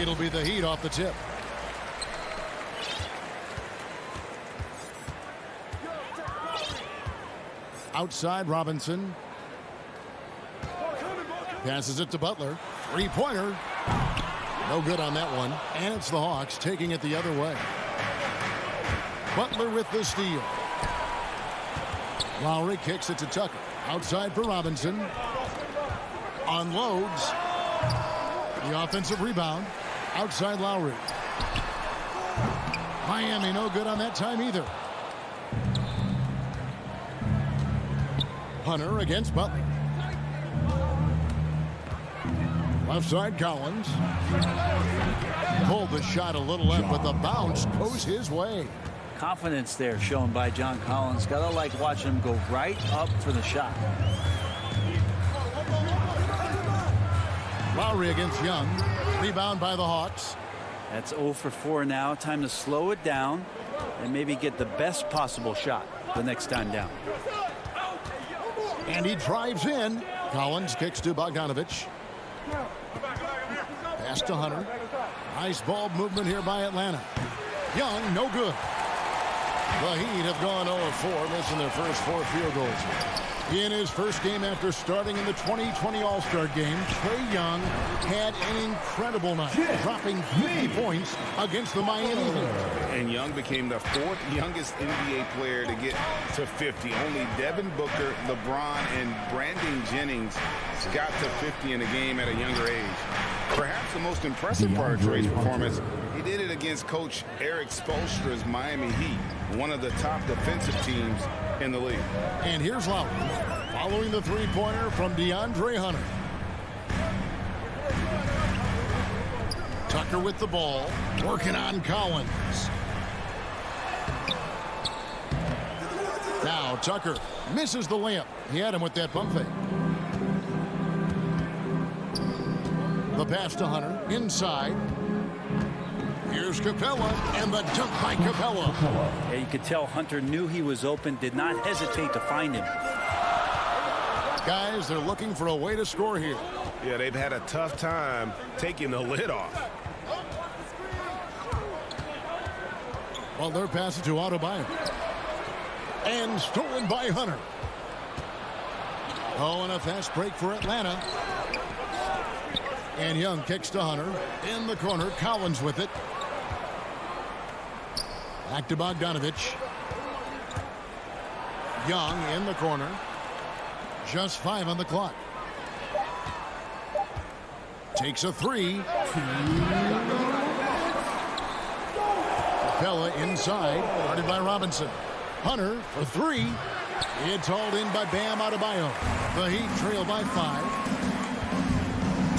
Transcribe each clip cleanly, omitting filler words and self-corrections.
It'll be the Heat off the tip. Outside, Robinson. Passes it to Butler. Three-pointer. No good on that one. And it's the Hawks taking it the other way. Butler with the steal. Lowry kicks it to Tucker. Outside for Robinson. Unloads. The offensive rebound. Outside Lowry. Miami no good on that time either. Hunter against Butler. Left side Collins. Pulled the shot a little left, but the bounce goes his way. Confidence there shown by John Collins. Gotta like watching him go right up for the shot. Lowry against Young. Rebound by the Hawks. That's 0 for 4 now. Time to slow it down and maybe get the best possible shot the next time down. And he drives in. Collins kicks to Bogdanovich. Pass to Hunter. Nice ball movement here by Atlanta. Young, no good. The Heat have gone 0-4, missing their first 4 field goals. In his first game after starting in the 2020 All-Star game, Trae Young had an incredible night, dropping 50 points against the Miami Heat. And Young became the 4th youngest NBA player to get to 50. Only Devin Booker, LeBron, and Brandon Jennings got to 50 in a game at a younger age. Perhaps the most impressive part of Trae's performance, he did it against Coach Eric Spoelstra's Miami Heat, one of the top defensive teams in the league. And here's Lowry, following the three-pointer from DeAndre Hunter. Tucker with the ball, working on Collins. Now Tucker misses the layup. He had him with that pump fake. The pass to Hunter, inside. Here's Capella, and the dunk by Capella. Yeah, you could tell Hunter knew he was open, did not hesitate to find him. Guys, they're looking for a way to score here. Yeah, they've had a tough time taking the lid off. Well, they're passing to Adebayo. And stolen by Hunter. Oh, and a fast break for Atlanta. And Young kicks to Hunter. In the corner, Collins with it. Back to Bogdanovich. Young in the corner. Just 5 on the clock. Takes a 3. Capella inside. Guarded by Robinson. Hunter for 3. It's hauled in by Bam Adebayo. The Heat trail by 5.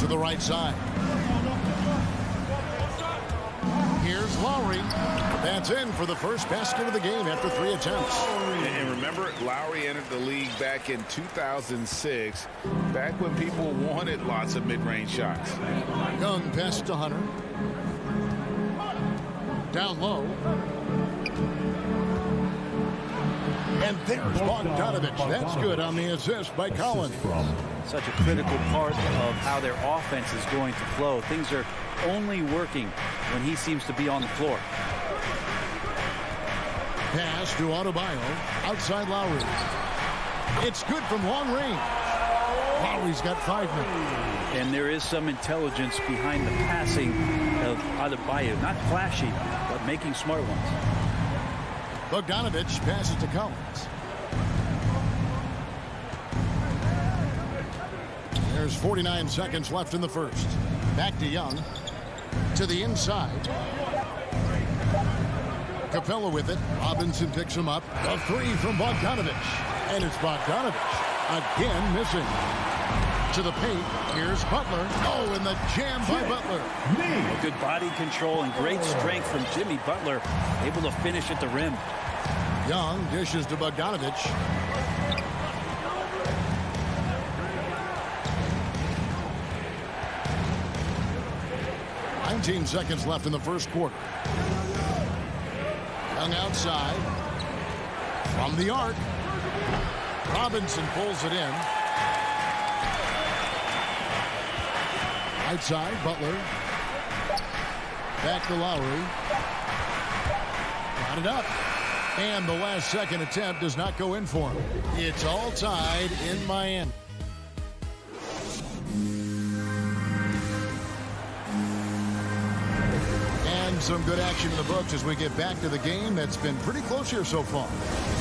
To the right side. Here's Lowry. That's in for the first basket of the game after 3 attempts. And remember, Lowry entered the league back in 2006, back when people wanted lots of mid-range shots. Young pass to Hunter. Down low. And there's Bogdanovich. That's good on the assist by Collins. Such a critical part of how their offense is going to flow. Things are only working when he seems to be on the floor. Pass to Adebayo. Outside Lowry. It's good from long range. Lowry's got 5 minutes. And there is some intelligence behind the passing of Adebayo. Not flashy, but making smart ones. Bogdanovich passes to Collins. There's 49 seconds left in the first. Back to Young. To the inside. Capella with it. Robinson picks him up. A 3 from Bogdanovich. And it's Bogdanovich again missing. To the paint. Here's Butler. Oh, and the jam by Butler. Good body control and great strength from Jimmy Butler. Able to finish at the rim. Young dishes to Bogdanovich. Nineteen seconds left in the first quarter. Young outside. From the arc. Robinson pulls it in. Right side, Butler. Back to Lowry. Got it up. And the last second attempt does not go in for him. It's all tied in Miami. And some good action in the books as we get back to the game that's been pretty close here so far.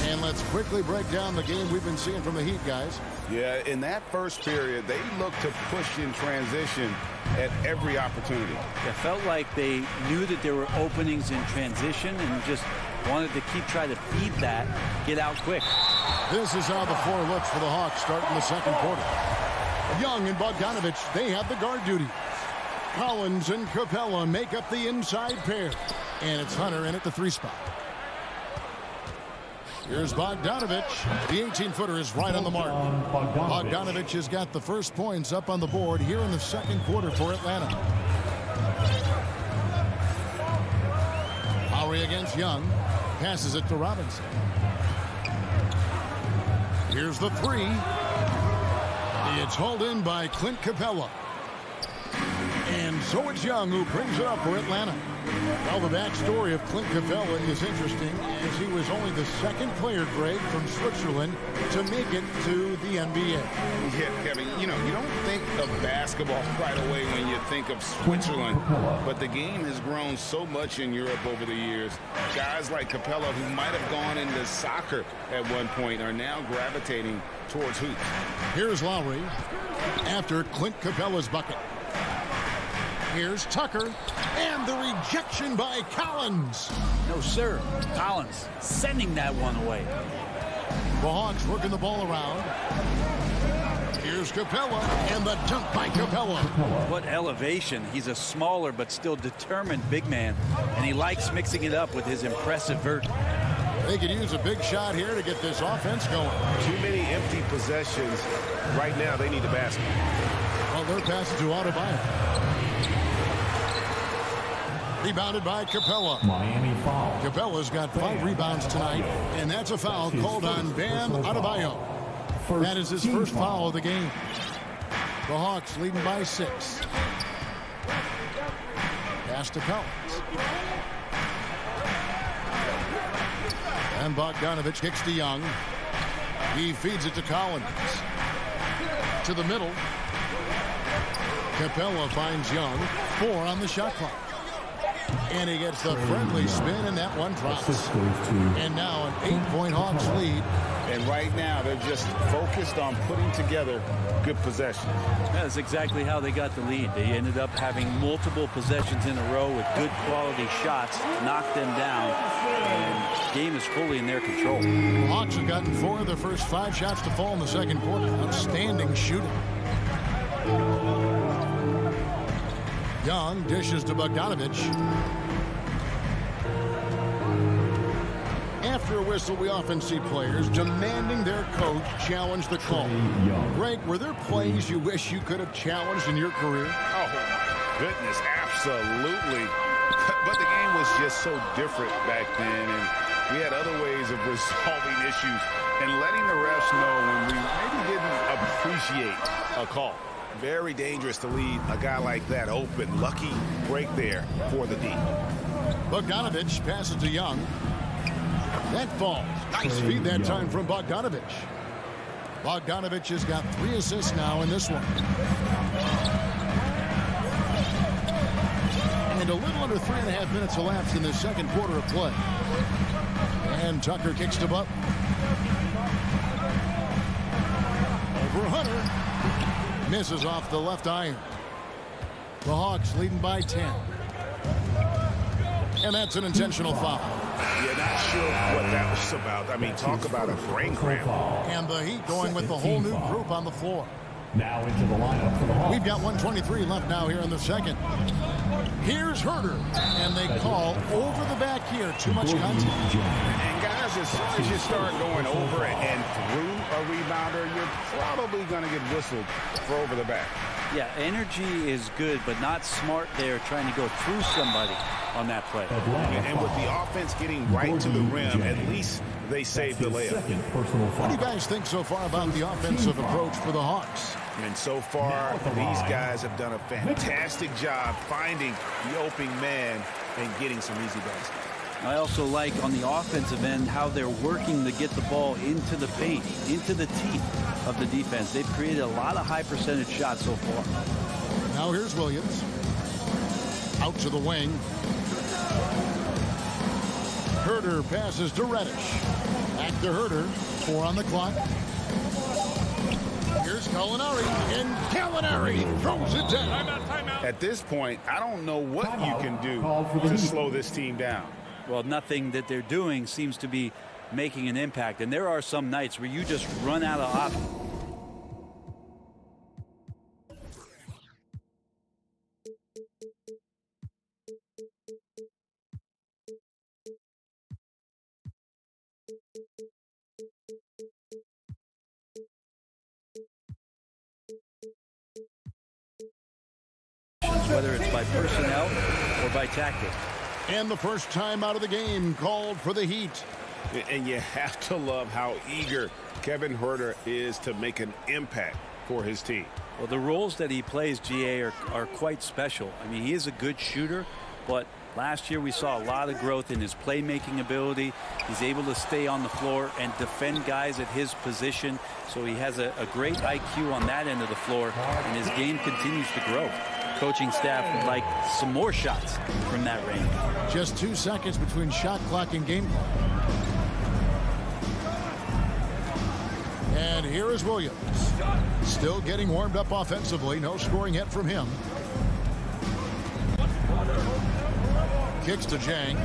And let's quickly break down the game we've been seeing from the Heat, guys. Yeah, in that first period, they looked to push in transition at every opportunity. It felt like they knew that there were openings in transition and just wanted to try to feed that, get out quick. This is how the floor looks for the Hawks starting the second quarter. Young and Bogdanovich, they have the guard duty. Collins and Capella make up the inside pair. And it's Hunter in at the 3 spot. Here's Bogdanovich. The 18-footer is right on the mark. Bogdanovich has got the first points up on the board here in the second quarter for Atlanta. Lowry against Young. Passes it to Robinson. Here's the 3. It's hauled in by Clint Capella. And so it's Young who brings it up for Atlanta. Well, the backstory of Clint Capella is interesting, as he was only the second player, Greg, from Switzerland to make it to the NBA. Yeah, Kevin, you know, you don't think of basketball right away when you think of Switzerland, but the game has grown so much in Europe over the years. Guys like Capella, who might have gone into soccer at one point, are now gravitating towards hoops. Here's Lowry after Clint Capella's bucket. Here's Tucker, and the rejection by Collins. No, sir. Collins sending that one away. The Hawks working the ball around. Here's Capella, and the dunk by Capella. What elevation. He's a smaller but still determined big man, and he likes mixing it up with his impressive vert. They could use a big shot here to get this offense going. Too many empty possessions. Right now, they need the basket. Well, they're passing to Adebayo. Rebounded by Capella. Miami foul. Capella's got 5 rebounds tonight, and that's a foul called on Bam Adebayo. That is his first foul of the game. The Hawks leading by 6. Pass to Collins. And Bogdanovich kicks to Young. He feeds it to Collins. To the middle. Capella finds Young. 4 on the shot clock. And he gets the friendly spin, and that one drops. And now an 8-point Hawks lead. And right now, they're just focused on putting together good possessions. That's exactly how they got the lead. They ended up having multiple possessions in a row with good quality shots, knocked them down, and the game is fully in their control. The Hawks have gotten 4 of their first 5 shots to fall in the second quarter. Outstanding shooting. Young dishes to Bogdanovich. After a whistle, we often see players demanding their coach challenge the call. Greg, were there plays you wish you could have challenged in your career? Oh, goodness, absolutely. But the game was just so different back then, and we had other ways of resolving issues and letting the refs know when we maybe didn't appreciate a call. Very dangerous to leave a guy like that open. Lucky break there for the D. Bogdanovich passes to Young. That falls. Nice feed that time from Bogdanovich. Bogdanovich has got 3 assists now in this one. And a little under 3.5 minutes elapsed in the second quarter of play. And Tucker kicks to Butler. Over Hunter. Misses off the left iron. The Hawks leading by 10. And that's an intentional foul. Yeah, not sure what that was about. I mean, talk about a brain cramp. And the Heat going with the whole new group on the floor. Now into the lineup for the Hawks. We've got 1:23 left now here in the second. Here's Herter. And they call over the back here. Too much contact. And guys, as soon as you start going over and through a rebounder, you're probably going to get whistled for over the back. Yeah, energy is good, but not smart there trying to go through somebody on that play. And with the offense getting right to the rim, at least they saved the layup. What do you guys think so far about the offensive approach for the Hawks? And so far, these guys have done a fantastic job finding the opening man and getting some easy baskets. I also like on the offensive end how they're working to get the ball into the paint, into the teeth of the defense. They've created a lot of high percentage shots so far. Now here's Williams. Out to the wing. Herter passes to Reddish. Back to Herter. 4 on the clock. Here's Gallinari, and Gallinari throws it down. At this point, I don't know what you can do to slow this team down. Well, nothing that they're doing seems to be making an impact. And there are some nights where you just run out of options. Whether it's by personnel or by tactics. And the first time out of the game called for the Heat. And you have to love how eager Kevin Herter is to make an impact for his team. Well, the roles that he plays, GA, are quite special. I mean, he is a good shooter, but last year we saw a lot of growth in his playmaking ability. He's able to stay on the floor and defend guys at his position. So he has a great IQ on that end of the floor, and his game continues to grow. Coaching staff would like some more shots from that range. Just 2 seconds between shot clock and game clock. And here is Williams. Still getting warmed up offensively. No scoring yet from him. Kicks to Jang.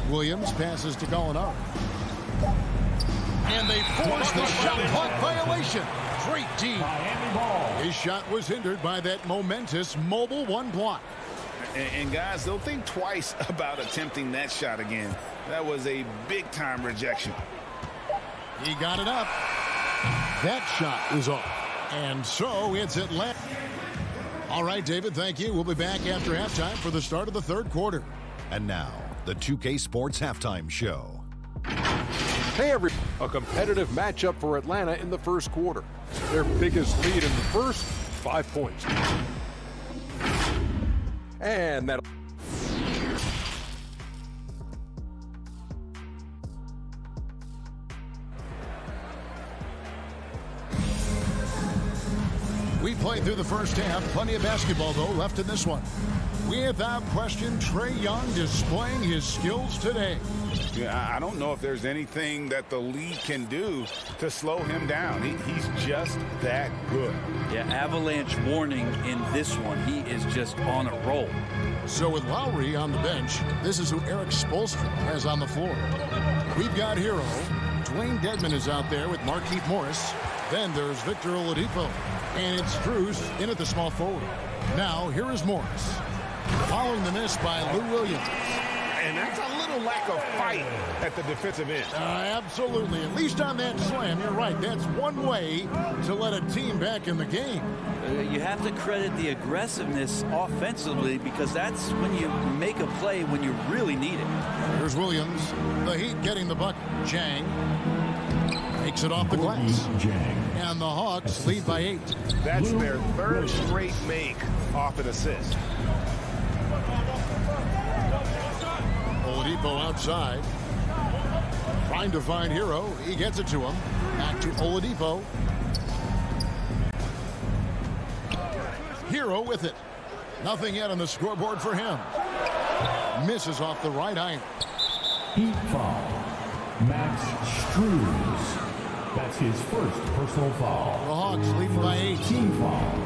Williams passes to Gallinari. And they force the shot clock violation. Great D. His shot was hindered by that momentous mobile 1 block. And guys, they'll think twice about attempting that shot again. That was a big-time rejection. He got it up. That shot is off. And so it's Atlanta. All right, David, thank you. We'll be back after halftime for the start of the third quarter. And now, the 2K Sports Halftime Show. Hey, everybody. A competitive matchup for Atlanta in the first quarter. Their biggest lead in the first, 5 points. And that... We played through the first half. Plenty of basketball, though, left in this one. Without question, Trae Young displaying his skills today. Yeah, I don't know if there's anything that the league can do to slow him down. He's just that good. Yeah, avalanche warning in this one. He is just on a roll. So with Lowry on the bench, this is who Eric Spoelstra has on the floor. We've got Hero. Dwayne Dedmon is out there with Markieff Morris. Then there's Victor Oladipo. And it's Strus in at the small forward. Now, here is Morris. Following the miss by Lou Williams. And that's a little lack of fight at the defensive end. Absolutely. At least on that slam, you're right. That's one way to let a team back in the game. You have to credit the aggressiveness offensively because that's when you make a play when you really need it. Here's Williams. The Heat getting the bucket. Jang makes it off the glass. And the Hawks lead by 8. That's their third straight make off an assist. Oladipo outside. Trying to find Hero. He gets it to him. Back to Oladipo. Hero with it. Nothing yet on the scoreboard for him. Misses off the right iron. Heat foul. Max Strus. That's his first personal foul. The Hawks leading by 8. Team foul.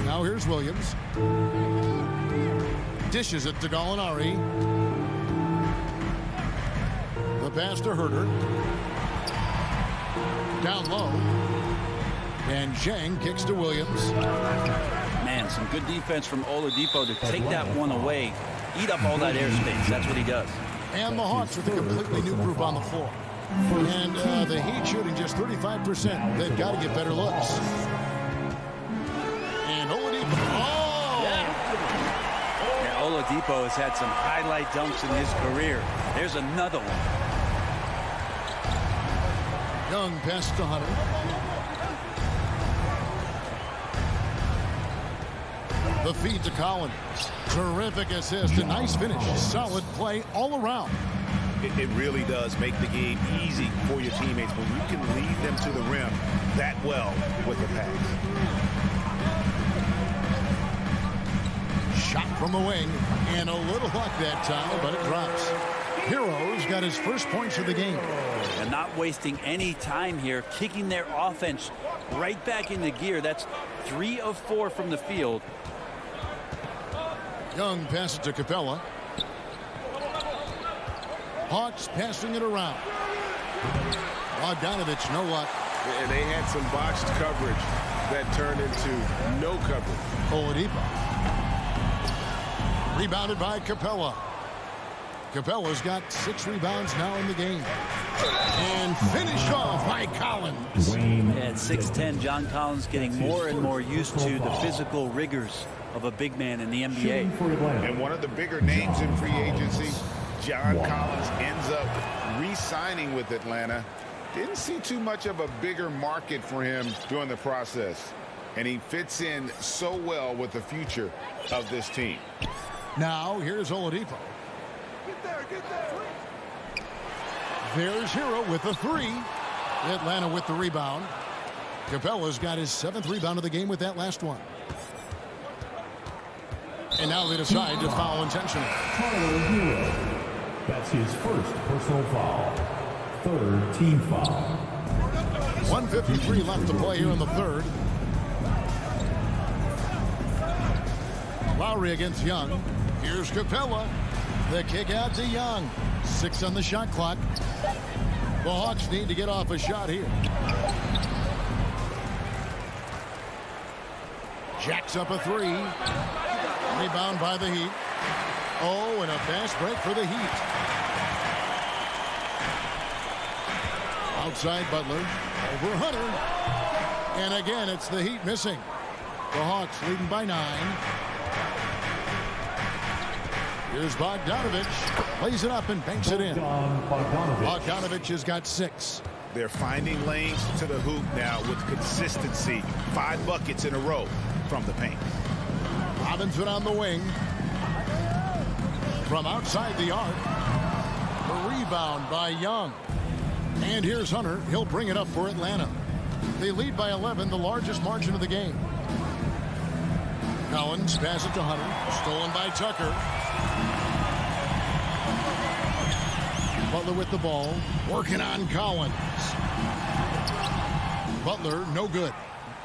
Now here's Williams. Dishes it to Gallinari. The pass to Herter. Down low. And Jang kicks to Williams. Man, some good defense from Oladipo to take that one away. Eat up all that airspace. That's what he does. And the Hawks with a completely new group on the floor. And the Heat shooting just 35%. They've got to get better looks. And Oladipo. Oh! Yeah, Oladipo has had some highlight dunks in his career. There's another one. Young pass to Hunter. The feed to Collins. Terrific assist. A nice finish. Solid play all around. It really does make the game easy for your teammates when you can lead them to the rim that well with a pass. Shot from the wing. And a little luck that time, but it drops. Hero's got his first points of the game. And not wasting any time here, kicking their offense right back into gear. That's 3 of 4 from the field. Young passes to Capella. Hawks passing it around. Bogdanovich, no luck. And they had some botched coverage that turned into no coverage. Oladipo. Rebounded by Capella. Capella's got 6 rebounds now in the game. And finished off by Collins. At 6'10", John Collins getting more and more used to the physical rigors of a big man in the NBA. And one of the bigger names in free agency, John Collins, ends up re-signing with Atlanta. Didn't see too much of a bigger market for him during the process. And he fits in so well with the future of this team. Now, here's Oladipo. There's Hero with a 3. Atlanta with the rebound. Capella's got his 7th rebound of the game with that last one. And now they decide to foul intentionally. Hero. That's his first personal foul. 3rd team foul. 1:53 left to play here in the 3rd. Lowry against Young. Here's Capella. The kick out to Young. 6 on the shot clock. The Hawks need to get off a shot here. Jacks up a 3. Rebound by the Heat. Oh, and a fast break for the Heat. Outside Butler. Over Hunter. And again, it's the Heat missing. The Hawks leading by 9. Here's Bogdanovich. Lays it up and banks it in. Bogdanovich has got 6. They're finding lanes to the hoop now with consistency. 5 buckets in a row from the paint. Robinson on the wing. From outside the arc. The rebound by Young. And here's Hunter. He'll bring it up for Atlanta. They lead by 11, the largest margin of the game. Collins passes it to Hunter. Stolen by Tucker. Butler with the ball. Working on Collins. Butler, no good.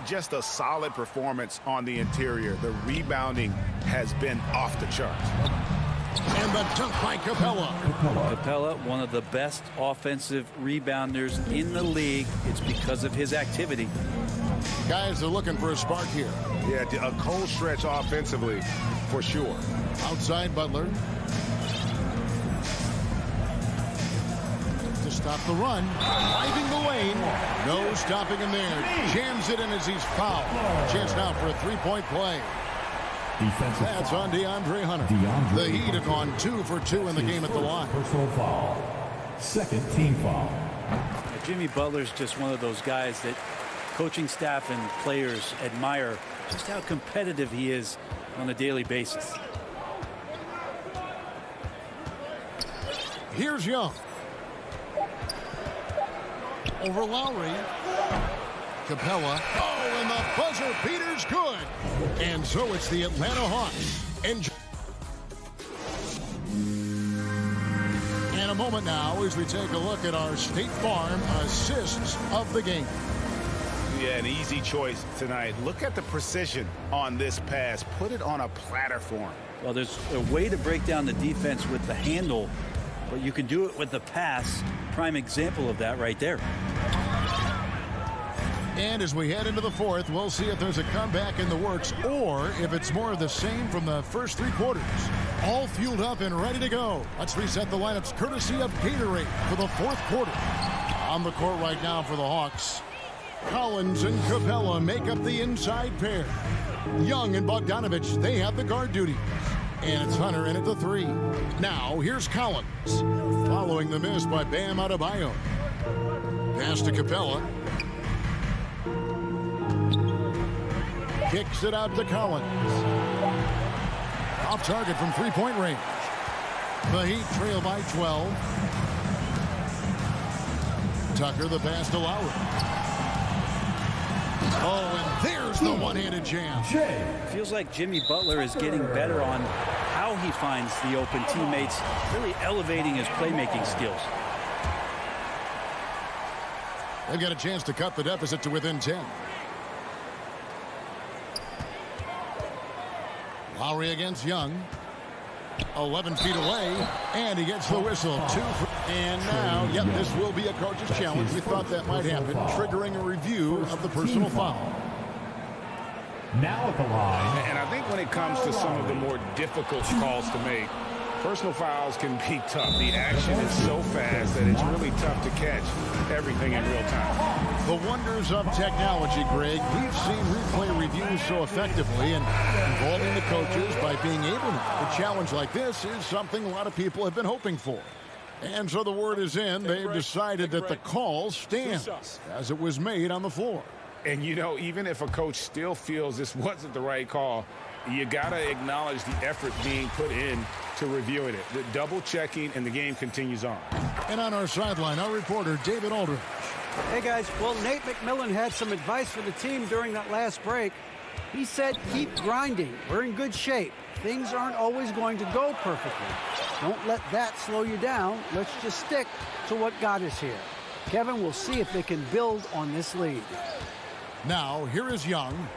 Just a solid performance on the interior. The rebounding has been off the charts. And the dunk by Capella. Capella, one of the best offensive rebounders in the league. It's because of his activity. Guys are looking for a spark here. Yeah, a cold stretch offensively, for sure. Outside Butler. To stop the run. Driving the lane. No stopping him there. Jams it in as he's fouled. Chance now for a 3-point play. Defensive That's foul. on DeAndre Hunter. The Heat have gone 2 for 2 in the game at the line. Personal foul. 2nd team foul. Jimmy Butler's just one of those guys that coaching staff and players admire just how competitive he is on a daily basis. Here's Young. Over Lowry. Capella. Oh, and the buzzer beater's good. And so it's the Atlanta Hawks. And a moment now as we take a look at our State Farm assists of the game. Yeah, an easy choice tonight. Look at the precision on this pass. Put it on a platter for him. Well, there's a way to break down the defense with the handle, but you can do it with the pass. Prime example of that right there. And as we head into the 4th, we'll see if there's a comeback in the works or if it's more of the same from the first 3 quarters. All fueled up and ready to go. Let's reset the lineups courtesy of Gatorade for the fourth quarter. On the court right now for the Hawks, Collins and Capella make up the inside pair. Young and Bogdanovich, they have the guard duties. And it's Hunter in at the 3. Now, here's Collins. Following the miss by Bam Adebayo. Pass to Capella. Kicks it out to Collins. Off target from three-point range. The Heat trail by 12. Tucker the pass to Lowry. Oh, and there's the one-handed jam. Feels like Jimmy Butler is getting better on how he finds the open teammates, really elevating his playmaking skills. They've got a chance to cut the deficit to within 10. Lowry against Young. 11 feet away, and he gets the whistle. 2 and now, yep, this will be a coach's challenge. We thought that might happen, triggering a review of the personal foul. Now at the line. And I think when it comes to some of the more difficult calls to make, personal fouls can be tough. The action is so fast that it's really tough to catch everything in real time. The wonders of technology, Greg. We've seen replay reviews so effectively, and involving the coaches by being able to. A challenge like this is something a lot of people have been hoping for. And so the word is in. They've decided that the call stands as it was made on the floor. And, you know, even if a coach still feels this wasn't the right call, you got to acknowledge the effort being put in to reviewing it. The double checking, and the game continues on. And on our sideline, our reporter, David Aldridge. Hey, guys. Well, Nate McMillan had some advice for the team during that last break. He said, keep grinding. We're in good shape. Things aren't always going to go perfectly. Don't let that slow you down. Let's just stick to what got us here. Kevin, we'll see if they can build on this lead. Now, here is Young.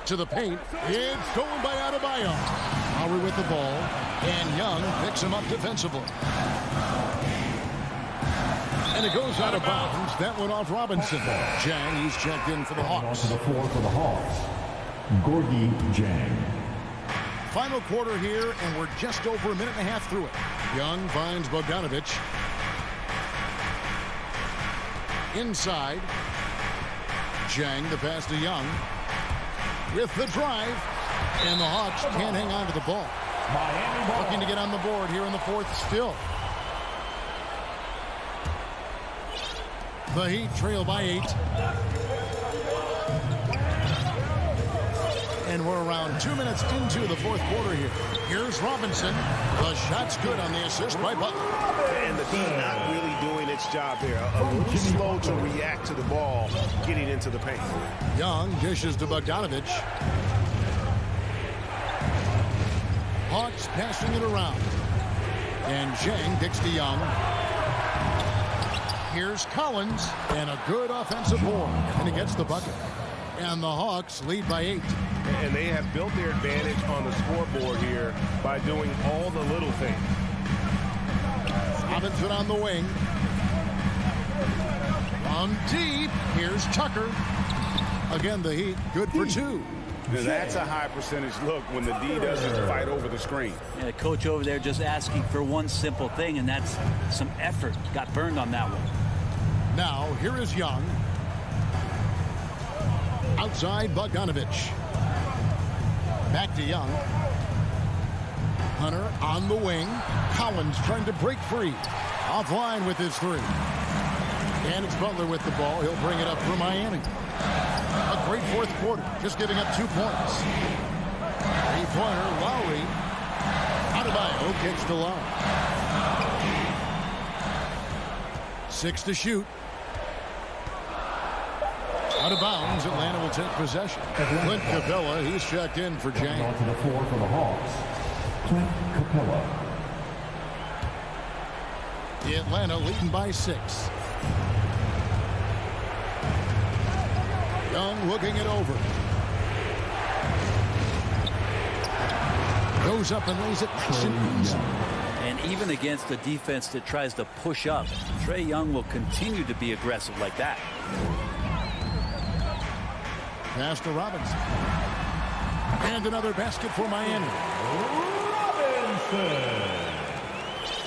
To the paint. It's stolen by Adebayo. Lowry with the ball. And Young picks him up defensively. And it goes out of bounds. That went off Robinson. Jang, he's checked in for the Hawks. To the floor for the Hawks, Gorgie Jang. Final quarter here, and we're just over a minute and a half through it. Young finds Bogdanovich. Inside. Jang, the pass to Young. With the drive. And the Hawks can't hang on to the ball. Looking to get on the board here in the fourth still. The Heat trail by 8. And we're around 2 minutes into the fourth quarter here. Here's Robinson. The shot's good on the assist by Butler. And the Heat not really doing its job there. A little slow to react to the ball getting into the paint. Young dishes to Bogdanovich. Hawks passing it around. And Jang kicks to Young. Here's Collins, and a good offensive board, and he gets the bucket. And the Hawks lead by 8. And they have built their advantage on the scoreboard here by doing all the little things. Robinson on the wing. On deep, here's Tucker. Again, the Heat, good for 2. Now, that's a high percentage look when the D doesn't fight over the screen. Yeah, the coach over there just asking for one simple thing, and that's some effort. Got burned on that one. Now, here is Young. Outside, Bogdanovich. Back to Young. Hunter on the wing. Collins trying to break free. Offline with his 3. And it's Butler with the ball. He'll bring it up for Miami. A great fourth quarter. Just giving up 2 points. 3-pointer, Lowry. Adebayo kicks to Lowry. 6 to shoot. Out of bounds, Atlanta will take possession. Clint Capella, he's checked in for Jang. On to the floor for the Hawks, Clint Capella. Atlanta leading by 6. Young looking it over. Goes up and lays it nice and easy. And even against a defense that tries to push up, Trae Young will continue to be aggressive like that. Pass to Robinson. And another basket for Miami.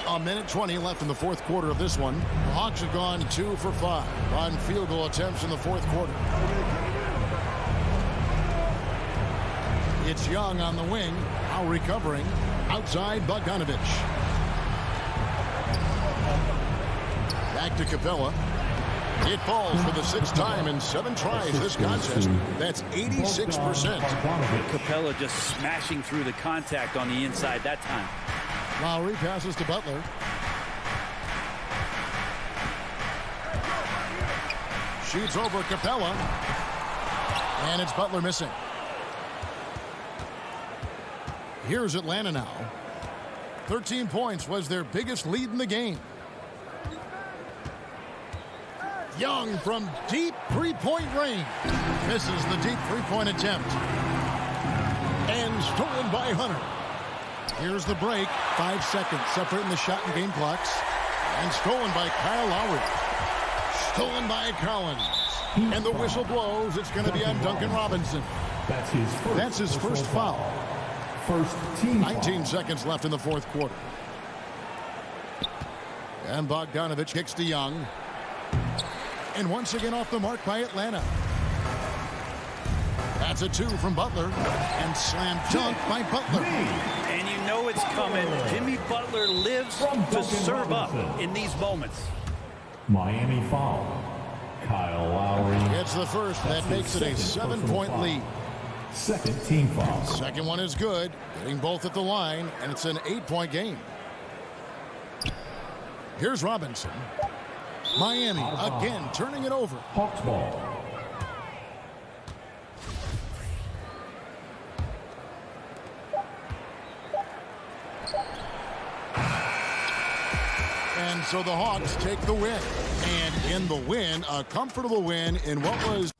A minute 20 left in the fourth quarter of this one. The Hawks have gone 2 for 5 on field goal attempts in the fourth quarter. It's Young on the wing, now recovering. Outside, Bogdanovich. Back to Capella. It falls for the 6th time in 7 tries this contest. That's 86%. Capella just smashing through the contact on the inside that time. Lowry passes to Butler. Shoots over Capella. And it's Butler missing. Here's Atlanta now. 13 points was their biggest lead in the game. Young from deep three-point range. Misses the deep three-point attempt. And stolen by Hunter. Here's the break. 5 seconds separating the shot and game clocks. And stolen by Kyle Lowry. Stolen by Collins. And the whistle blows. It's going to be on Duncan Robinson. That's his first foul. First team 19 seconds left in the fourth quarter. And Bogdanovich kicks to Young. And once again off the mark by Atlanta. That's a 2 from Butler. And slam dunk by Butler. And you know it's coming. Jimmy Butler lives to serve up in these moments. Miami foul. Kyle Lowry. It's the first. That makes it a 7-point lead. Second team foul. Second one is good. Getting both at the line. And it's an 8-point game. Here's Robinson. Miami again turning it over. Hawks ball. And so the Hawks take the win. And in the win, a comfortable win in what was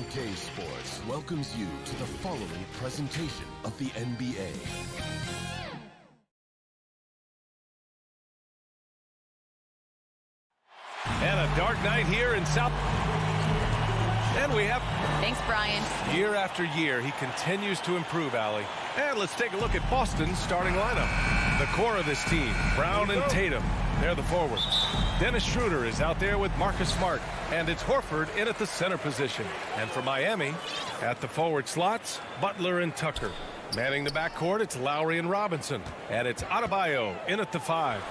2K Sports welcomes you to the following presentation of the NBA. And a dark night here in South. And we have. Thanks, Brian. Year after year, he continues to improve, Allie. And let's take a look at Boston's starting lineup. The core of this team, Brown and Tatum. They're the forwards. Dennis Schroeder is out there with Marcus Smart. And it's Horford in at the center position. And for Miami, at the forward slots, Butler and Tucker. Manning the backcourt, it's Lowry and Robinson. And it's Adebayo in at the 5.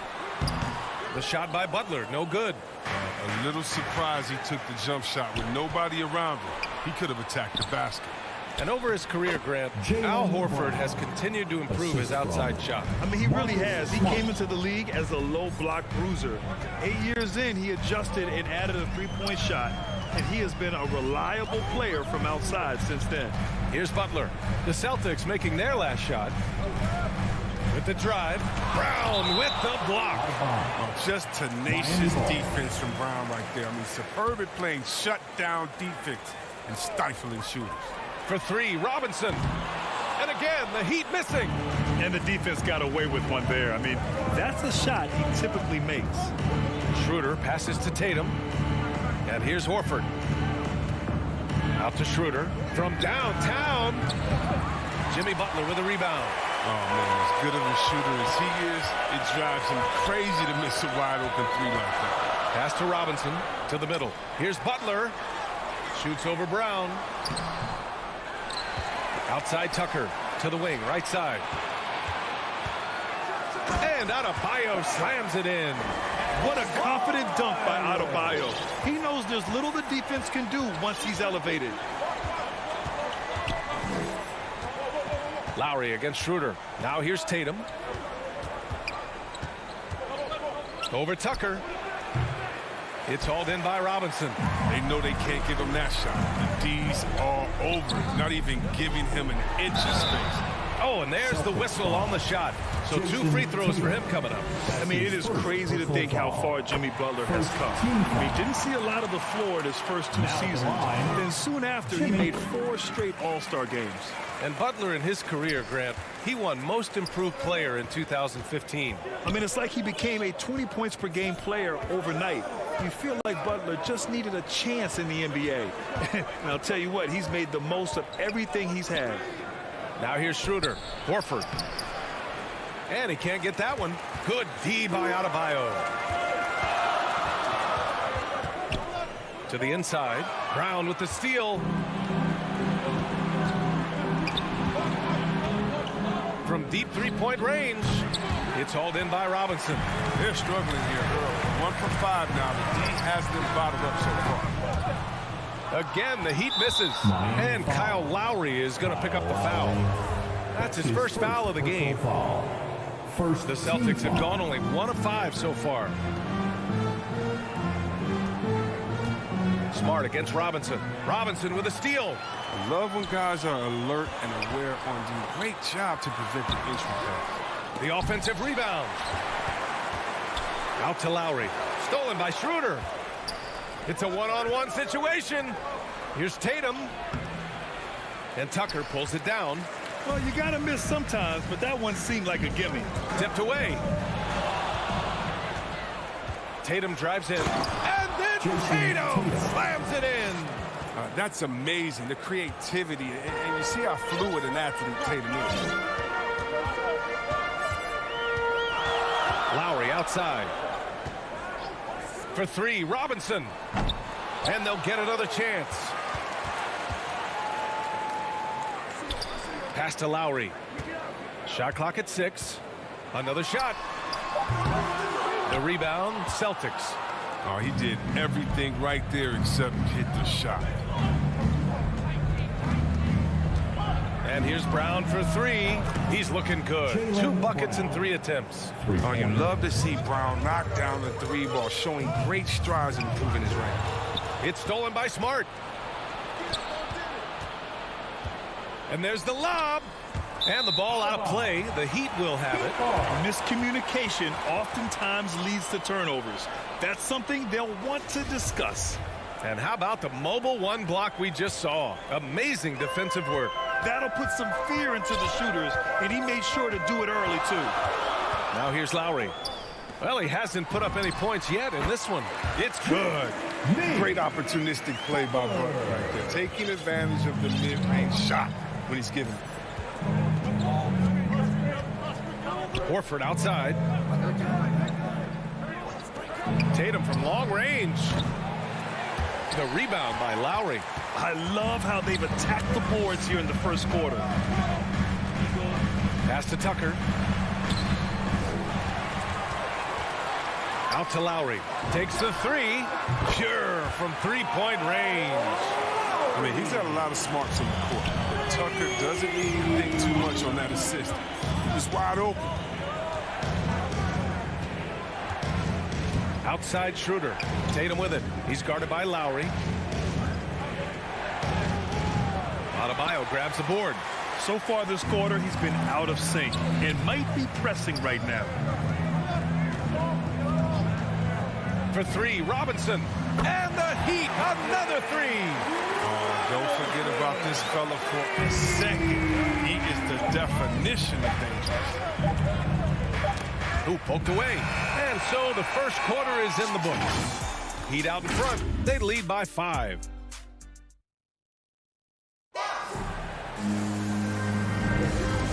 The shot by Butler, no good. A little surprised he took the jump shot with nobody around him. He could have attacked the basket. And over his career, Grant, Al Horford has continued to improve his outside shot. I mean, he really has. He came into the league as a low block bruiser. 8 years in, he adjusted and added a three-point shot. And he has been a reliable player from outside since then. Here's Butler. The Celtics making their last shot. With the drive, Brown with the block. Just tenacious defense from Brown right there. I mean, superb at playing shutdown defense and stifling shooters. For 3, Robinson. And again, the Heat missing. And the defense got away with one there. I mean, that's a shot he typically makes. Schroeder passes to Tatum. And here's Horford. Out to Schroeder. From downtown, Jimmy Butler with a rebound. Oh, man, as good of a shooter as he is, it drives him crazy to miss a wide-open 3 like that. Pass to Robinson, to the middle. Here's Butler. Shoots over Brown. Outside Tucker, to the wing, right side. And Adebayo slams it in. What a confident dunk by Adebayo. He knows there's little the defense can do once he's elevated. Lowry against Schroeder. Now here's Tatum. Over Tucker. It's hauled in by Robinson. They know they can't give him that shot. The D's all over it, not even giving him an inch of space. Oh, and there's the whistle on the shot. So 2 free throws for him coming up. I mean, it is crazy to think how far Jimmy Butler has come. I mean, didn't see a lot of the floor his first 2 seasons. Then soon after, he made 4 straight All-Star games. And Butler in his career, Grant, he won Most Improved Player in 2015. I mean, it's like he became a 20 points per game player overnight. You feel like Butler just needed a chance in the NBA. And I'll tell you what, he's made the most of everything he's had. Now here's Schroeder. Horford. And he can't get that one. Good D by Adebayo. To the inside. Brown with the steal. From deep 3-point range. It's hauled in by Robinson. They're struggling here. 1 for 5 now. The D has them bottled up so far. Again, the Heat misses. And Kyle Lowry is going to pick up the foul. That's his first foul of the game. The Celtics have gone only 1 of 5 so far. Smart against Robinson. Robinson with a steal. I love when guys are alert and aware on D. Great job to prevent the entry pass. The offensive rebound. Out to Lowry. Stolen by Schroeder. It's a one-on-one situation. Here's Tatum. And Tucker pulls it down. Well, you got to miss sometimes, but that one seemed like a gimme. Tipped away. Tatum drives in. And then Tatum slams it in. That's amazing, the creativity. And you see how fluid an athlete Tatum is. Lowry outside. For 3, Robinson. And they'll get another chance. Pass to Lowry. Shot clock at 6. Another shot. The rebound, Celtics. Oh, he did everything right there except hit the shot. And here's Brown for 3. He's looking good. 2 buckets and 3 attempts. Oh, you love to see Brown knock down the 3 ball, showing great strides in improving his range. It's stolen by Smart. And there's the lob. And the ball out of play. The Heat will have it. Miscommunication oftentimes leads to turnovers. That's something they'll want to discuss. And how about the mobile one block we just saw? Amazing defensive work. That'll put some fear into the shooters, and he made sure to do it early, too. Now here's Lowry. Well, he hasn't put up any points yet in this one. It's good. Great opportunistic play by Butler right there. Taking advantage of the mid-range shot when he's given it. Horford outside. Tatum from long range. The rebound by Lowry. I love how they've attacked the boards here in the first quarter. Pass to Tucker. Out to Lowry. Takes the three. Pure from three-point range. I mean, he's got a lot of smarts on the court. But Tucker doesn't need to think too much on that assist. He's wide open. Outside Schroeder. Tatum with it. He's guarded by Lowry. Adebayo grabs the board. So far this quarter, he's been out of sync and might be pressing right now. For three, Robinson. And the Heat, another three. Don't forget about this fella for a second. He is the definition of dangerous. Who poked away. And so the first quarter is in the books. Heat out in front. They lead by 5.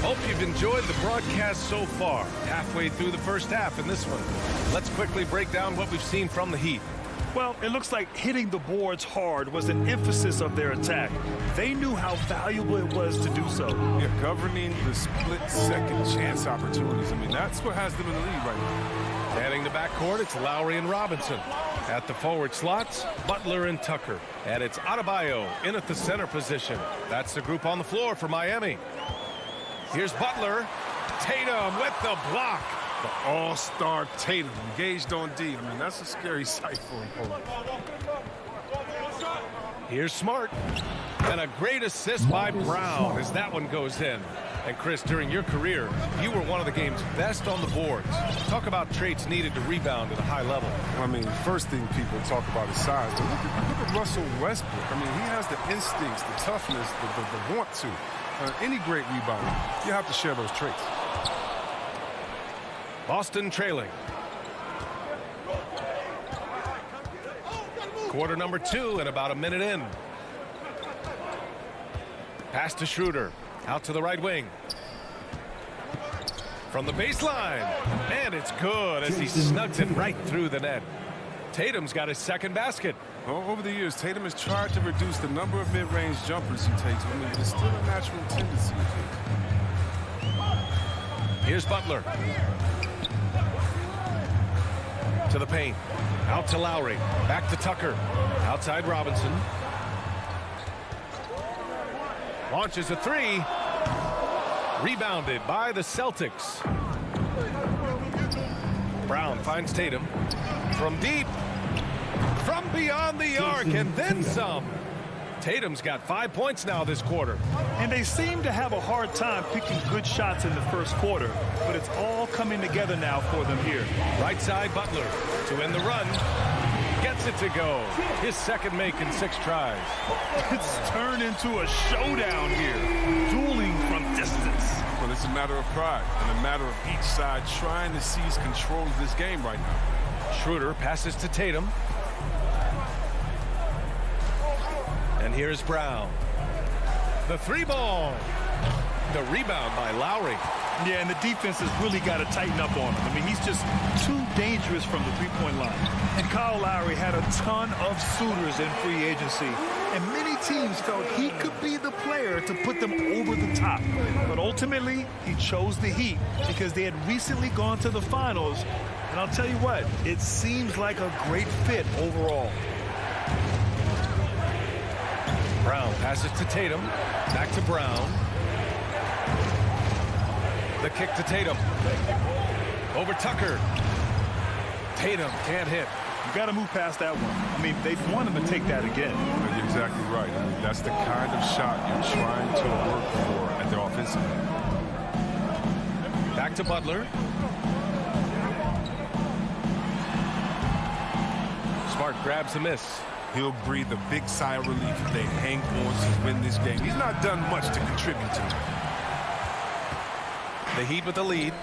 Hope you've enjoyed the broadcast so far. Halfway through the first half in this one. Let's quickly break down what we've seen from the Heat. Well, it looks like hitting the boards hard was an emphasis of their attack. They knew how valuable it was to do so. Yeah, governing the split-second chance opportunities. I mean, that's what has them in the lead right now. Heading the backcourt, it's Lowry and Robinson. At the forward slots, Butler and Tucker. And it's Adebayo in at the center position. That's the group on the floor for Miami. Here's Butler. Tatum with the block. The all-star Tatum engaged on D. I mean, that's a scary sight for him. Here's Smart. And a great assist by Brown as that one goes in. And Chris, during your career, you were one of the game's best on the boards. Talk about traits needed to rebound at a high level. I mean, first thing people talk about is size. But look at Russell Westbrook. I mean, he has the instincts, the toughness, the want to. Any great rebounder, you have to share those traits. Boston trailing. Quarter number 2 and about a minute in. Pass to Schroeder. Out to the right wing. From the baseline. And it's good as he snugs it right through the net. Tatum's got his second basket. Well, over the years, Tatum has tried to reduce the number of mid-range jumpers he takes. I mean, it's still a natural tendency. Here's Butler. To the paint. Out to Lowry. Back to Tucker. Outside Robinson. Launches a three. Rebounded by the Celtics. Brown finds Tatum. From deep. From beyond the arc and then some. Tatum's got 5 points now this quarter. And they seem to have a hard time picking good shots in the first quarter, but it's all coming together now for them here. Right side Butler to end the run. Gets it to go. His second make in 6 tries. It's turned into a showdown here. Dueling from distance. Well, it's a matter of pride and a matter of each side trying to seize control of this game right now. Schroeder passes to Tatum. And here's Brown. The 3-ball. The rebound by Lowry. Yeah, and the defense has really got to tighten up on him. I mean, he's just too dangerous from the three-point line. And Kyle Lowry had a ton of suitors in free agency. And many teams felt he could be the player to put them over the top. But ultimately, he chose the Heat because they had recently gone to the finals. And I'll tell you what, it seems like a great fit overall. Brown passes to Tatum. Back to Brown. The kick to Tatum. Over Tucker. Tatum can't hit. You got to move past that one. I mean, they'd want him to take that again. You're exactly right. I mean, that's the kind of shot you're trying to work for at the offensive end. Back to Butler. Smart grabs a miss. he'll breathe a big sigh of relief if they hang on to win this game. He's not done much to contribute to it. The Heat with the lead.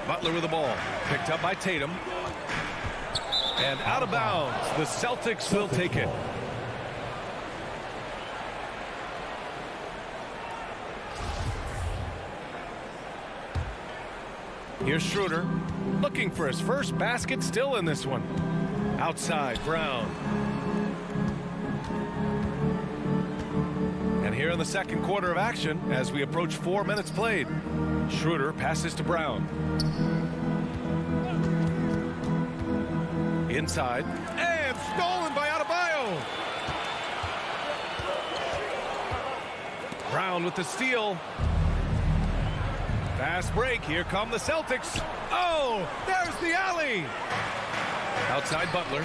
Butler with the ball. Picked up by Tatum. And out of bounds. The Celtics will take it. Here's Schroeder. Looking for his first basket, still in this one. Outside, Brown. And here in the second quarter of action, as we approach 4 minutes played, Schroeder passes to Brown. Inside, and stolen by Adebayo. Brown with the steal. Fast break. Here come the Celtics. Oh, there's the alley. Outside Butler.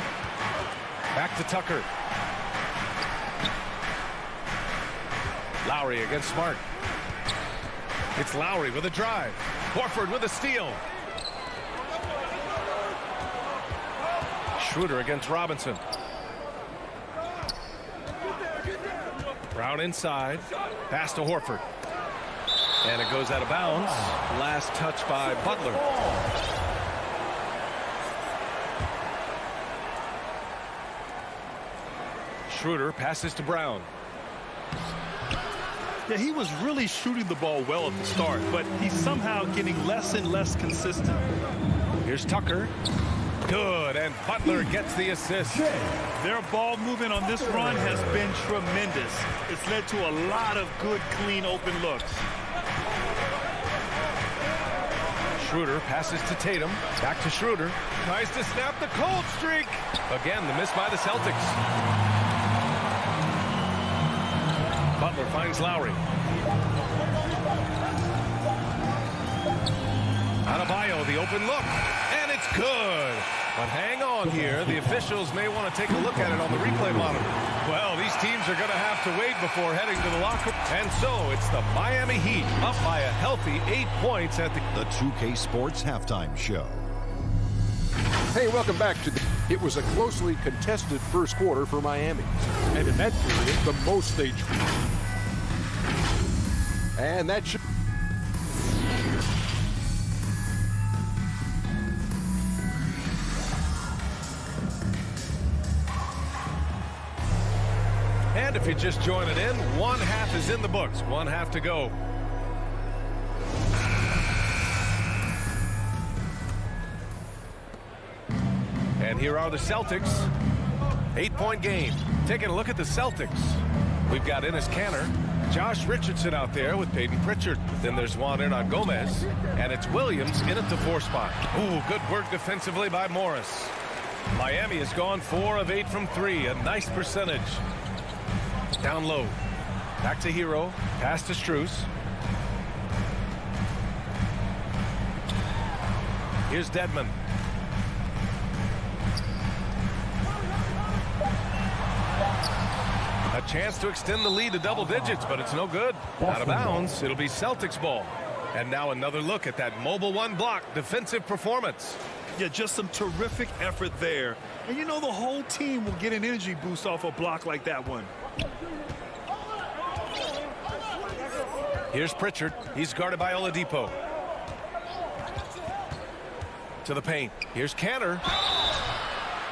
Back to Tucker. Lowry against Smart. It's Lowry with a drive. Horford with a steal. Schroeder against Robinson. Brown inside. Pass to Horford. And it goes out of bounds. Last touch by Butler. Schroeder passes to Brown. Yeah, he was really shooting the ball well at the start, but he's somehow getting less and less consistent. Here's Tucker. Good, and Butler gets the assist. Their ball movement on this run has been tremendous. It's led to a lot of good, clean, open looks. Schroeder passes to Tatum. Back to Schroeder. Tries to snap the cold streak. Again, the miss by the Celtics. Butler finds Lowry. Adebayo, the open look. And it's good. But hang on here. The officials may want to take a look at it on the replay monitor. Well, these teams are going to have to wait before heading to the locker room. And so it's the Miami Heat up by a healthy 8 points at the 2K Sports Halftime Show. Hey, welcome back to It was a closely contested first quarter for Miami. And in that period, the most they drew. And that should... And if you're just joining in, one half is in the books. One half to go. And here are the Celtics. 8-point game. Taking a look at the Celtics. We've got Enes Kanter, Josh Richardson out there with Peyton Pritchard. Then there's Juan Hernan-Gomez. And it's Williams in at the 4 spot. Ooh, good work defensively by Morris. Miami has gone 4 of 8 from 3. A nice percentage. Down low. Back to Hero. Pass to Strus. Here's Dedmon. A chance to extend the lead to double digits, but it's no good. Out of bounds. It'll be Celtics ball. And now another look at that mobile 1 block defensive performance. Yeah, just some terrific effort there. And you know the whole team will get an energy boost off a block like that one. Here's Pritchard. He's guarded by Oladipo. To the paint. Here's Kanter.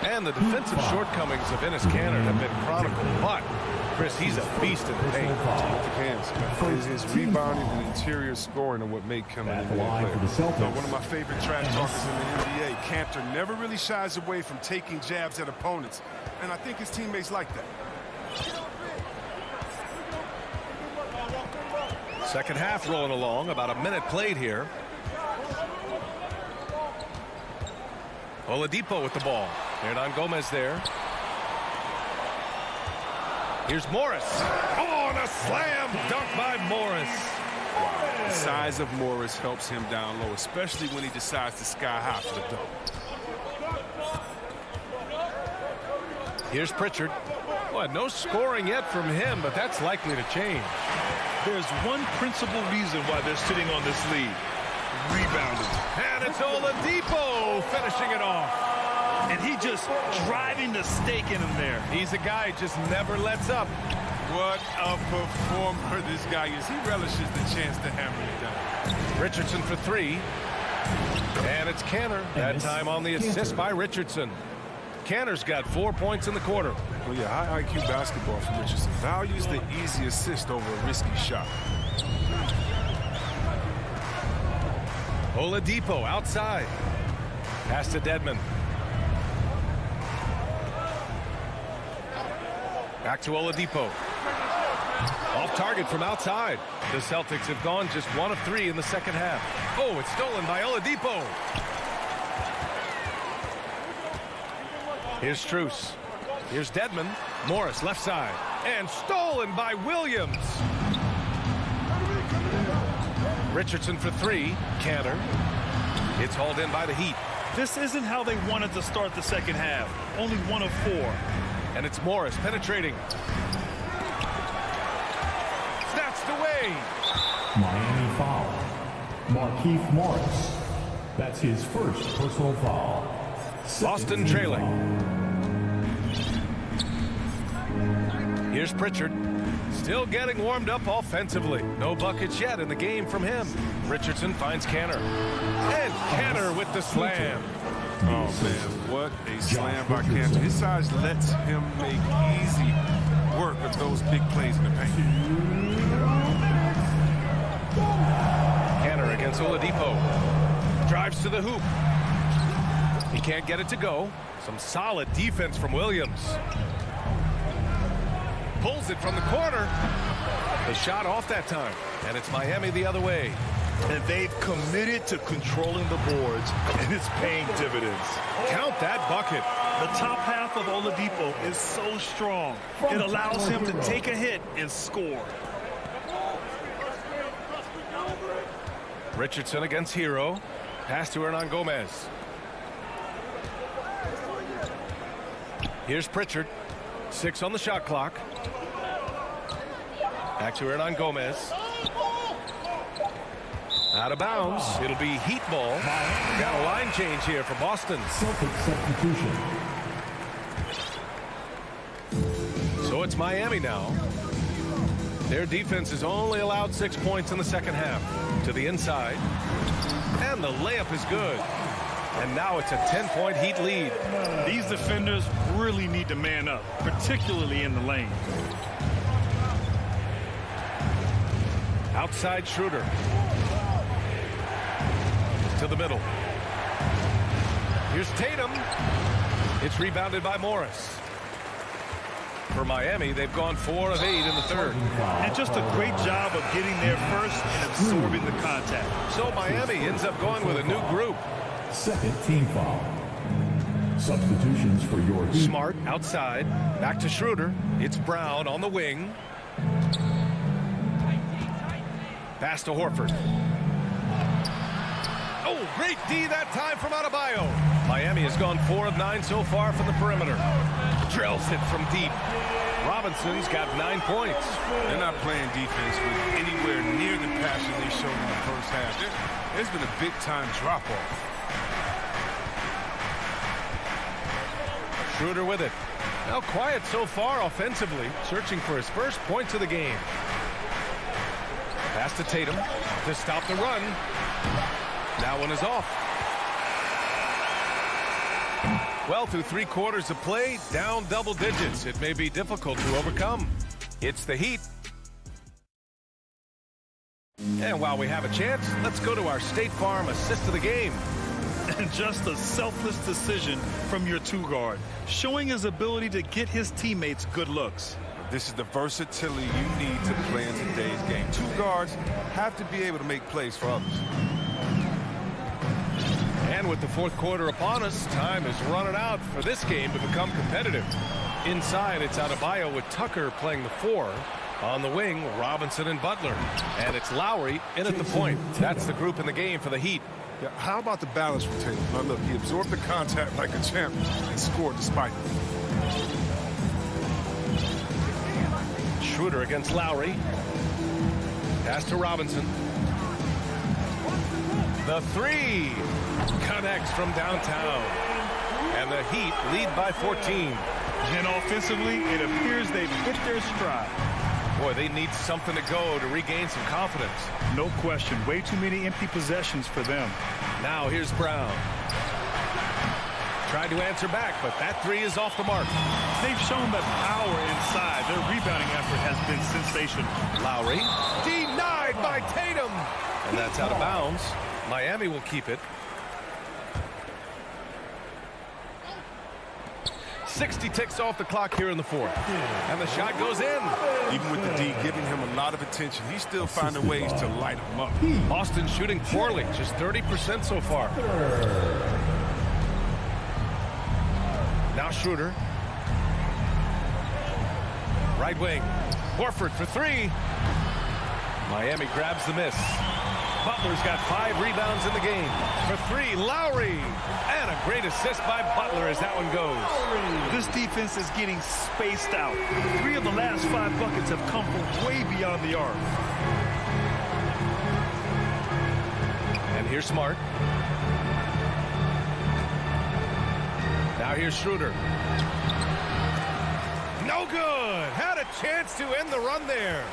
And the defensive shortcomings of Enes Kanter have been chronicled. But, Chris, he's a beast in the paint. It depends. His rebounding and interior scoring are what make him an NBA player. One of my favorite trash talkers in the NBA, Kanter, never really shies away from taking jabs at opponents. And I think his teammates like that. Second half rolling along. About a minute played here. Oladipo with the ball. Hernan-Gomez there. Here's Morris. Oh, and a slam dunk by Morris. Wow. The size of Morris helps him down low, especially when he decides to sky high for the dunk. Here's Pritchard. Well, no scoring yet from him, but that's likely to change. There's one principal reason why they're sitting on this lead. Rebounding. And it's Oladipo finishing it off. and he just driving the stake in him there. He's a guy just never lets up. What a performer this guy is. He relishes the chance to hammer it down. Richardson for 3. And it's Canner. That time on the assist by Richardson. Canner's got 4 points in the quarter. Well, yeah, high IQ basketball from Richardson. Values the easy assist over a risky shot. Oladipo outside. Pass to Dedmon. Back to Oladipo. Off target from outside. The Celtics have gone just 1 of 3 in the second half. Oh, it's stolen by Oladipo. Here's Strus. Here's Dedmon. Morris left side. And stolen by Williams. Richardson for 3. Canner. It's hauled in by the Heat. This isn't how they wanted to start the second half. Only 1 of 4. And it's Morris penetrating. Snatched away. Miami foul. Markieff Morris. That's his first personal foul. Boston trailing. Here's Pritchard. Still getting warmed up offensively. No buckets yet in the game from him. Richardson finds Canner. And Canner with the slam. Oh, man, what a slam by Cantor. His size lets him make easy work of those big plays in the paint. Canner against Oladipo. Drives to the hoop. He can't get it to go. Some solid defense from Williams. Pulls it from the corner. The shot off that time. And it's Miami the other way. And they've committed to controlling the boards, and it's paying dividends. Count that bucket. The top half of Oladipo is so strong. It allows him to take a hit and score. Richardson against Hero. Pass to Hernan Gomez. Here's Pritchard. 6 on the shot clock. Back to Hernan Gomez. Out of bounds. It'll be Heat ball. Got a line change here for Boston. Substitution. So it's Miami now. Their defense has only allowed 6 points in the second half. To the inside. And the layup is good. And now it's a 10-point Heat lead. These defenders really need to man up, particularly in the lane. Outside Schroeder. To the middle. Here's Tatum. It's rebounded by Morris. For Miami, they've gone 4 of 8 in the third. And just a great job of getting there first and absorbing the contact. So Miami ends up going with a new group. Second team foul. Substitutions for your Heat. Smart outside. Back to Schroeder. It's Brown on the wing. Pass to Horford. Oh, great D that time from Adebayo. Miami has gone 4 of 9 so far from the perimeter. Drills it from deep. Robinson's got 9 points. They're not playing defense with anywhere near the passion they showed in the first half. There's been a big-time drop-off. Schroeder with it. Now quiet so far offensively, searching for his first points of the game. Pass to Tatum to stop the run. That one is off. Well, through 3 quarters of play, down double digits. It may be difficult to overcome. It's the Heat. And while we have a chance, let's go to our State Farm assist of the game. And just a selfless decision from your 2-guard, showing his ability to get his teammates good looks. This is the versatility you need to play in today's game. 2 guards have to be able to make plays for others. And with the 4th quarter upon us, time is running out for this game to become competitive. Inside, it's Adebayo with Tucker playing the 4. On the wing, Robinson and Butler. And it's Lowry in at the point. That's the group in the game for the Heat. Yeah, how about the balance from Tatum? Now look, he absorbed the contact like a champ and scored despite it. Schroeder against Lowry. Pass to Robinson. The 3 connects from downtown. And the Heat lead by 14. And offensively, it appears they've hit their stride. Boy, they need something to go to regain some confidence. No question. Way too many empty possessions for them. Now here's Brown. Tried to answer back, but that three is off the mark. They've shown that power inside. Their rebounding effort has been sensational. Lowry denied by Tatum. And that's out of bounds. Miami will keep it. 60 ticks off the clock here in the fourth. And the shot goes in. Even with the D giving him a lot of attention, he's still finding ways to light him up. Boston shooting poorly, just 30% so far. Now Schroeder. Right wing. Horford for three. Miami grabs the miss. Butler's got 5 rebounds in the game. For three, Lowry. And a great assist by Butler as that one goes. This defense is getting spaced out. 3 of the last 5 buckets have come from way beyond the arc. And here's Smart. Now here's Schroeder. No good. Had a chance to end the run there.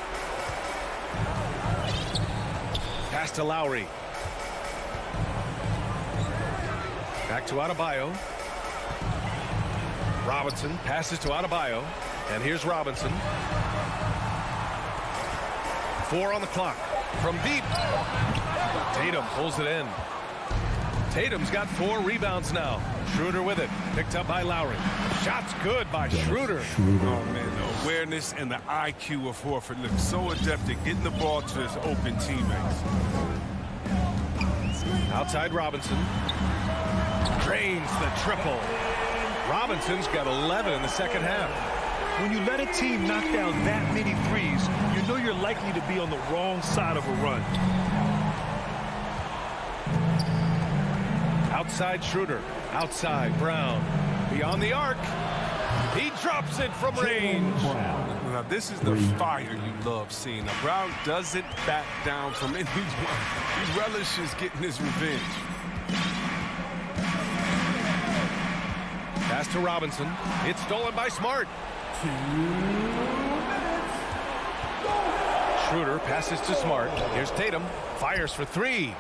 Pass to Lowry. Back to Adebayo. Robinson passes to Adebayo. And here's Robinson. 4 on the clock. From deep. Tatum pulls it in. Tatum's got 4 rebounds now. Schroeder with it. Picked up by Lowry. Shot's good by Schroeder. Oh, man, the awareness and the IQ of Horford looks so adept at getting the ball to his open teammates. Outside Robinson. Drains the triple. Robinson's got 11 in the second half. When you let a team knock down that many threes, you know you're likely to be on the wrong side of a run. Outside Schroeder. Outside Brown. Beyond the arc. He drops it from range. Now, this is the fire you love seeing. Now, Brown doesn't back down from anyone. He relishes getting his revenge. Pass to Robinson. It's stolen by Smart. Schroeder passes to Smart. Here's Tatum. Fires for 3.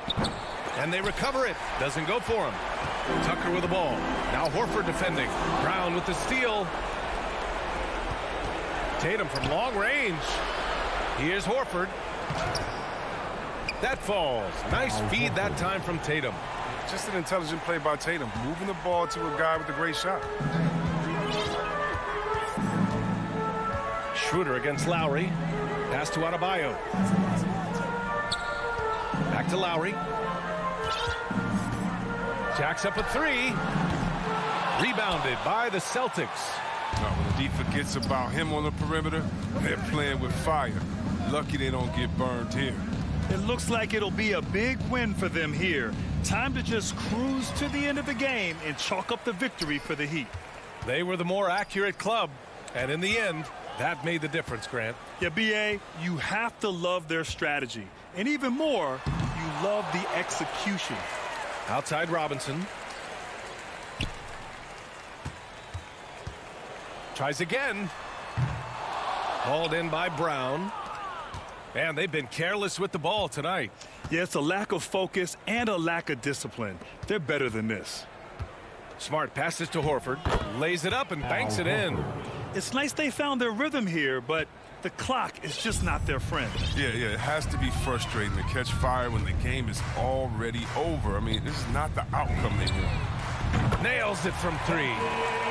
And they recover it. Doesn't go for him. Tucker with the ball. Now Horford defending. Brown with the steal. Tatum from long range. Here's Horford. That falls. Nice feed that time from Tatum. Just an intelligent play by Tatum. Moving the ball to a guy with a great shot. Schroeder against Lowry. Pass to Adebayo. Back to Lowry. Jacks up a 3. Rebounded by the Celtics. Now, when the D forgets about him on the perimeter, they're playing with fire. Lucky they don't get burned here. It looks like it'll be a big win for them here. Time to just cruise to the end of the game and chalk up the victory for the Heat. They were the more accurate club, and in the end, that made the difference, Grant. Yeah, B.A., you have to love their strategy. And even more, you love the execution. Outside Robinson. Tries again. Hauled in by Brown. And they've been careless with the ball tonight. Yeah, it's a lack of focus and a lack of discipline. They're better than this. Smart passes to Horford. Lays it up and banks it in. It's nice they found their rhythm here, but the clock is just not their friend. Yeah, it has to be frustrating to catch fire when the game is already over. I mean, this is not the outcome they want. Nails it from 3.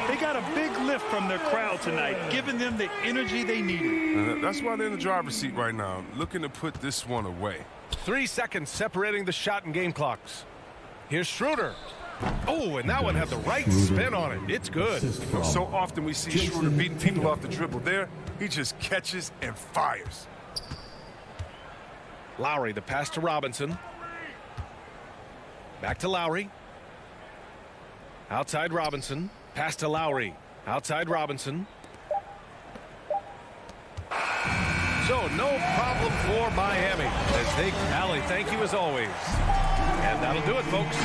They got a big lift from their crowd tonight, giving them the energy they needed. That's why they're in the driver's seat right now, looking to put this one away. 3 seconds separating the shot and game clocks. Here's Schroeder. Oh, and that one had the right spin on it. It's good. So often we see Schroeder beating people off the dribble. There, he just catches and fires. Lowry, the pass to Robinson. Back to Lowry. Outside Robinson. Pass to Lowry. Outside Robinson. So no problem for Miami as they rally. Thank you as always. And that'll do it, folks.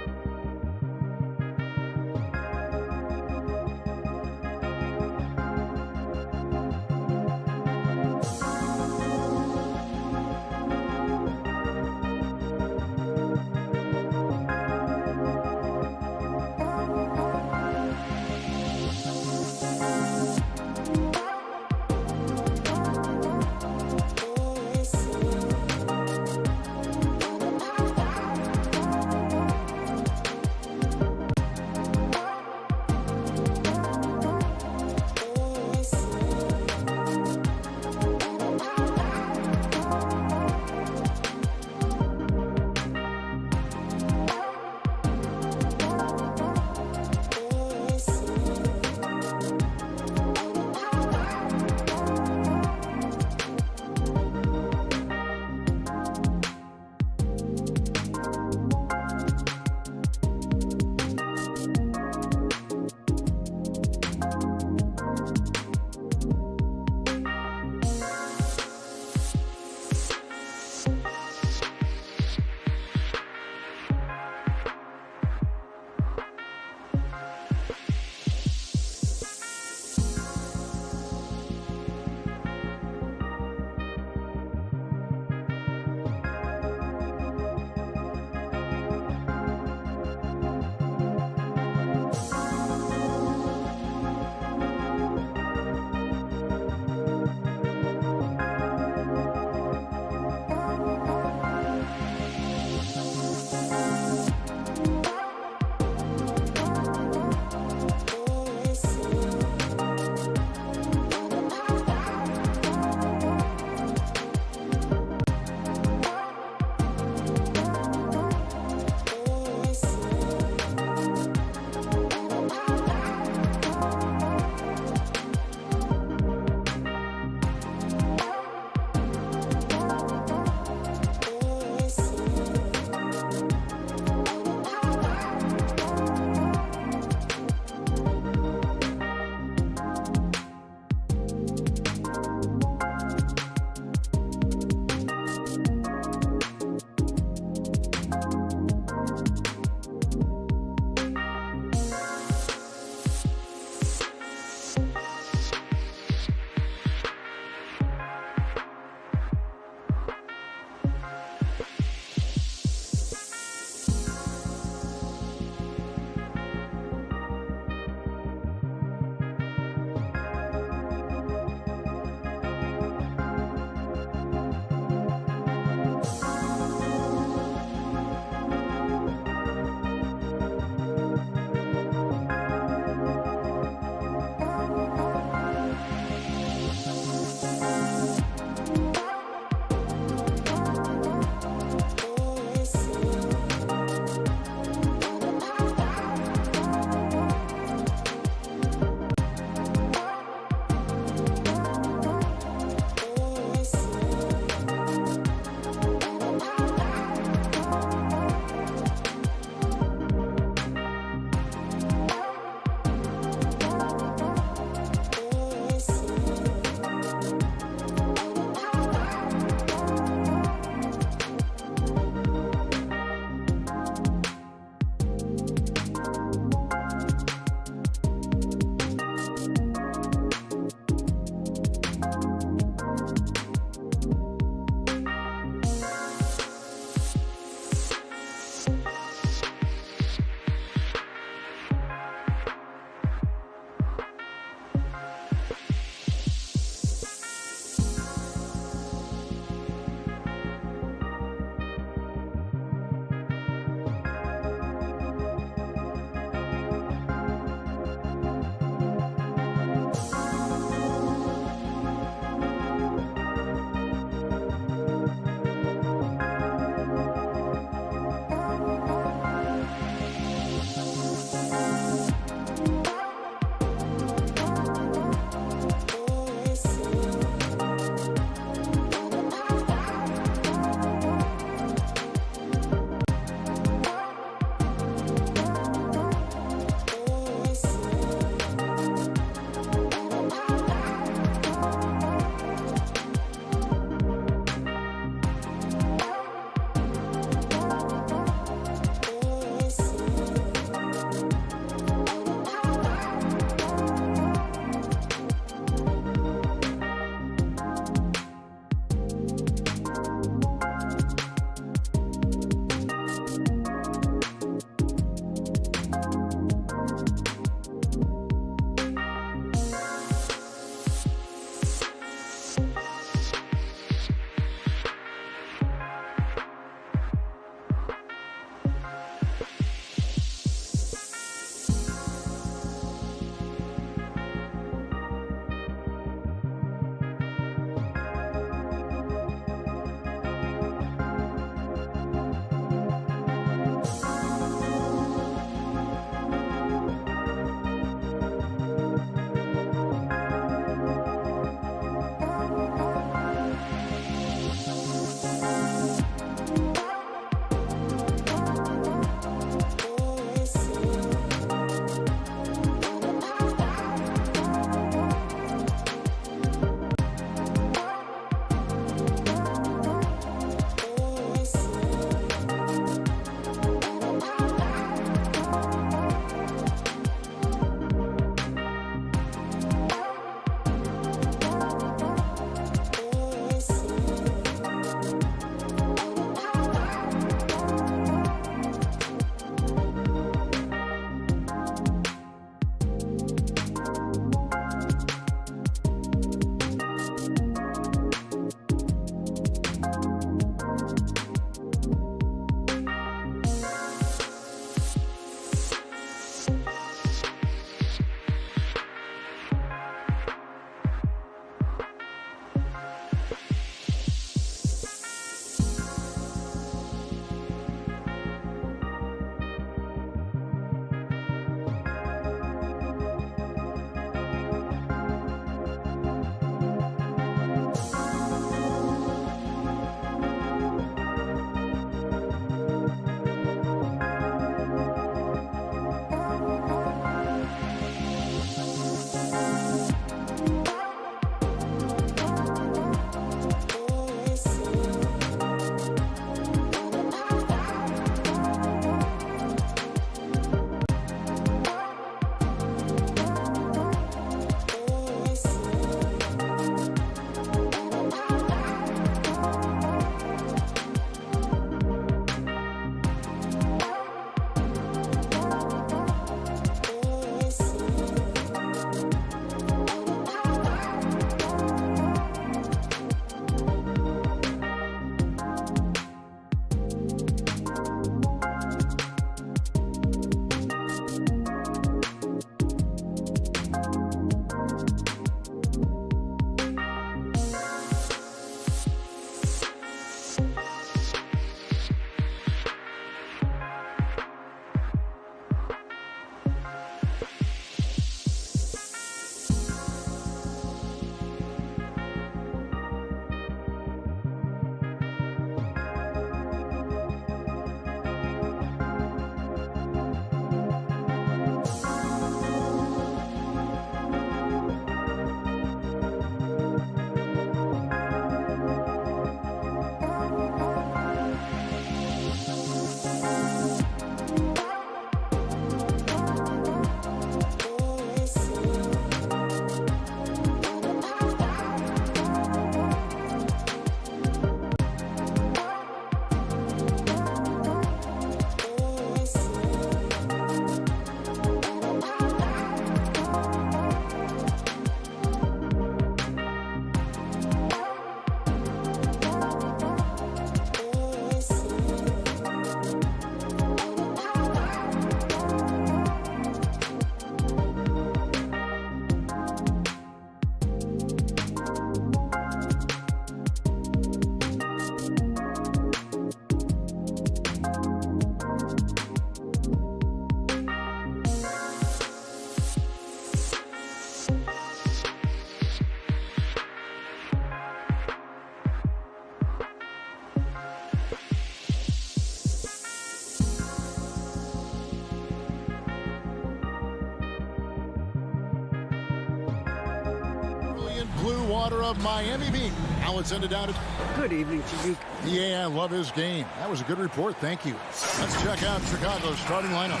blue water of Miami Beach. Now it's ended down. Good evening to you. Yeah, I love his game. That was a good report. Thank you. Let's check out Chicago's starting lineup.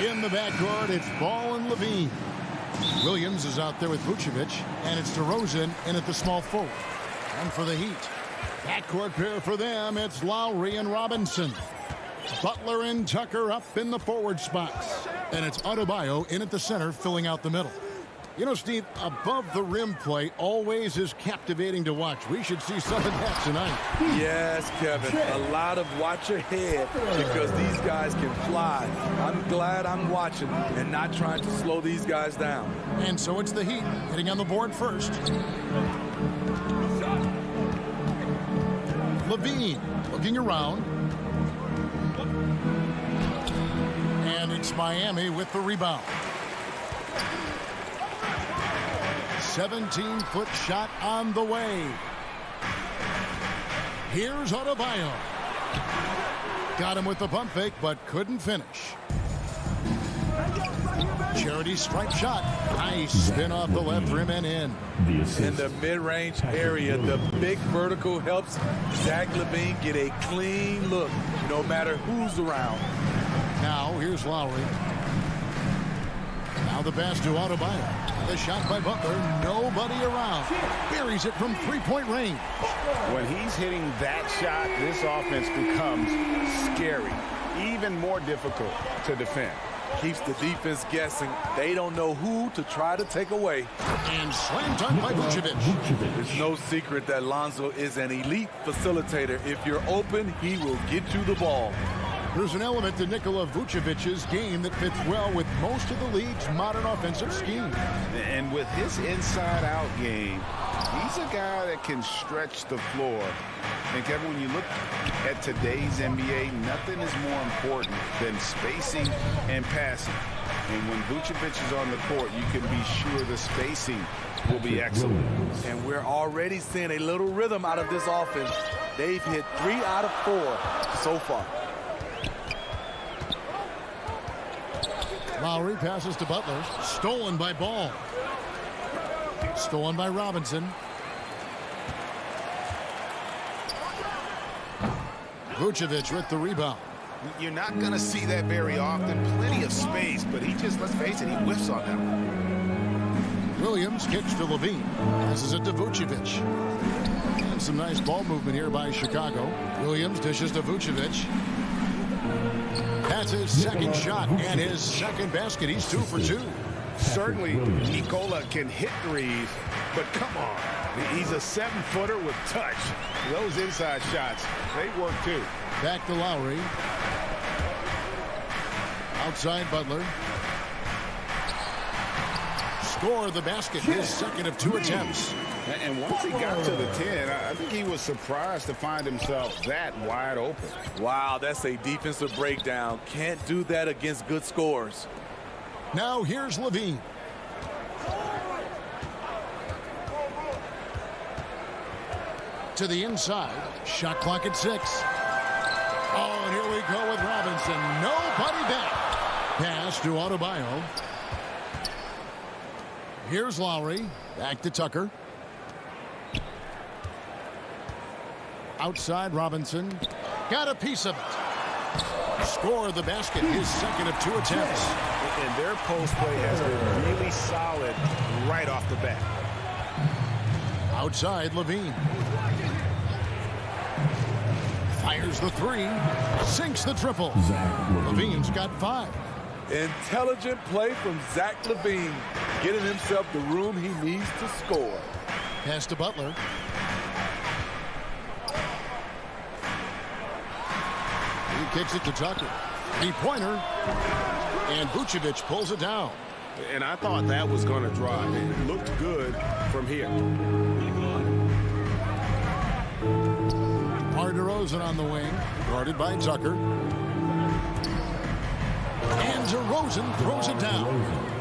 In the backcourt, it's Ball and Levine. Williams is out there with Vucevic, and it's DeRozan in at the small forward. And for the Heat, backcourt pair for them, it's Lowry and Robinson. Butler and Tucker up in the forward spots. And it's Adebayo in at the center, filling out the middle. You know, Steve, above the rim play always is captivating to watch. We should see some of that tonight. Yes, Kevin. A lot of watch your head because these guys can fly. I'm glad I'm watching and not trying to slow these guys down. And so it's the Heat hitting on the board first. Levine looking around. And it's Miami with the rebound. 17-foot shot on the way. Here's Adebayo. Got him with the pump fake, but couldn't finish. Charity stripe shot. Nice spin off the left rim and in. In the mid-range area, the big vertical helps Zach LaVine get a clean look, no matter who's around. Now, here's Lowry. Now the pass to Adebayo. The shot by Butler. Nobody around. Buries it from three-point range. When he's hitting that shot, this offense becomes scary. Even more difficult to defend. Keeps the defense guessing. They don't know who to try to take away. And slam dunk by Vucevic. It's no secret that Lonzo is an elite facilitator. If you're open, he will get you the ball. There's an element to Nikola Vucevic's game that fits well with most of the league's modern offensive scheme. And with his inside-out game, he's a guy that can stretch the floor. And Kevin, when you look at today's NBA, nothing is more important than spacing and passing. And when Vucevic is on the court, you can be sure the spacing will be excellent. And we're already seeing a little rhythm out of this offense. They've hit 3 out of 4 so far. Lowry passes to Butler. Stolen by Ball. Stolen by Robinson. Vucevic with the rebound. You're not going to see that very often. Plenty of space, but he just, let's face it, he whiffs on them. Williams kicks to Levine. Passes it to Vucevic. And some nice ball movement here by Chicago. Williams dishes to Vucevic. That's his second shot and his second basket. He's 2 for 2. Certainly, Nikola can hit threes, but come on. He's a 7-footer with touch. Those inside shots, they work too. Back to Lowry. Outside Butler. Score the basket. His second of 2 attempts. And once he got to the 10, I think he was surprised to find himself that wide open. Wow, that's a defensive breakdown. Can't do that against good scores. Now here's Levine. To the inside. Shot clock at 6. Oh, and here we go with Robinson. Nobody back. Pass to Adebayo. Here's Lowry. Back to Tucker. Outside Robinson. Got a piece of it. Score the basket. His second of 2 attempts. And their post play has been really solid right off the bat. Outside Levine. Fires the 3. Sinks the triple. Levine's got 5. Intelligent play from Zach LaVine, getting himself the room he needs to score. Pass to Butler. He kicks it to Tucker. 3-pointer. And Vucevic pulls it down. And I thought that was going to drive. It looked good from here. DeRozan on the wing. Guarded by Tucker. And DeRozan throws it down.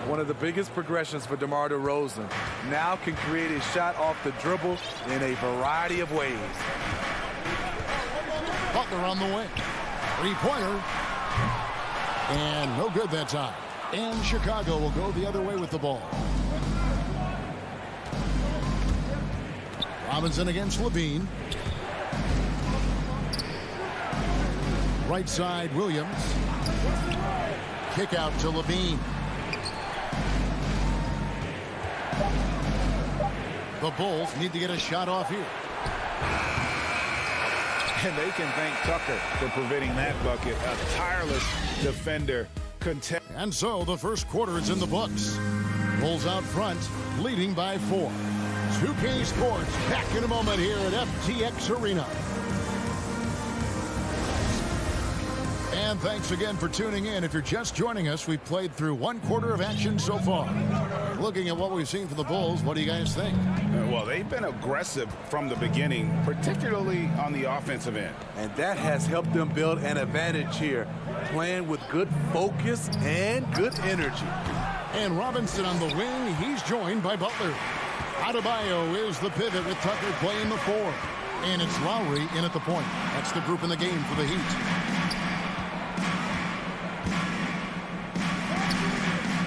One of the biggest progressions for DeMar DeRozan. Now can create a shot off the dribble in a variety of ways. Butler on the wing. 3-pointer. And no good that time. And Chicago will go the other way with the ball. Robinson against Levine. Right side, Williams. Kick out to Levine. The Bulls need to get a shot off here. And they can thank Tucker for preventing that bucket. A tireless defender. And so the first quarter is in the books. Bulls out front, leading by 4. 2K Sports back in a moment here at FTX Arena. And thanks again for tuning in. If you're just joining us, we've played through 1 quarter of action so far. Looking at what we've seen from the Bulls, what do you guys think? Well, they've been aggressive from the beginning, particularly on the offensive end. And that has helped them build an advantage here, playing with good focus and good energy. And Robinson on the wing, he's joined by Butler. Adebayo is the pivot with Tucker playing the 4. And it's Lowry in at the point. That's the group in the game for the Heat.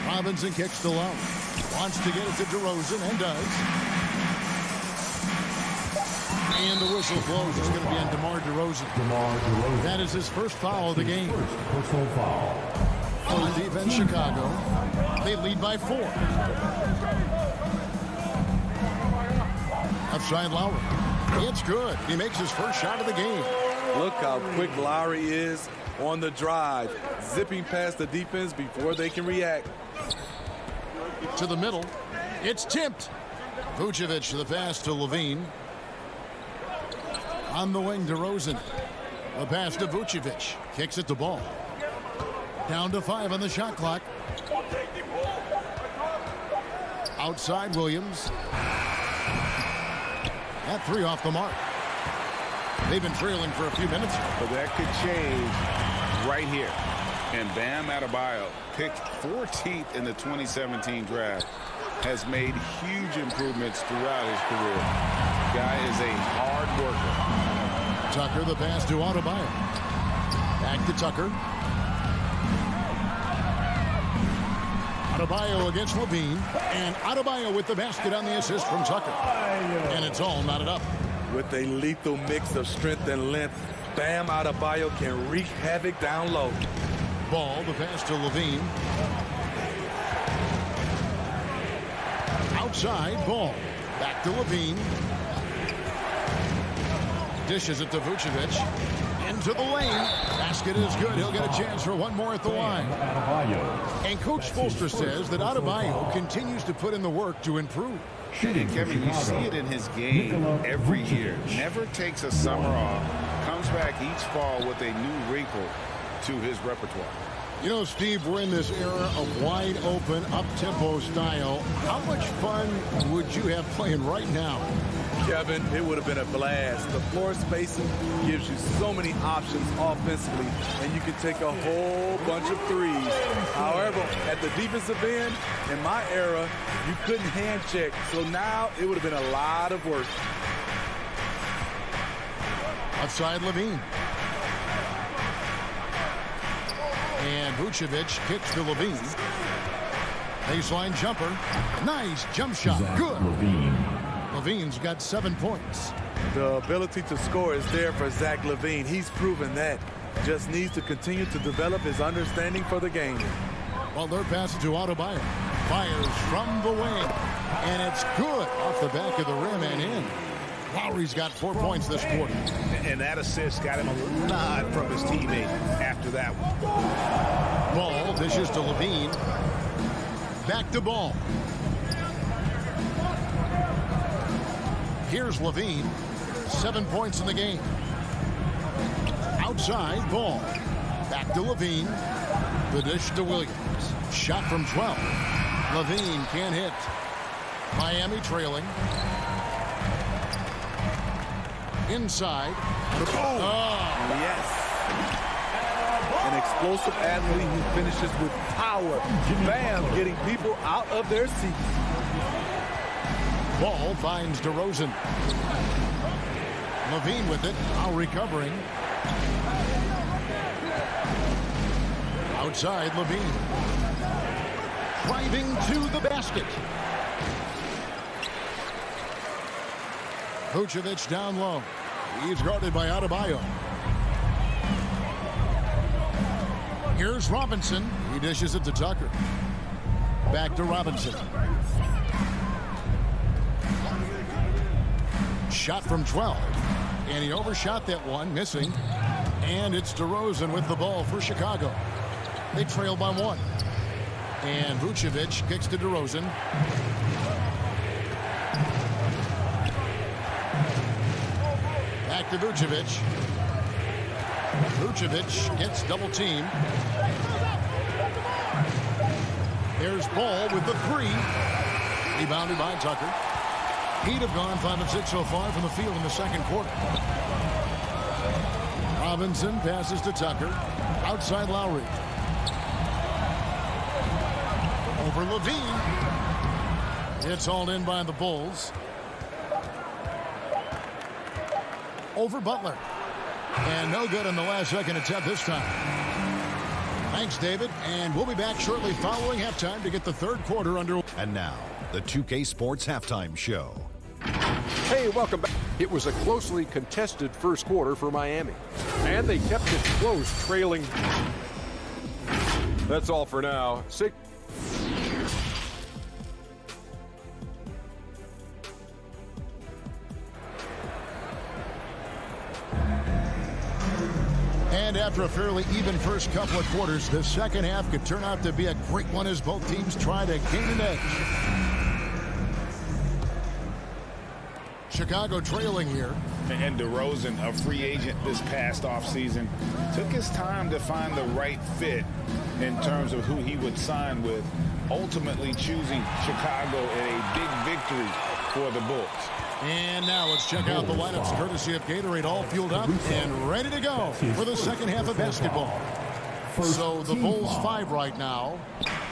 Robinson kicks to Lowry. Wants to get it to DeRozan and does. And the whistle blows. It's going to be on DeMar DeRozan. That is his first foul of the game. Personal foul. Full defense, Chicago. They lead by 4. Outside Lowry. It's good. He makes his first shot of the game. Look how quick Lowry is on the drive, zipping past the defense before they can react. To the middle. It's tipped. Vucevic to the pass to Levine. On the wing, DeRozan. The pass to Vucevic. Kicks it to Ball. Down to 5 on the shot clock. Outside Williams. That 3 off the mark. They've been trailing for a few minutes. But that could change right here. And Bam Adebayo, picked 14th in the 2017 draft, has made huge improvements throughout his career. Guy is a hard worker. Tucker, the pass to Adebayo. Back to Tucker. Adebayo against Levine. And Adebayo with the basket on the assist from Tucker. And it's all knotted up. With a lethal mix of strength and length, Bam Adebayo can wreak havoc down low. Ball, the pass to Levine. Outside, Ball. Back to Levine. Dishes it to Vucevic. Into the lane. Basket is good. He'll get a chance for one more at the line. And Coach Spoelstra says that Adebayo continues to put in the work to improve. And Kevin, you see it in his game every year. Never takes a summer off. Comes back each fall with a new wrinkle to his repertoire. You know, Steve, we're in this era of wide open, up-tempo style. How much fun would you have playing right now? Kevin, it would have been a blast. The floor spacing gives you so many options offensively, and you can take a whole bunch of threes. However, at the defensive end, in my era, you couldn't hand check. So now it would have been a lot of work. Outside Levine. And Vucevic kicks to Levine. Baseline jumper. Nice jump shot. Good. Levine's got 7 points. The ability to score is there for Zach LaVine. He's proven that. Just needs to continue to develop his understanding for the game. Well, they're passing to Adebayo. Fires from the wing. And it's good off the back of the rim and in. Lowry's got 4 points this quarter. And that assist got him a nod from his teammate after that one. Ball dishes to Levine. Back to Ball. Here's Levine. 7 points in the game. Outside, Ball. Back to Levine. The dish to Williams. Shot from 12. Levine can't hit. Miami trailing. Inside. Oh, yes. An explosive athlete who finishes with power. Bam, getting people out of their seats. Ball finds DeRozan. Levine with it, now recovering. Outside, Levine. Driving to the basket. Vucevic down low. He's guarded by Adebayo. Here's Robinson. He dishes it to Tucker. Back to Robinson. Shot from 12. And he overshot that one, missing. And it's DeRozan with the ball for Chicago. They trail by 1. And Vucevic kicks to DeRozan. Back to Vucevic. Vucevic gets double teamed. There's Ball with the 3. Rebounded by Tucker. Heat have gone 5 of 6 so far from the field in the second quarter. Robinson passes to Tucker. Outside Lowry. Over Levine. It's hauled in by the Bulls. Over Butler. And no good in the last second attempt this time. Thanks, David. And we'll be back shortly following halftime to get the third quarter under. And now, the 2K Sports Halftime Show. Hey, welcome back. It was a closely contested first quarter for Miami. And they kept it close, trailing. That's all for now. And after a fairly even first couple of quarters, the second half could turn out to be a great one as both teams try to gain an edge. Chicago trailing here. And DeRozan, a free agent this past offseason, took his time to find the right fit in terms of who he would sign with, ultimately choosing Chicago in a big victory for the Bulls. And now let's check out the lineups courtesy of Gatorade, all fueled up and ready to go for the second half of basketball. So the Bulls 5 right now.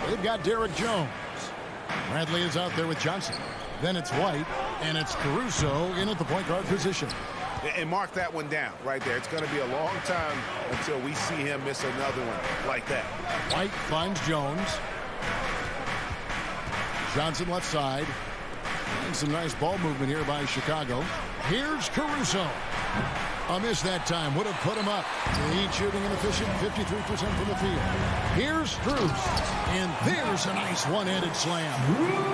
They've got Derek Jones. Bradley is out there with Johnson. Then it's White, and it's Caruso in at the point guard position. And mark that one down right there. It's going to be a long time until we see him miss another one like that. White finds Jones. Johnson left side. And some nice ball movement here by Chicago. Here's Caruso. A miss that time. Would have put him up. Heat shooting an efficient 53% from the field. Here's Strus. And there's a nice one-handed slam.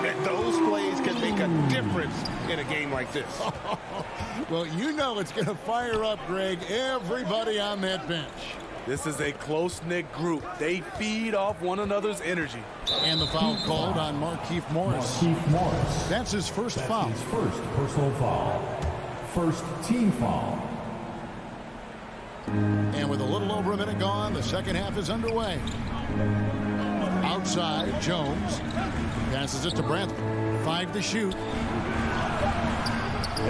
And those plays can make a difference in a game like this. Well, you know it's going to fire up, Greg, everybody on that bench. This is a close-knit group. They feed off one another's energy. And the foul called on Markieff Morris. Markieff Morris. That's his first foul. His first personal foul. First team foul. And with a little over a minute gone, the second half is underway. Outside, Jones passes it to Brandt. 5 to shoot.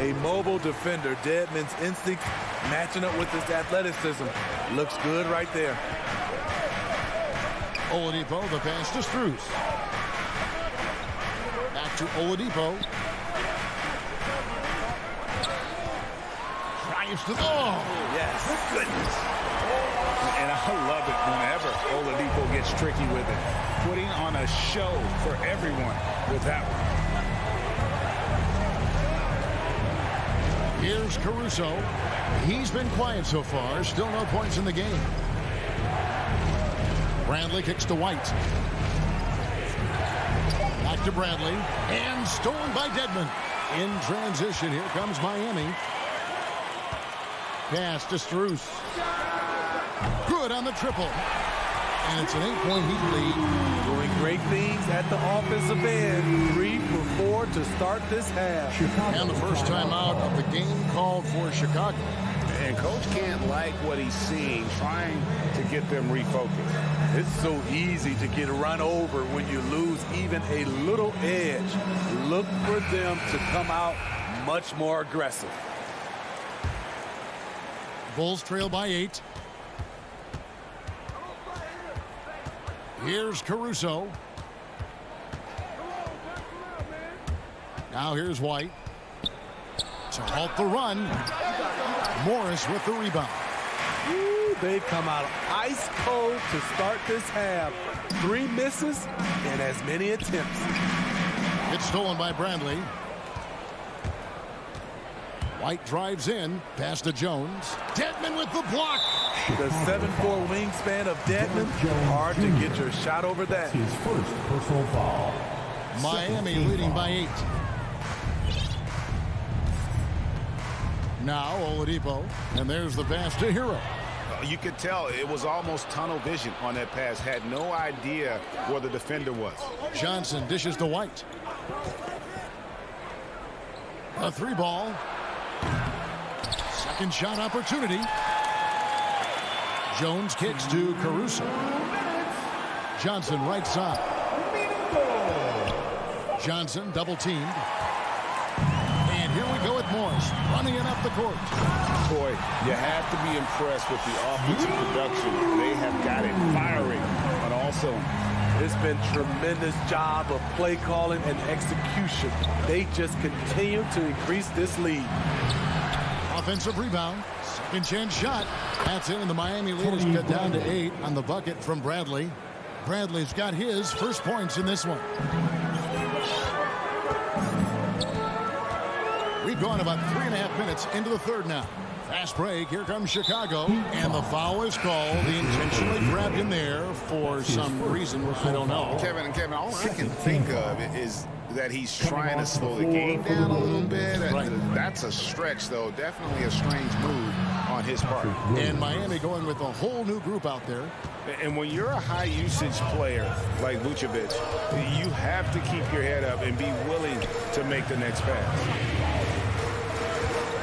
A mobile defender. Deadman's instinct matching up with his athleticism. Looks good right there. Oladipo, the pass to Strus. Back to Oladipo. Drives to the... Oh, yes. Goodness. And I love it whenever Oladipo gets tricky with it. Putting on a show for everyone with that one. Here's Caruso. He's been quiet so far. Still no points in the game. Bradley kicks to White. Back to Bradley. And stolen by Dedmon. In transition, here comes Miami. Pass to Strus. Good on the triple. And it's an 8-point Heat lead. Doing great things at the offensive end. 3 for 4 to start this half. And the first time out of the game called for Chicago. And Coach can't like what he's seeing, trying to get them refocused. It's so easy to get run over when you lose even a little edge. Look for them to come out much more aggressive. Bulls trail by 8. Here's Caruso. Now here's White. To halt the run. Morris with the rebound. Ooh, they've come out ice cold to start this half. 3 misses and as many attempts. It's stolen by Bradley. White drives in, pass to Jones. Dedmon with the block. The 7'4" wingspan of Dedmon, hard to get your shot over that. His first personal foul. Miami leading by 8. Now Oladipo, and there's the pass to Hero. You could tell it was almost tunnel vision on that pass. Had no idea where the defender was. Johnson dishes to White. A 3-ball. Second shot opportunity. Jones kicks to Caruso. Johnson right side. Johnson double teamed. And here we go with Morris running it up the court. Boy, you have to be impressed with the offensive production. They have got it firing on all cylinders. It's been tremendous job of play calling and execution. They just continue to increase this lead. Offensive rebound. Second chance shot. That's in, and the Miami lead is cut down to 8 on the bucket from Bradley. Bradley's got his first points in this one. We've gone about 3.5 minutes into the third now. Fast break. Here comes Chicago. And the foul is called. He intentionally grabbed him there for some reason. I don't know. Kevin, all I can think of is that he's trying to slow the game down a little bit. Right. That's a stretch, though. Definitely a strange move on his part. And Miami going with a whole new group out there. And when you're a high-usage player like Vucevic, you have to keep your head up and be willing to make the next pass.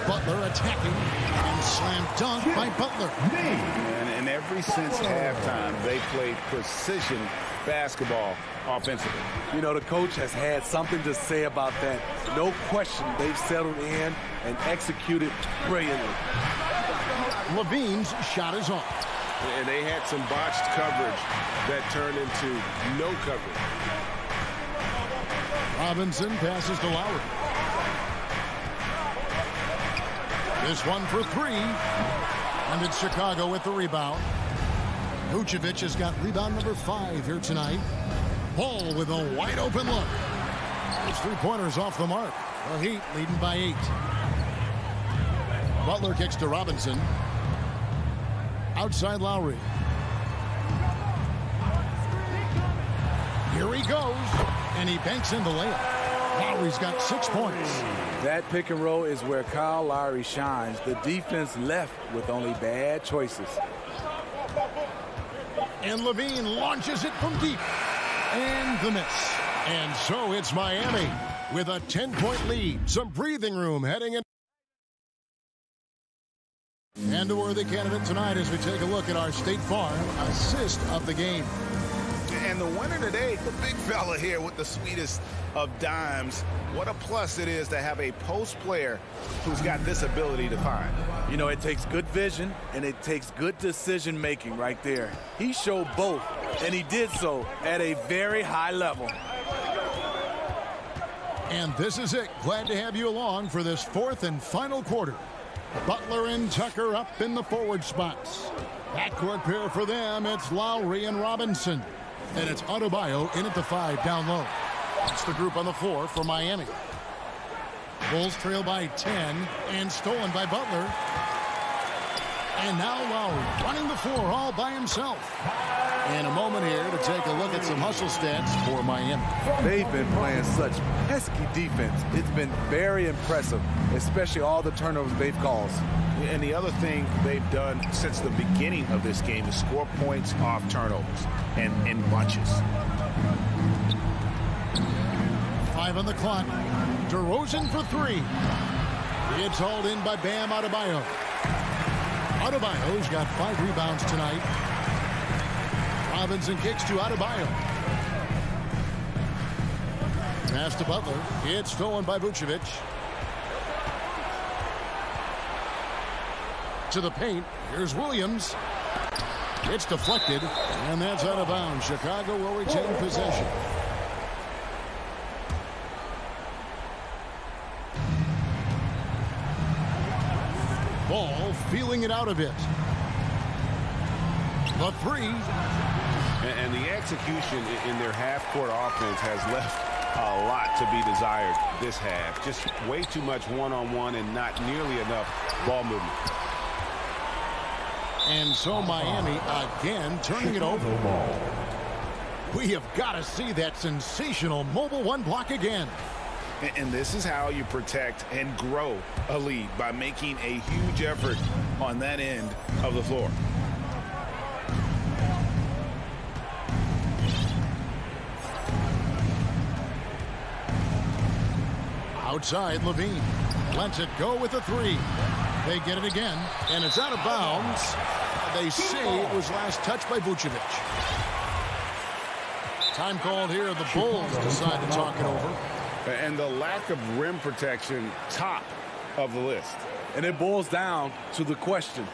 Butler attacking and slam dunk by Butler. And ever since halftime, they played precision basketball offensively. You know, the coach has had something to say about that. No question, they've settled in and executed brilliantly. Levine's shot is off. And they had some botched coverage that turned into no coverage. Robinson passes to Lowry. This one for 3. And it's Chicago with the rebound. Vucevic has got rebound number 5 here tonight. Ball with a wide open look. His 3-pointers off the mark. The Heat leading by 8. Butler kicks to Robinson. Outside Lowry. Here he goes. And he banks in the layup. Lowry's got 6 points. That pick and roll is where Kyle Lowry shines. The defense left with only bad choices. And Levine launches it from deep. And the miss. And so it's Miami with a 10-point lead. Some breathing room heading in. And a worthy candidate tonight as we take a look at our State Farm assist of the game. And the winner today, the big fella here with the sweetest of dimes. What a plus it is to have a post player who's got this ability to find. You know, it takes good vision and it takes good decision making right there. He showed both, and he did so at a very high level. And this is it. Glad to have you along for this 4th and final quarter. Butler and Tucker up in the forward spots. Backcourt pair for them. It's Lowry and Robinson. And it's Adebayo in at the 5 down low. That's the group on the floor for Miami. Bulls trail by 10 and stolen by Butler. And now Lowry running the floor all by himself. And a moment here to take a look at some hustle stats for Miami. They've been playing such pesky defense. It's been very impressive, especially all the turnovers they've caused. And the other thing they've done since the beginning of this game is score points off turnovers and in bunches. 5 on the clock. DeRozan for 3. It's hauled in by Bam Adebayo. Adebayo's got 5 rebounds tonight. Robinson kicks to Adebayo. Pass to Butler. It's stolen by Vucevic. To the paint. Here's Williams. It's deflected, and that's out of bounds. Chicago will retain possession. Ball feeling it out a bit. The 3. And the execution in their half-court offense has left A lot to be desired this half. Just way too much one-on-one and not nearly enough ball movement. And so Miami again turning it over. We have got to see that sensational mobile one block again. And this is how you protect and grow a lead, by making a huge effort on that end of the floor. Outside, Levine lets it go with a three. They get it again, and it's out of bounds. They say it was last touched by Vucevic. Time called here. The Bulls decide to talk it over. And the lack of rim protection, top of the list. And it boils down to the question: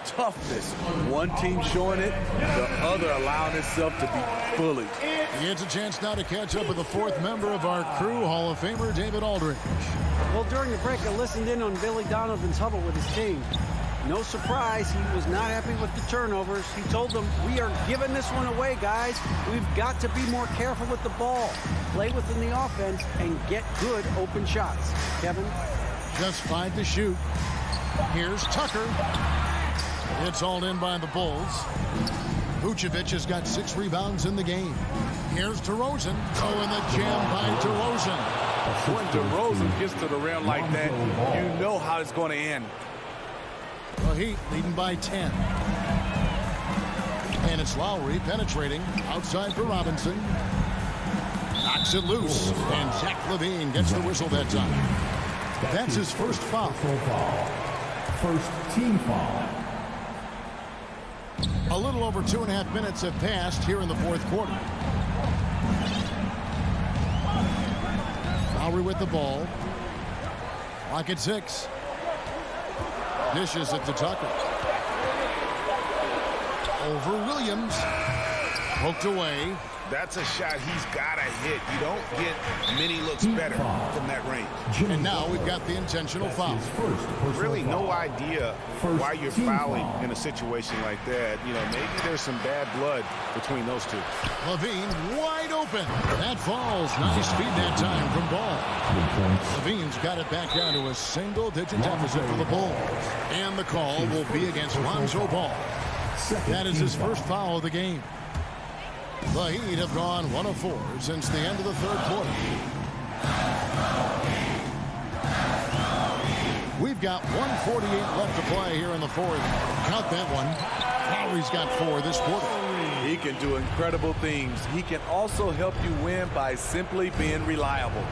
toughness. One team showing it, the other allowing itself to be bullied. He gets a chance now to catch up with the fourth member of our crew, Hall of Famer David Aldridge. Well, during the break, I listened in on Billy Donovan's huddle with his team. No surprise, he was not happy with the turnovers. He told them, we are giving this one away, guys. We've got to be more careful with the ball, play within the offense, and get good open shots. Kevin? Just 5 to shoot. Here's Tucker. It's hauled in by the Bulls. Vucevic has got 6 rebounds in the game. Here's DeRozan. Oh, and the jam by DeRozan. When DeRozan gets to the rim like that, you know how it's going to end. The Heat leading by 10. And it's Lowry penetrating outside for Robinson. Knocks it loose. And Zach LaVine gets the whistle that time. That's his first foul. First team foul. A little over 2.5 minutes have passed here in the fourth quarter. Lowry with the ball. Clock at 6. Dishes it to Tucker. Over Williams. Poked away. That's a shot he's got to hit. You don't get many looks better from that range. And now we've got the intentional foul. Really no idea why you're fouling in a situation like that. You know, maybe there's some bad blood between those two. Levine wide open. That falls. Nice feed that time from Ball. Levine's got it back down to a single-digit deficit for the Bulls. And the call will be against Lonzo Ball. That is his first foul of the game. The Heat have gone 1 of 4 since the end of the third quarter. We've got 1:48 left to play here in the fourth. Count that one. Lowry's got 4 this quarter. He can do incredible things. He can also help you win by simply being reliable.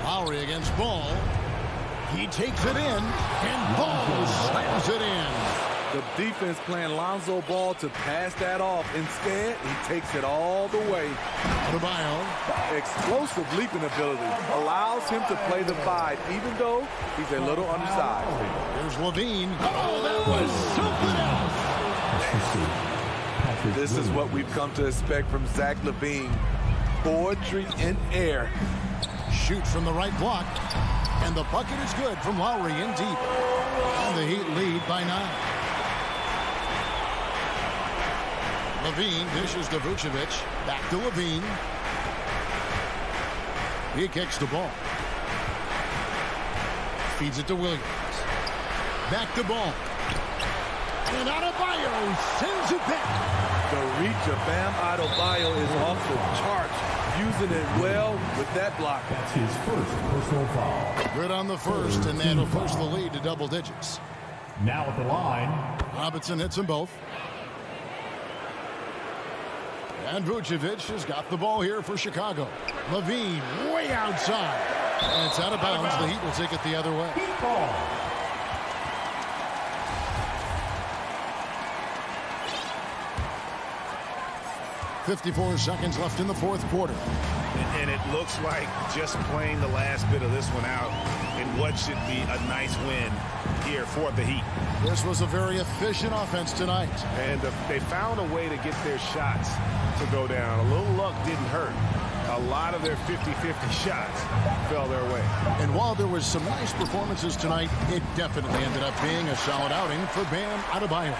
Lowry against Ball. He takes it in, and Ball slams it in. The defense playing Lonzo Ball to pass that off. Instead, he takes it all the way. Adebayo. Explosive leaping ability allows him to play the 5, even though he's a little undersized. There's Levine. Oh, that was something else. This is what we've come to expect from Zach LaVine. Poetry in air. Shoots from the right block. And the bucket is good from Lowry in deep. And the Heat lead by 9. Levine dishes to Vucevic. Back to Levine. He kicks the ball. Feeds it to Williams. Back to Ball. And Adebayo sends it back. The reach of Bam Adebayo is off the charts. Using it well with that block. That's his first personal foul. Good on the first, and that'll push the lead to double digits. Now at the line. Robinson hits them both. And Vucevic has got the ball here for Chicago. Levine way outside. And it's out of bounds. The Heat will take it the other way. Ball. 54 seconds left in the fourth quarter. And it looks like just playing the last bit of this one out in what should be a nice win here for the Heat. This was a very efficient offense tonight. And they found a way to get their shots to go down. A little luck didn't hurt. A lot of their 50-50 shots fell their way. And while there was some nice performances tonight, it definitely ended up being a solid outing for Bam Adebayo.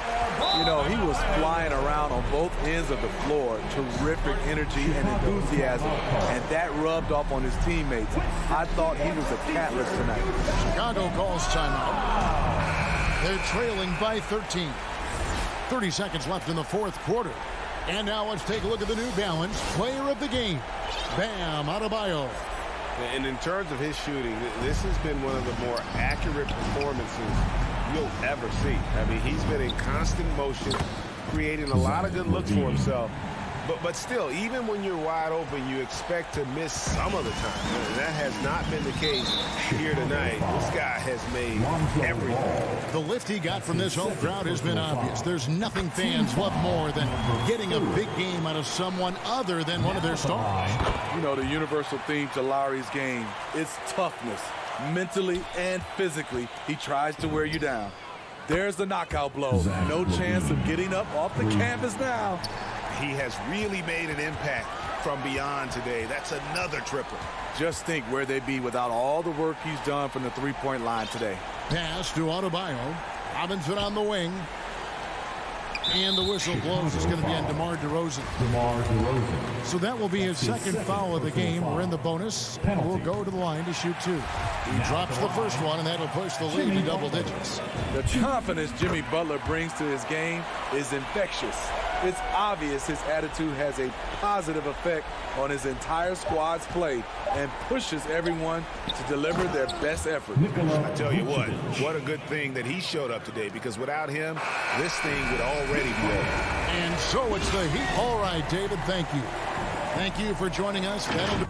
You know, he was flying around on both ends of the floor. Terrific energy and enthusiasm, and that rubbed off on his teammates. I thought he was a catalyst tonight. Chicago calls timeout. They're trailing by 13. 30 seconds left in the fourth quarter. And now let's take a look at the New Balance player of the game, Bam Adebayo. And in terms of his shooting, this has been one of the more accurate performances you'll ever see. I mean, he's been in constant motion, creating a lot of good looks for himself. But still, even when you're wide open, you expect to miss some of the time. And that has not been the case here tonight. This guy has made everything. The lift he got from this home crowd has been obvious. There's nothing fans love more than getting a big game out of someone other than one of their stars. You know, the universal theme to Lowry's game is toughness. Mentally and physically, he tries to wear you down. There's the knockout blow. No chance of getting up off the canvas now. He has really made an impact from beyond today. That's another triple. Just think where they'd be without all the work he's done from the three-point line today. Pass to Adebayo. Robinson on the wing. And the whistle blows. It's going to be on DeMar DeRozan. So that will be his second foul of the game. We're in the bonus. And we'll go to the line to shoot two. He drops the first one, and that'll push the lead to double digits. The confidence Jimmy Butler brings to his game is infectious. It's obvious his attitude has a positive effect on his entire squad's play and pushes everyone to deliver their best effort. I tell you what a good thing that he showed up today, because without him, this thing would already be over. And so it's the Heat. All right, David, thank you. Thank you for joining us. That'll be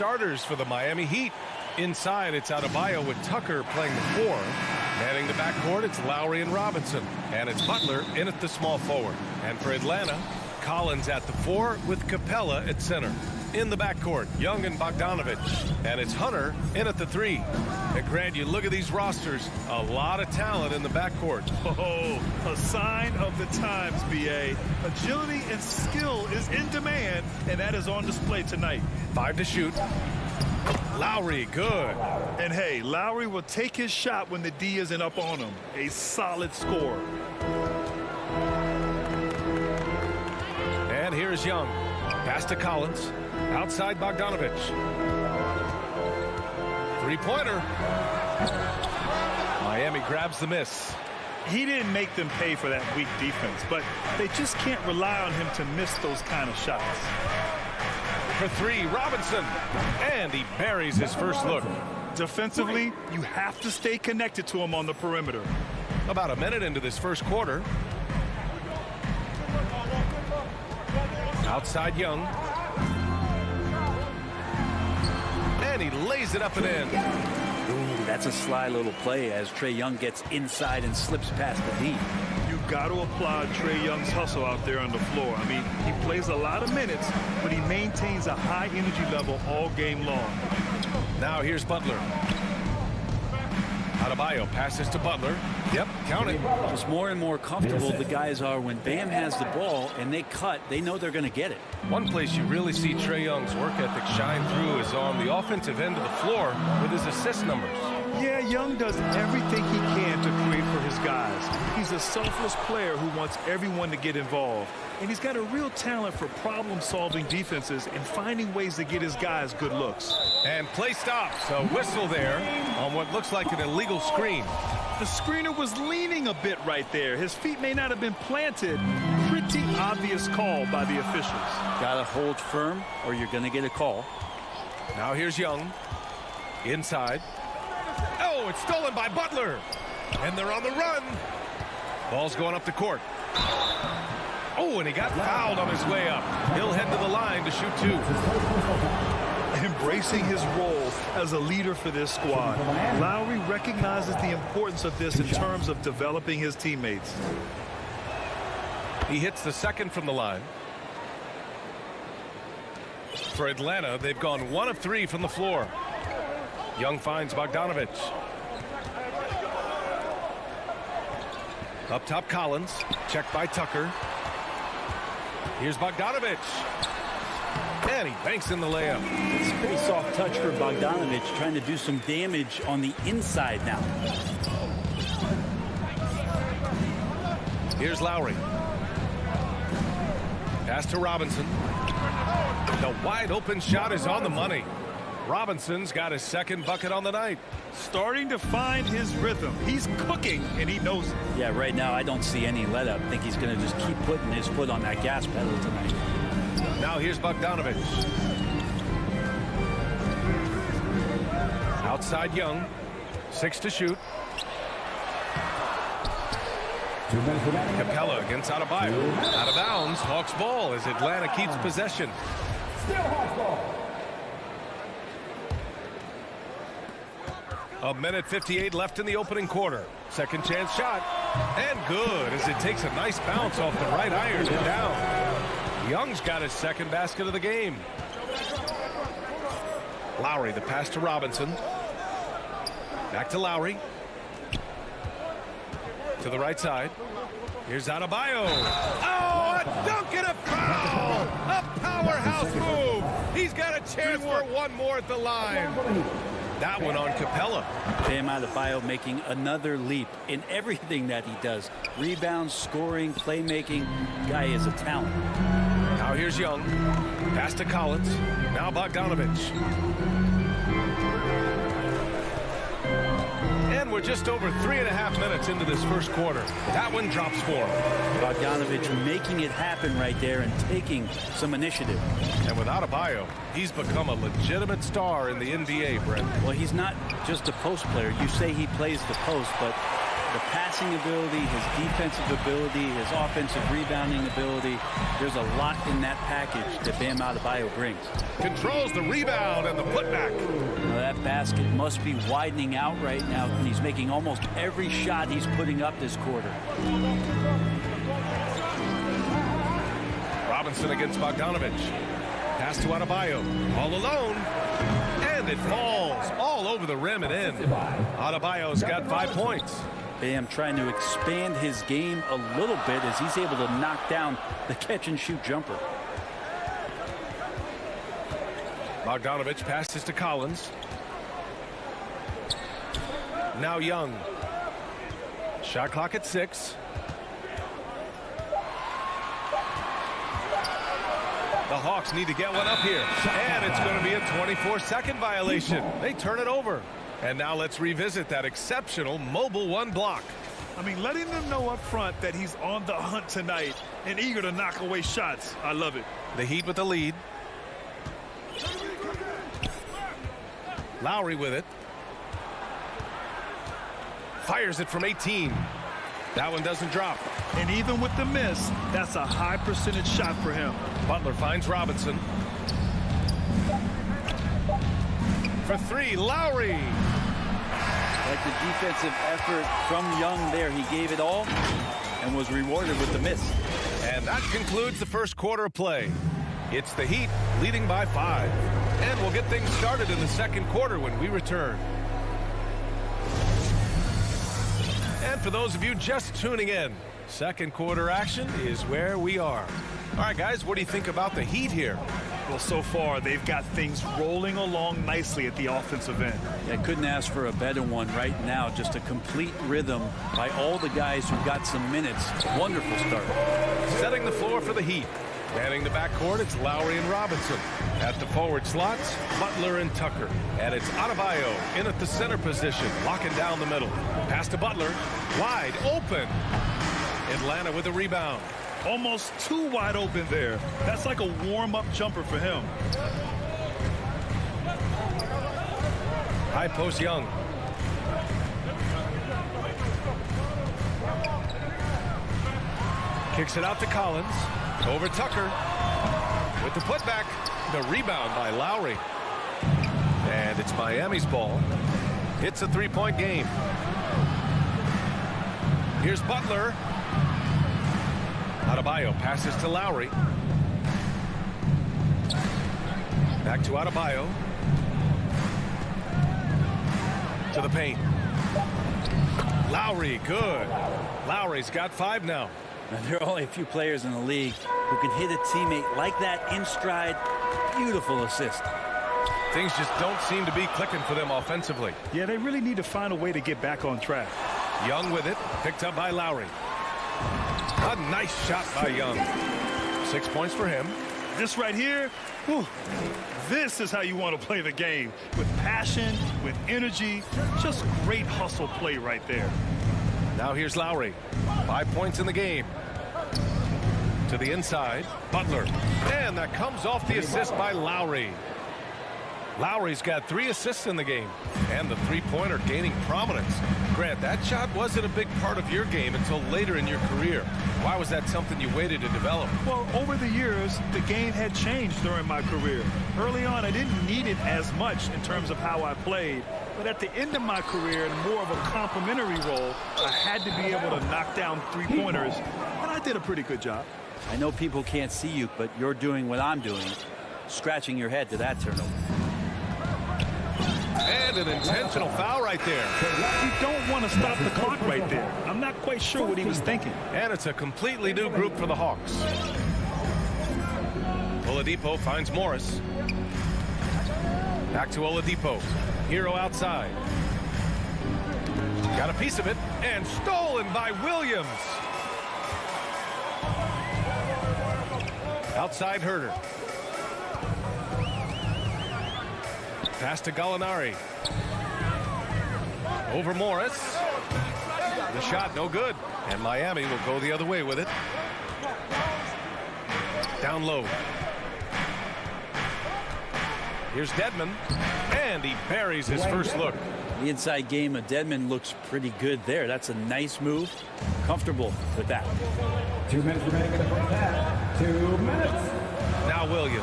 starters for the Miami Heat. Inside, it's Adebayo with Tucker playing the 4. Manning the backcourt, it's Lowry and Robinson. And it's Butler in at the small forward. And for Atlanta, Collins at the 4 with Capella at center. In the backcourt, Young and Bogdanovich. And it's Hunter in at the 3. And Grant, you look at these rosters, a lot of talent in the backcourt. Oh, a sign of the times, B.A. Agility and skill is in demand, and that is on display tonight. 5 to shoot. Lowry, good. And hey, Lowry will take his shot when the D isn't up on him. A solid score. And here's Young. Pass to Collins. Outside Bogdanovich. Three-pointer. Miami grabs the miss. He didn't make them pay for that weak defense, but they just can't rely on him to miss those kind of shots. For 3, Robinson. And he buries his first look. Defensively, you have to stay connected to him on the perimeter. About a minute into this first quarter. Outside Young. And he lays it up and in. Ooh, that's a sly little play as Trae Young gets inside and slips past the D. You've got to applaud Trae Young's hustle out there on the floor. I mean, he plays a lot of minutes, but he maintains a high energy level all game long. Now here's Butler. Adebayo passes to Butler. Yep, count it. Just more and more comfortable the guys are when Bam has the ball and they cut. They know they're going to get it. One place you really see Trae Young's work ethic shine through is on the offensive end of the floor with his assist numbers. Yeah, Young does everything he can to create for his guys. He's a selfless player who wants everyone to get involved. And he's got a real talent for problem-solving defenses and finding ways to get his guys good looks. And play stops. A whistle there on what looks like an illegal screen. The screener was leaning a bit right there. His feet may not have been planted. Pretty obvious call by the officials. Gotta hold firm or you're gonna get a call. Now here's Young. Inside. Oh, it's stolen by Butler. And they're on the run. Ball's going up the court. Oh, and he got fouled on his way up. He'll head to the line to shoot 2. Embracing his role as a leader for this squad. Lowry recognizes the importance of this in terms of developing his teammates. He hits the second from the line. For Atlanta, they've gone 1 of 3 from the floor. Young finds Bogdanovich. Up top, Collins. Checked by Tucker. Here's Bogdanovich. And he banks in the layup. It's a pretty soft touch for Bogdanovich, trying to do some damage on the inside now. Here's Lowry. Pass to Robinson. The wide open shot is on the money. Robinson's got his second bucket on the night. Starting to find his rhythm. He's cooking, and he knows it. Yeah, right now I don't see any let up. I think he's going to just keep putting his foot on that gas pedal tonight. Now here's Bogdanovich. Outside Young. 6 to shoot. Capella against Adebayo. Out of bounds. Hawks ball as Atlanta keeps possession. Still Hawks ball. A minute 58 left in the opening quarter. Second chance shot. And good as it takes a nice bounce off the right iron and down. Young's got his second basket of the game. Lowry, the pass to Robinson. Back to Lowry. To the right side. Here's Adebayo. Oh, a dunk and a foul! A powerhouse move! He's got a chance for one more at the line. That one on Capella. Bam Adebayo making another leap in everything that he does. Rebounds, scoring, playmaking. Guy is a talent. Now here's Young. Pass to Collins. Now Bogdanovich. And we're just over 3.5 minutes into this first quarter. That one drops for him. Bogdanovich making it happen right there and taking some initiative. And without Adebayo, he's become a legitimate star in the NBA, Brent. Well, he's not just a post player. You say he plays the post, but the passing ability, his defensive ability, his offensive rebounding ability. There's a lot in that package that Bam Adebayo brings. Controls the rebound and the putback. Now that basket must be widening out right now, and he's making almost every shot he's putting up this quarter. Robinson against Bogdanovich. Pass to Adebayo. All alone. And it falls all over the rim and in. Adebayo's got 5 points. Bam trying to expand his game a little bit as he's able to knock down the catch-and-shoot jumper. Bogdanovich passes to Collins. Now Young. Shot clock at 6. The Hawks need to get one up here. And it's going to be a 24-second violation. They turn it over. And now let's revisit that exceptional mobile one block. I mean, letting them know up front that he's on the hunt tonight and eager to knock away shots. I love it. The Heat with the lead. Lowry with it. Fires it from 18. That one doesn't drop. And even with the miss, that's a high percentage shot for him. Butler finds Robinson. For 3, Lowry. Like the defensive effort from Young there. He gave it all and was rewarded with the miss. And that concludes the first quarter of play. It's the Heat leading by 5. And we'll get things started in the second quarter when we return. And for those of you just tuning in, second quarter action is where we are. All right, guys, what do you think about the Heat here? Well, so far, they've got things rolling along nicely at the offensive end. I couldn't ask for a better one right now. Just a complete rhythm by all the guys who got some minutes. Wonderful start. Setting the floor for the Heat. Manning the backcourt, it's Lowry and Robinson. At the forward slots, Butler and Tucker. And it's Adebayo in at the center position, locking down the middle. Pass to Butler, wide open. Atlanta with a rebound. Almost too wide open there. That's like a warm-up jumper for him. High post Young. Kicks it out to Collins. Over Tucker. With the putback. The rebound by Lowry. And it's Miami's ball. It's a 3-point game. Here's Butler. Adebayo passes to Lowry. Back to Adebayo. To the paint. Lowry, good. Lowry's got 5 now. There are only a few players in the league who can hit a teammate like that in stride. Beautiful assist. Things just don't seem to be clicking for them offensively. Yeah, they really need to find a way to get back on track. Young with it, picked up by Lowry. A nice shot by Young. 6 points for him. This right here, whew, this is how you want to play the game. With passion, with energy, just great hustle play right there. Now here's Lowry. 5 points in the game. To the inside, Butler. And that comes off the assist by Lowry. Lowry's got 3 assists in the game. And the three-pointer gaining prominence. Grant, that shot wasn't a big part of your game until later in your career. Why was that something you waited to develop? Well, over the years, the game had changed during my career. Early on, I didn't need it as much in terms of how I played. But at the end of my career, in more of a complementary role, I had to be able to knock down three-pointers. And I did a pretty good job. I know people can't see you, but you're doing what I'm doing. Scratching your head to that turnover. And an intentional foul right there. You don't want to stop the clock right there. I'm not quite sure what he was thinking. And it's a completely new group for the Hawks. Oladipo finds Morris. Back to Oladipo. Hero outside. Got a piece of it. And stolen by Williams. Outside Herter. Pass to Gallinari. Over Morris. The shot no good. And Miami will go the other way with it. Down low. Here's Dedmon. And he buries his first look. The inside game of Dedmon looks pretty good there. That's a nice move. Comfortable with that. 2 minutes remaining in the first half. 2 minutes. Now Williams.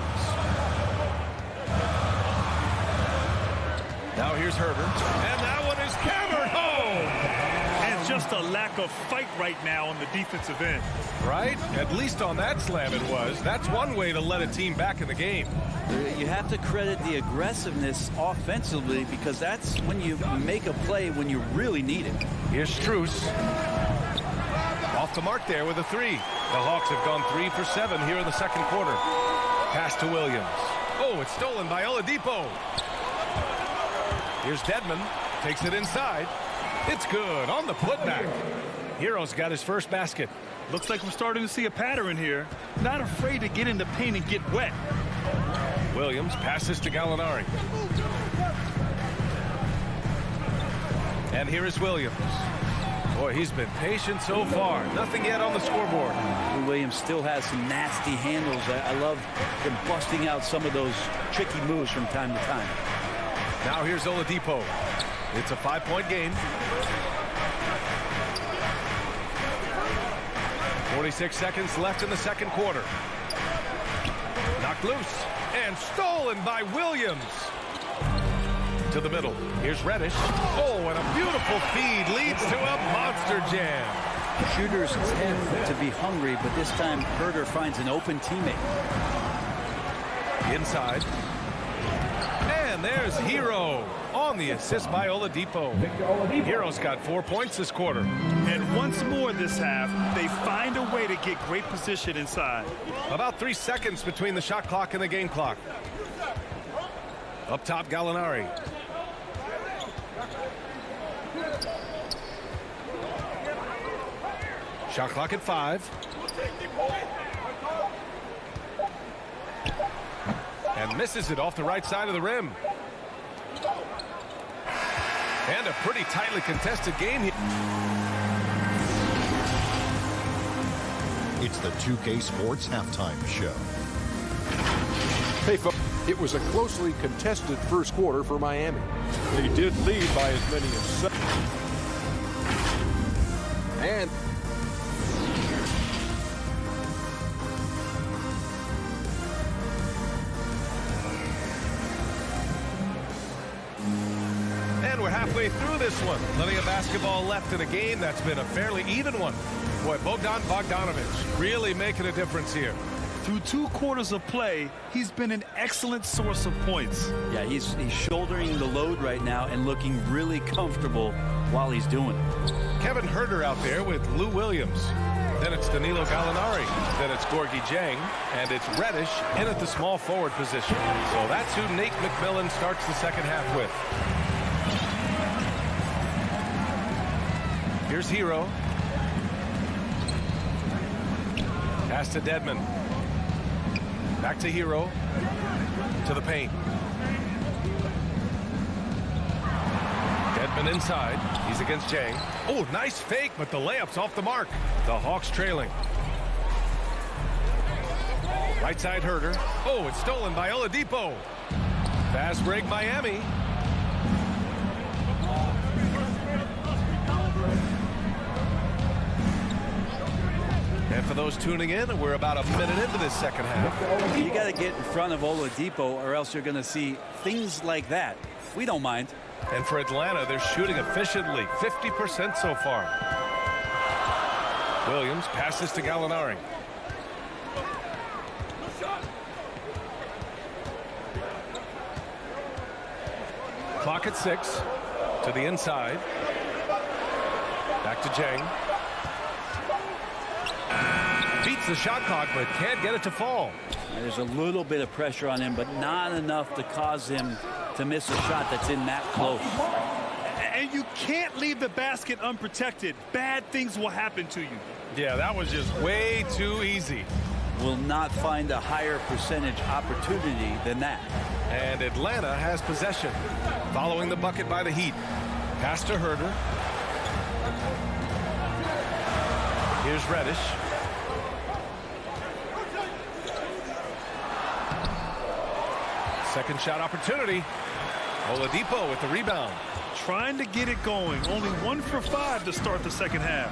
Now here's Herder. And that one is hammered home. And just a lack of fight right now on the defensive end. Right? At least on that slam it was. That's one way to let a team back in the game. You have to credit the aggressiveness offensively, because that's when you make a play when you really need it. Here's Strus. Off the mark there with a 3. The Hawks have gone 3 for 7 here in the second quarter. Pass to Williams. Oh, it's stolen by Oladipo. Here's Dedmon. Takes it inside. It's good on the putback. Hero's got his first basket. Looks like we're starting to see a pattern here. Not afraid to get in the paint and get wet. Williams passes to Gallinari. And here is Williams. Boy, he's been patient so far. Nothing yet on the scoreboard. Williams still has some nasty handles. I love him busting out some of those tricky moves from time to time. Now here's Oladipo. It's a 5-point game. 46 seconds left in the second quarter. Knocked loose and stolen by Williams. To the middle. Here's Reddish. Oh, and a beautiful feed leads to a monster jam. Shooters tend to be hungry, but this time Herder finds an open teammate. Inside. And there's Hero on the assist by Oladipo. Hero's got 4 points this quarter. And once more this half, they find a way to get great position inside. About 3 seconds between the shot clock and the game clock. Up top, Gallinari. Shot clock at 5. And misses it off the right side of the rim. And a pretty tightly contested game here. It's the 2K Sports Halftime Show. Hey, folks, it was a closely contested first quarter for Miami. They did lead by as many as 7. And we're halfway through this one. Plenty of basketball left in a game that's been a fairly even one. Boy, Bogdan Bogdanović really making a difference here. Through 2 quarters of play, he's been an excellent source of points. Yeah, he's shouldering the load right now and looking really comfortable while he's doing it. Kevin Herder out there with Lou Williams. Then it's Danilo Gallinari. Then it's Gorgui Dieng. And it's Reddish in at the small forward position. So that's who Nate McMillan starts the second half with. Here's Hero. Pass to Dedmon. Back to Hero. To the paint. Dedmon inside. He's against Dieng. Oh, nice fake, but the layup's off the mark. The Hawks trailing. Right side Herder. Oh, it's stolen by Oladipo. Fast break Miami. And for those tuning in, we're about a minute into this second half. You got to get in front of Oladipo, or else you're going to see things like that. We don't mind. And for Atlanta, they're shooting efficiently, 50% so far. Williams passes to Gallinari. Clock at 6. To the inside. Back to Dieng. Beats the shot clock, but can't get it to fall. There's a little bit of pressure on him, but not enough to cause him to miss a shot that's in that close. And you can't leave the basket unprotected. Bad things will happen to you. Yeah, that was just way too easy. Will not find a higher percentage opportunity than that. And Atlanta has possession. Following the bucket by the Heat. Pass to Herder. Here's Reddish. Second shot opportunity. Oladipo with the rebound. trying to get it going. Only 1 for 5 to start the second half.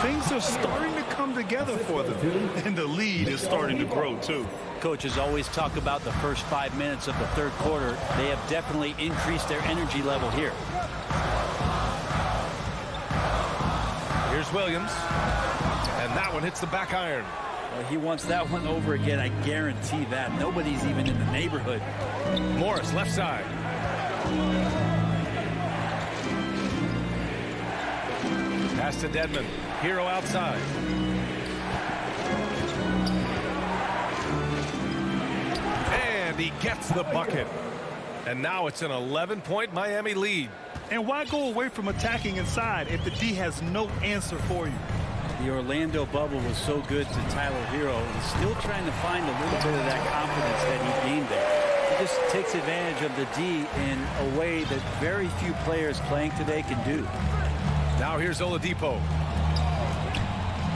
Things are starting to come together for them, and the lead is starting to grow too. Coaches always talk about the first 5 minutes of the third quarter. They have definitely increased their energy level here. Here's Williams, and that one hits the back iron. Well, he wants that one over again, I guarantee that. Nobody's even in the neighborhood. Morris, left side. Pass to Dedmon. Hero outside. And he gets the bucket. And now it's an 11-point Miami lead. And why go away from attacking inside if the D has no answer for you? The Orlando bubble was so good to Tyler Hero. He's still trying to find a little bit of that confidence that he gained there. He just takes advantage of the D in a way that very few players playing today can do. Now here's Oladipo.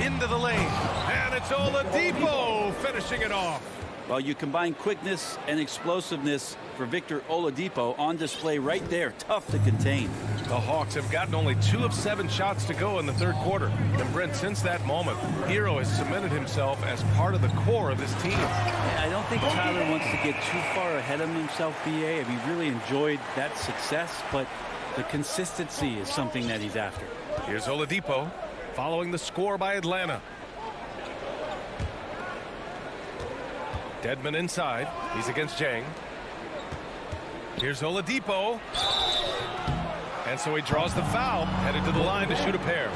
Into the lane. And it's Oladipo finishing it off. Well, you combine quickness and explosiveness for Victor Oladipo on display right there. Tough to contain. The Hawks have gotten only 2 of 7 shots to go in the third quarter. And Brent, since that moment, Hero has cemented himself as part of the core of this team. I don't think Tyler wants to get too far ahead of himself, BA. I mean, he really enjoyed that success, but the consistency is something that he's after. Here's Oladipo following the score by Atlanta. Dedmon inside. He's against Jang. Here's Oladipo. And so he draws the foul, headed to the line to shoot a pair.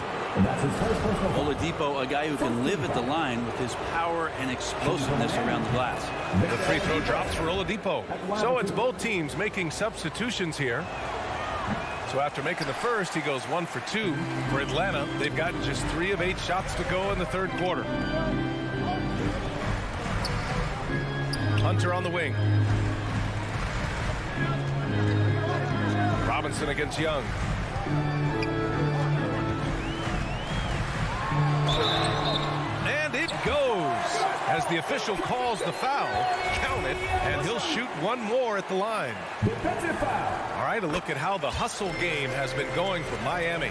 Oladipo, a guy who can live at the line with his power and explosiveness around the glass. The free throw drops for Oladipo. So it's both teams making substitutions here. So after making the first, he goes 1 for 2. For Atlanta, they've gotten just 3 of 8 shots to go in the third quarter. Hunter on the wing. Robinson against Young. And it goes as the official calls the foul. Count it, and he'll shoot 1 more at the line. All right, a look at how the hustle game has been going for Miami.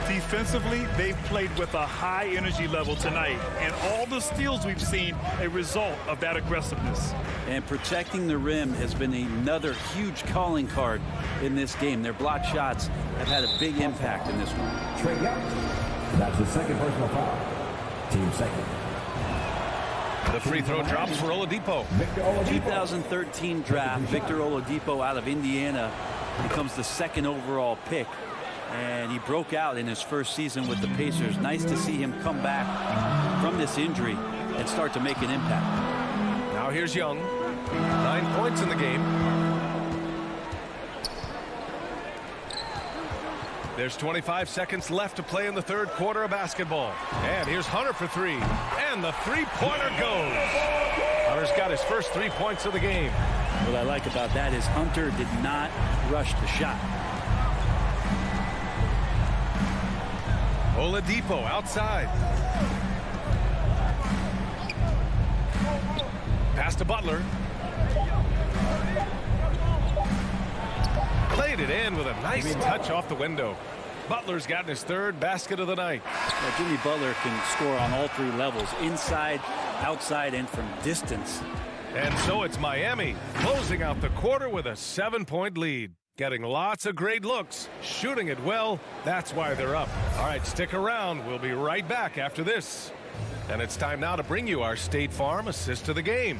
Defensively, they've played with a high energy level tonight, and all the steals we've seen a result of that aggressiveness. And protecting the rim has been another huge calling card in this game. Their block shots have had a big impact in this one. Trey Young. That's his second personal foul. Team second. The free throw drops for Oladipo. 2013 draft, Victor Oladipo out of Indiana becomes the 2nd overall pick. And he broke out in his first season with the Pacers. Nice to see him come back from this injury and start to make an impact. Now here's Young. 9 points in the game. There's 25 seconds left to play in the third quarter of basketball. And here's Hunter for 3. And the three-pointer goes. Hunter's got his first 3 points of the game. What I like about that is Hunter did not rush the shot. Oladipo outside. Pass to Butler. Played it in with a nice touch off the window. Butler's gotten his 3rd basket of the night. Well, Jimmy Butler can score on all 3 levels, inside, outside, and from distance. And so it's Miami closing out the quarter with a 7-point lead. Getting lots of great looks, shooting it well. That's why they're up. All right, stick around. We'll be right back after this. And it's time now to bring you our State Farm assist of the game.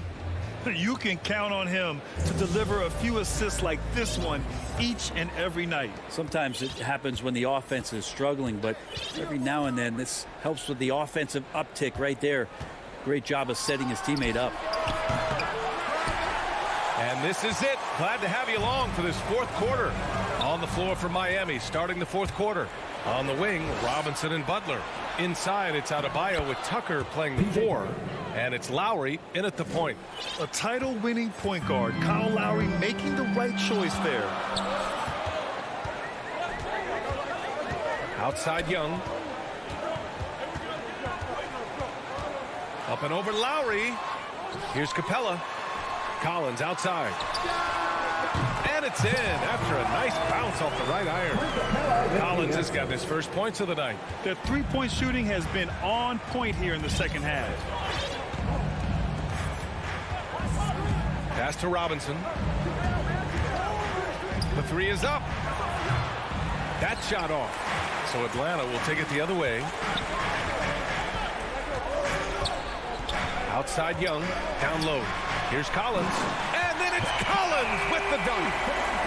You can count on him to deliver a few assists like this one each and every night. Sometimes it happens when the offense is struggling, but every now and then this helps with the offensive uptick right there. Great job of setting his teammate up. And this is it. Glad to have you along for this 4th quarter. On the floor for Miami, starting the 4th quarter. On the wing, Robinson and Butler. Inside, it's Adebayo with Tucker playing the 4. And it's Lowry in at the point. A title-winning point guard, Kyle Lowry making the right choice there. Outside Young. Up and over Lowry. Here's Capella. Collins outside. And And it's in after a nice bounce off the right iron. Collins has got his first points of the night. The three-point shooting has been on point here in the second half. Pass to Robinson. The three is up. That shot off. So Atlanta will take it the other way. Outside Young. Down low. Here's Collins. And then it's Collins with the dunk.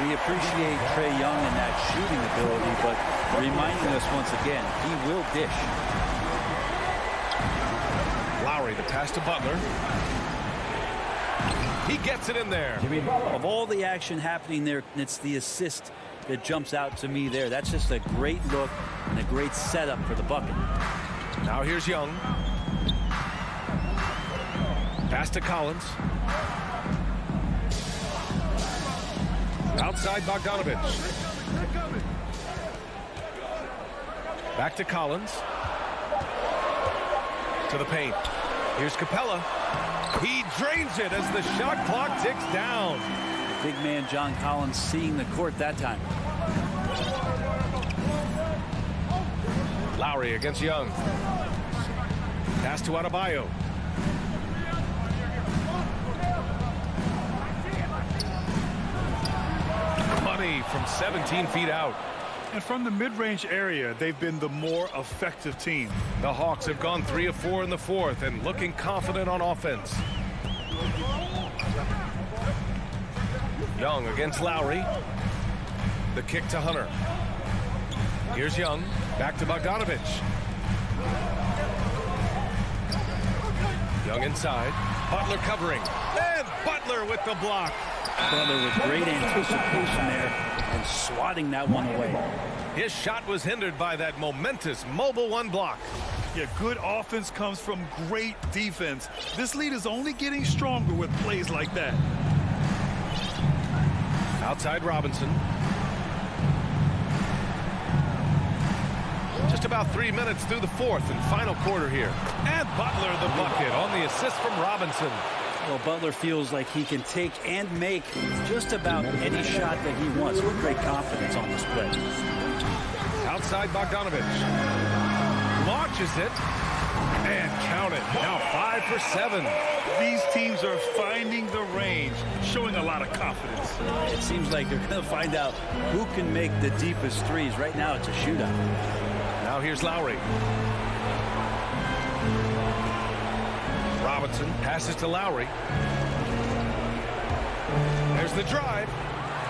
We appreciate Trae Young and that shooting ability, but reminding us once again, he will dish. Lowry, the pass to Butler. He gets it in there. Of all the action happening there, it's the assist that jumps out to me there. That's just a great look and a great setup for the bucket. Now here's Young. Pass to Collins. Outside Bogdanovich. Back to Collins. To the paint. Here's Capella. He drains it as the shot clock ticks down. Big man John Collins seeing the court that time. Lowry against Young. Pass to Adebayo. Money from 17 feet out. And from the mid-range area, they've been the more effective team. The Hawks have gone 3 of 4 in the fourth and looking confident on offense. Young against Lowry. The kick to Hunter. Here's Young. Back to Bogdanovich. Young inside. Butler covering. And Butler with the block. Butler with great anticipation there and swatting that one away. His shot was hindered by that momentous mobile one block. Yeah, good offense comes from great defense. This lead is only getting stronger with plays like that. Outside Robinson. Just about 3 minutes through the fourth and final quarter here. And Butler the bucket on the assist from Robinson. Well, Butler feels like he can take and make just about any shot that he wants with great confidence on this play. Outside Bogdanovich. Launches it. And count it. Now 5 for 7. These teams are finding the range, showing a lot of confidence. It seems like they're going to find out who can make the deepest threes. Right now, it's a shootout. Now here's Lowry. Robinson passes to Lowry. There's the drive.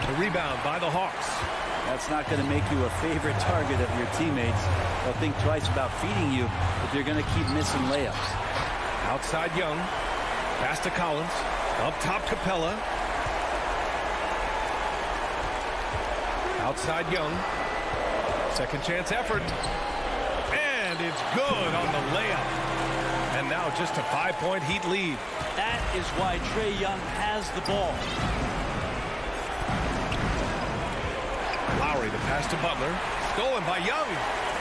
The rebound by the Hawks. That's not going to make you a favorite target of your teammates. They'll think twice about feeding you if you're going to keep missing layups. Outside Young. Pass to Collins. Up top Capella. Outside Young. Second chance effort. And it's good on the layup. And now just a 5-point Heat lead. That is why Trae Young has the ball. Lowry, the pass to Butler. Stolen by Young.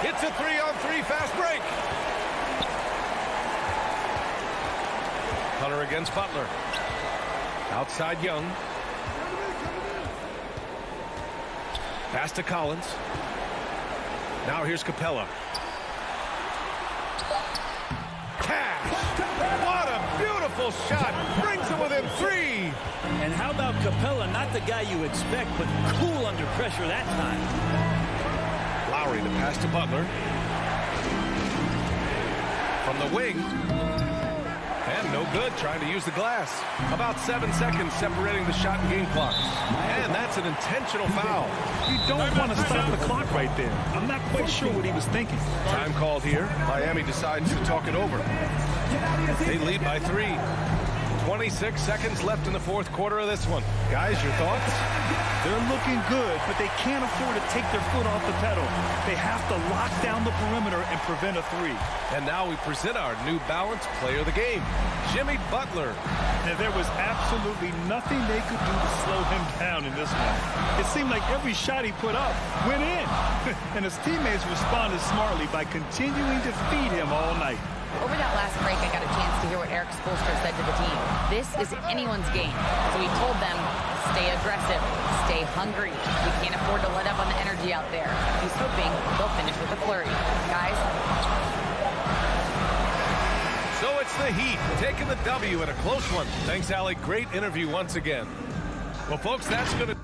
Hits a 3-on-3 fast break. Hunter against Butler. Outside Young. Pass to Collins. Now here's Capella. What a beautiful shot. Brings it within 3. And how about Capella? Not the guy you expect, but cool under pressure that time. Lowry, the pass to Butler. From the wing. And no good, trying to use the glass. About 7 seconds separating the shot and game clocks. And that's an intentional foul. You don't want to stop the clock right there. I'm not quite sure what he was thinking. Time called here. Miami decides to talk it over. They lead by 3. 26 seconds left in the fourth quarter of this one. Guys, your thoughts? They're looking good, but they can't afford to take their foot off the pedal. They have to lock down the perimeter and prevent a 3. And now we present our New Balance player of the game, Jimmy Butler. Now, there was absolutely nothing they could do to slow him down in this one. It seemed like every shot he put up went in. And his teammates responded smartly by continuing to feed him all night. Over that last break, I got a chance to hear what Eric Spoelstra said to the team. this is anyone's game. So he told them, stay aggressive, stay hungry. We can't afford to let up on the energy out there. He's hoping they'll finish with a flurry. Guys. So it's the Heat taking the W in a close one. Thanks, Allie. Great interview once again. Well, folks, that's going to...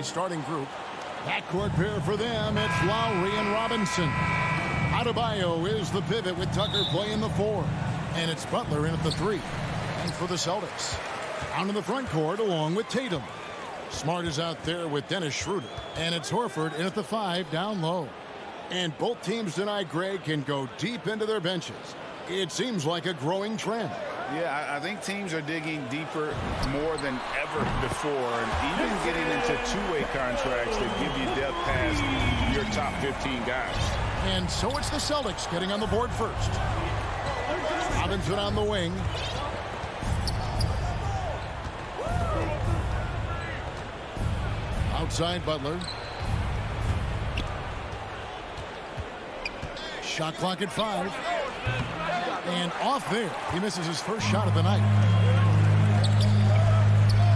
his starting group. Backcourt pair for them, it's Lowry and Robinson. Adebayo is the pivot with Tucker playing the 4. And it's Butler in at the 3. And for the Celtics, out in the front court along with Tatum. Smart is out there with Dennis Schroeder. And it's Horford in at the 5 down low. And both teams tonight, Greg, can go deep into their benches. It seems like a growing trend. Yeah, I think teams are digging deeper more than ever before, and even getting into two-way contracts that give you depth past your top 15 guys. And so it's the Celtics getting on the board first. Robinson on the wing. Outside Butler. Shot clock at 5. And off there. He misses his first shot of the night.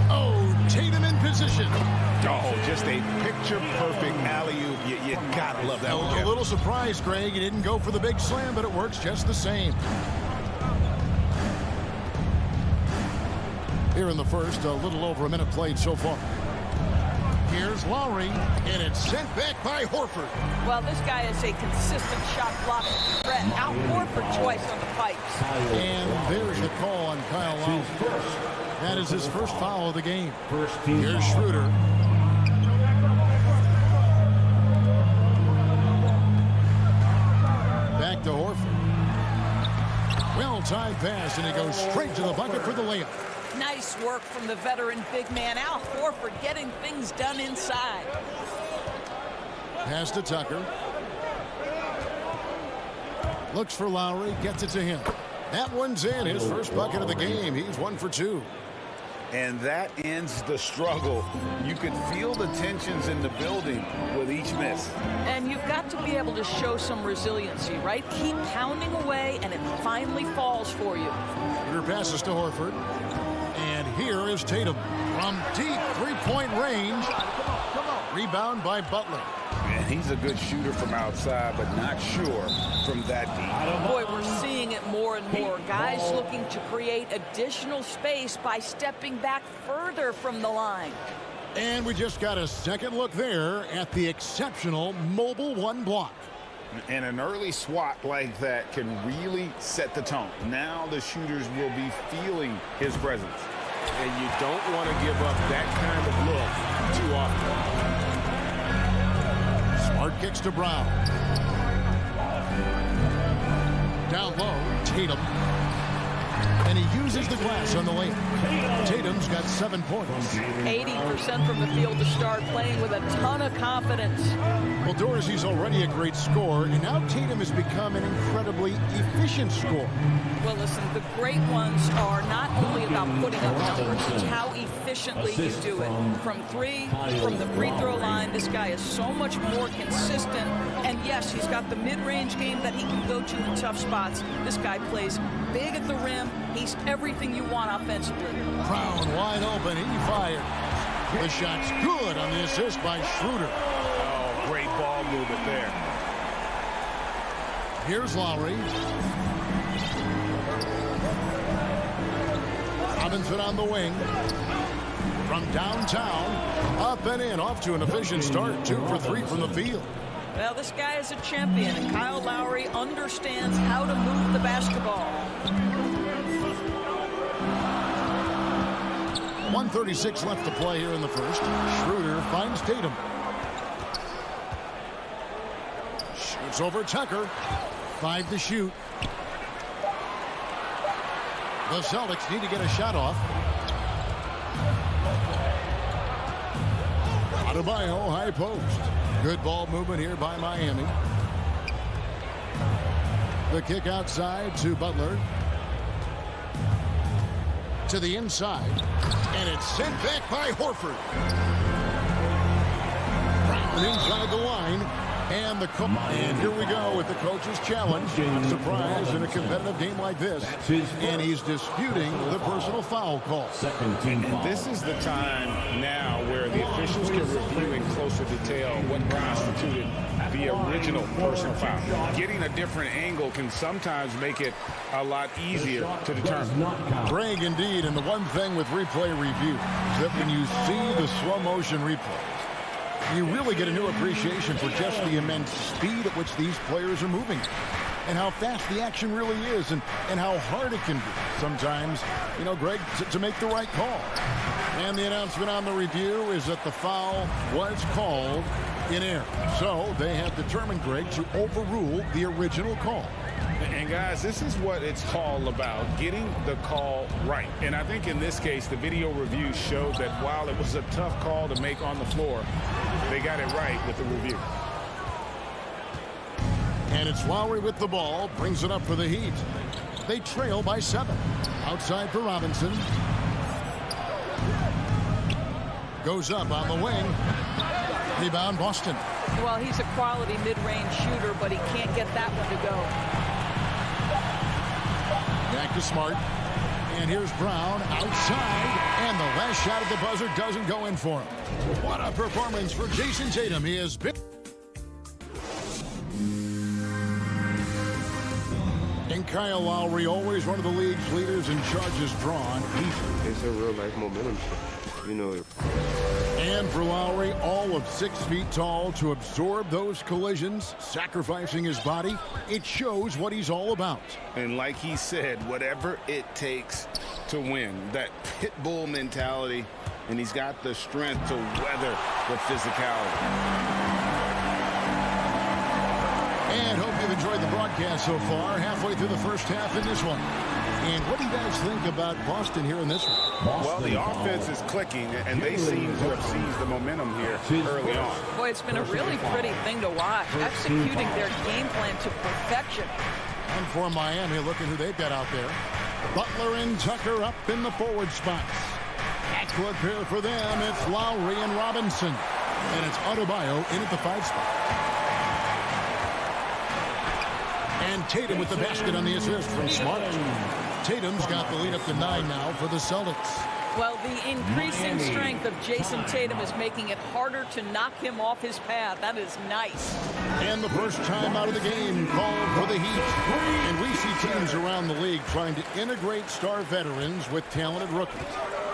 Oh, Tatum in position. Oh, just a picture-perfect alley-oop. You gotta love that one. A little surprised, Greg. He didn't go for the big slam, but it works just the same. Here in the first, a little over a minute played so far. Here's Lowry, and it's sent back by Horford. Well, this guy is a consistent shot blocker threat. Now Horford twice on the pipes. And there's the call on Kyle Lowry. That is his first foul of the game. Here's Schroeder. Back to Horford. Well-timed pass, and he goes straight to the bucket for the layup. Nice work from the veteran big man. Al Horford getting things done inside. Pass to Tucker. Looks for Lowry, gets it to him. That one's in, his first bucket of the game. He's 1 for 2. And that ends the struggle. You could feel the tensions in the building with each miss. And you've got to be able to show some resiliency, right? Keep pounding away, and it finally falls for you. Schroeder passes to Horford. And here is Tatum from deep three-point range. Rebound by Butler. And he's a good shooter from outside, but not sure from that deep. Boy, we're seeing it more and more. Guys looking to create additional space by stepping back further from the line. And we just got a second look there at the exceptional mobile 1 block. And an early swat like that can really set the tone. Now the shooters will be feeling his presence. And you don't want to give up that kind of look too often. Smart kicks to Brown. Down low, Tatum. And he uses the glass on the lane. Tatum's got 7 points. 80% from the field to start, playing with a ton of confidence. Well, Dorsey's already a great scorer, and now Tatum has become an incredibly efficient scorer. Well, listen, the great ones are not only about putting up numbers, it's how efficiently you do it. From 3, from the free throw line, this guy is so much more consistent. And yes, he's got the mid-range game that he can go to in tough spots. This guy plays big at the rim. He's everything you want offensively. Brown wide open. He fired. The shot's good on the assist by Schroeder. Oh, great ball movement there. Here's Lowry. Robinson on the wing. From downtown, up and in, off to an efficient start. 2 for 3 from the field. Well, this guy is a champion, and Kyle Lowry understands how to move the basketball. 1:36 left to play here in the first. Schroeder finds Tatum. Shoots over Tucker. 5 to shoot. The Celtics need to get a shot off. Adebayo, high post. Good ball movement here by Miami. The kick outside to Butler. To the inside. And it's sent back by Horford. Brown inside the line. And here we go with the coach's challenge. Not surprised in a competitive game like this. And he's disputing the personal foul call. And this is the time now where the officials can review in closer detail what constituted the original personal foul. Getting a different angle can sometimes make it a lot easier to determine. Greg, indeed, and the one thing with replay review is that when you see the slow motion replay, You really get a new appreciation for just the immense speed at which these players are moving and how fast the action really is and how hard it can be sometimes, you know, Greg, to make the right call. And the announcement on the review is that the foul was called in air. So they have determined, Greg, to overrule the original call. And guys, this is what it's all about, getting the call right. And I think in this case, the video review showed that while it was a tough call to make on the floor, they got it right with the review. And it's Lowry with the ball, brings it up for the Heat. They trail by 7. Outside for Robinson. Goes up on the wing. Rebound, Boston. Well, he's a quality mid-range shooter, but he can't get that one to go. Back to Smart. And here's Brown outside. And the last shot at the buzzer doesn't go in for him. What a performance for Jason Tatum. He has been... And Kyle Lowry, always one of the league's leaders in charges drawn. It's a real-life momentum shift, you know. And for Lowry, all of 6 feet tall to absorb those collisions, sacrificing his body, it shows what he's all about. And like he said, whatever it takes to win, that pit bull mentality, and he's got the strength to weather the physicality. And hope you've enjoyed the broadcast so far, halfway through the first half in this one. And what do you guys think about Boston here in this one? Well, the offense is clicking, and they seem to have seized the momentum here early on. Boy, it's been a really pretty thing to watch, executing their game plan to perfection. And for Miami, look at who they've got out there. Butler and Tucker up in the forward spots. Backcourt pair for them, it's Lowry and Robinson. And it's Adebayo in at the 5 spot. And Tatum with the basket on the assist from Smart. Tatum's got the lead up to 9 now for the Celtics. Well, the increasing strength of Jason Tatum is making it harder to knock him off his path. That is nice. And the first time out of the game called for the Heat. And we see teams around the league trying to integrate star veterans with talented rookies.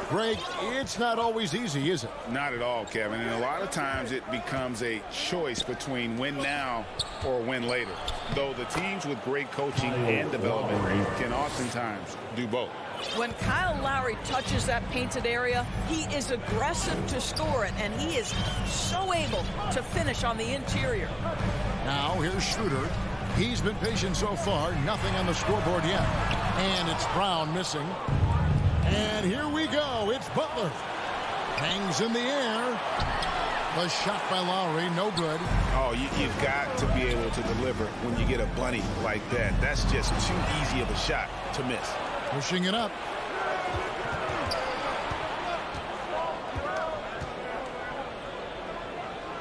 Greg, it's not always easy, is it? Not at all, Kevin. And a lot of times it becomes a choice between win now or win later. Though the teams with great coaching and development can oftentimes do both. When Kyle Lowry touches that painted area, he is aggressive to score it, and he is so able to finish on the interior. Now here's Schroeder. He's been patient so far. Nothing on the scoreboard yet. And it's Brown missing. And here we go. It's Butler. Hangs in the air. The shot by Lowry, no good. Oh, you've got to be able to deliver when you get a bunny like that. That's just too easy of a shot to miss. Pushing it up.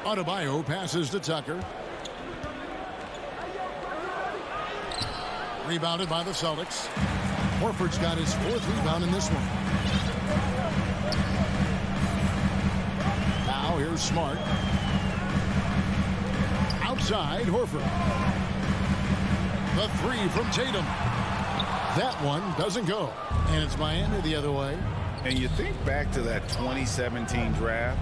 Adebayo passes to Tucker. Rebounded by the Celtics. Horford's got his 4th rebound in this one. Now here's Smart. Outside, Horford. The 3 from Tatum. That one doesn't go. And it's Miami the other way. And you think back to that 2017 draft.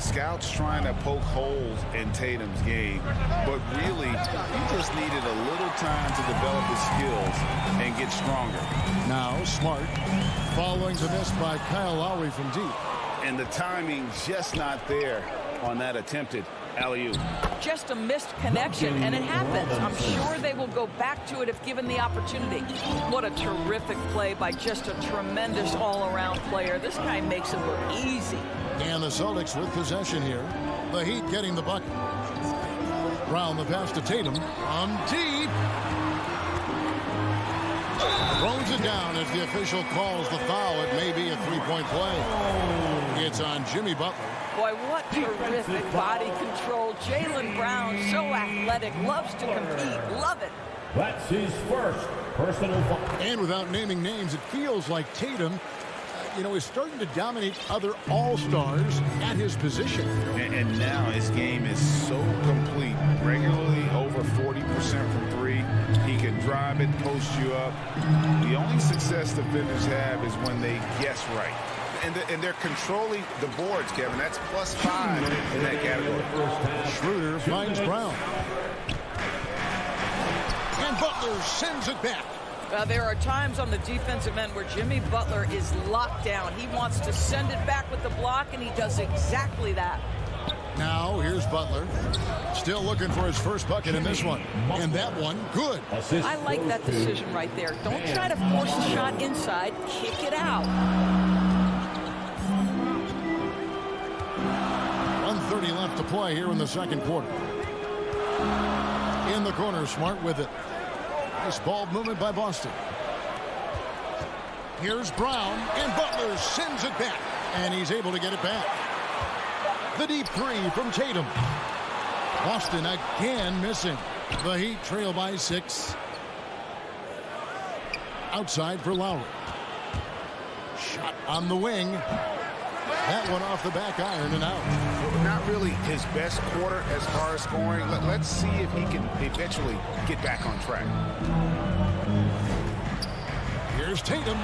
Scouts trying to poke holes in Tatum's game, but really he just needed a little time to develop his skills and get stronger. Now Smart following the miss by Kyle Lowry from deep. And the timing just not there on that attempted alley-oop. Just a missed connection, and it happens. I'm sure they will go back to it if given the opportunity. What a terrific play by just a tremendous all-around player. This guy makes it look easy. And the Celtics with possession here. The Heat getting the bucket. Brown the pass to Tatum. From deep. Throws it down as the official calls the foul. It may be a 3-point play. It's on Jimmy Butler. Boy, what terrific body control. Jaylen Brown, so athletic, loves to compete. Love it. That's his first personal foul. And without naming names, it feels like Tatum is starting to dominate other all-stars at his position. And now his game is so complete. Regularly over 40% from 3. He can drive it, post you up. The only success defenders have is when they guess right. and they're controlling the boards, Kevin. That's +5 in that category. Schroeder finds Brown. And Butler sends it back. There are times on the defensive end where Jimmy Butler is locked down. He wants to send it back with the block, and he does exactly that. Now, here's Butler. Still looking for his first bucket in this one. And that one, good. I like that decision right there. Don't try to force the shot inside. Kick it out. 1:30 left to play here in the second quarter. In the corner, Smart with it. Nice ball movement by Boston. Here's Brown, and Butler sends it back. And he's able to get it back. The deep three from Tatum. Boston again missing. The Heat trail by 6. Outside for Lowry. Shot on the wing. That one off the back iron and out. Not really his best quarter as far as scoring. Let's see if he can eventually get back on track. Here's Tatum.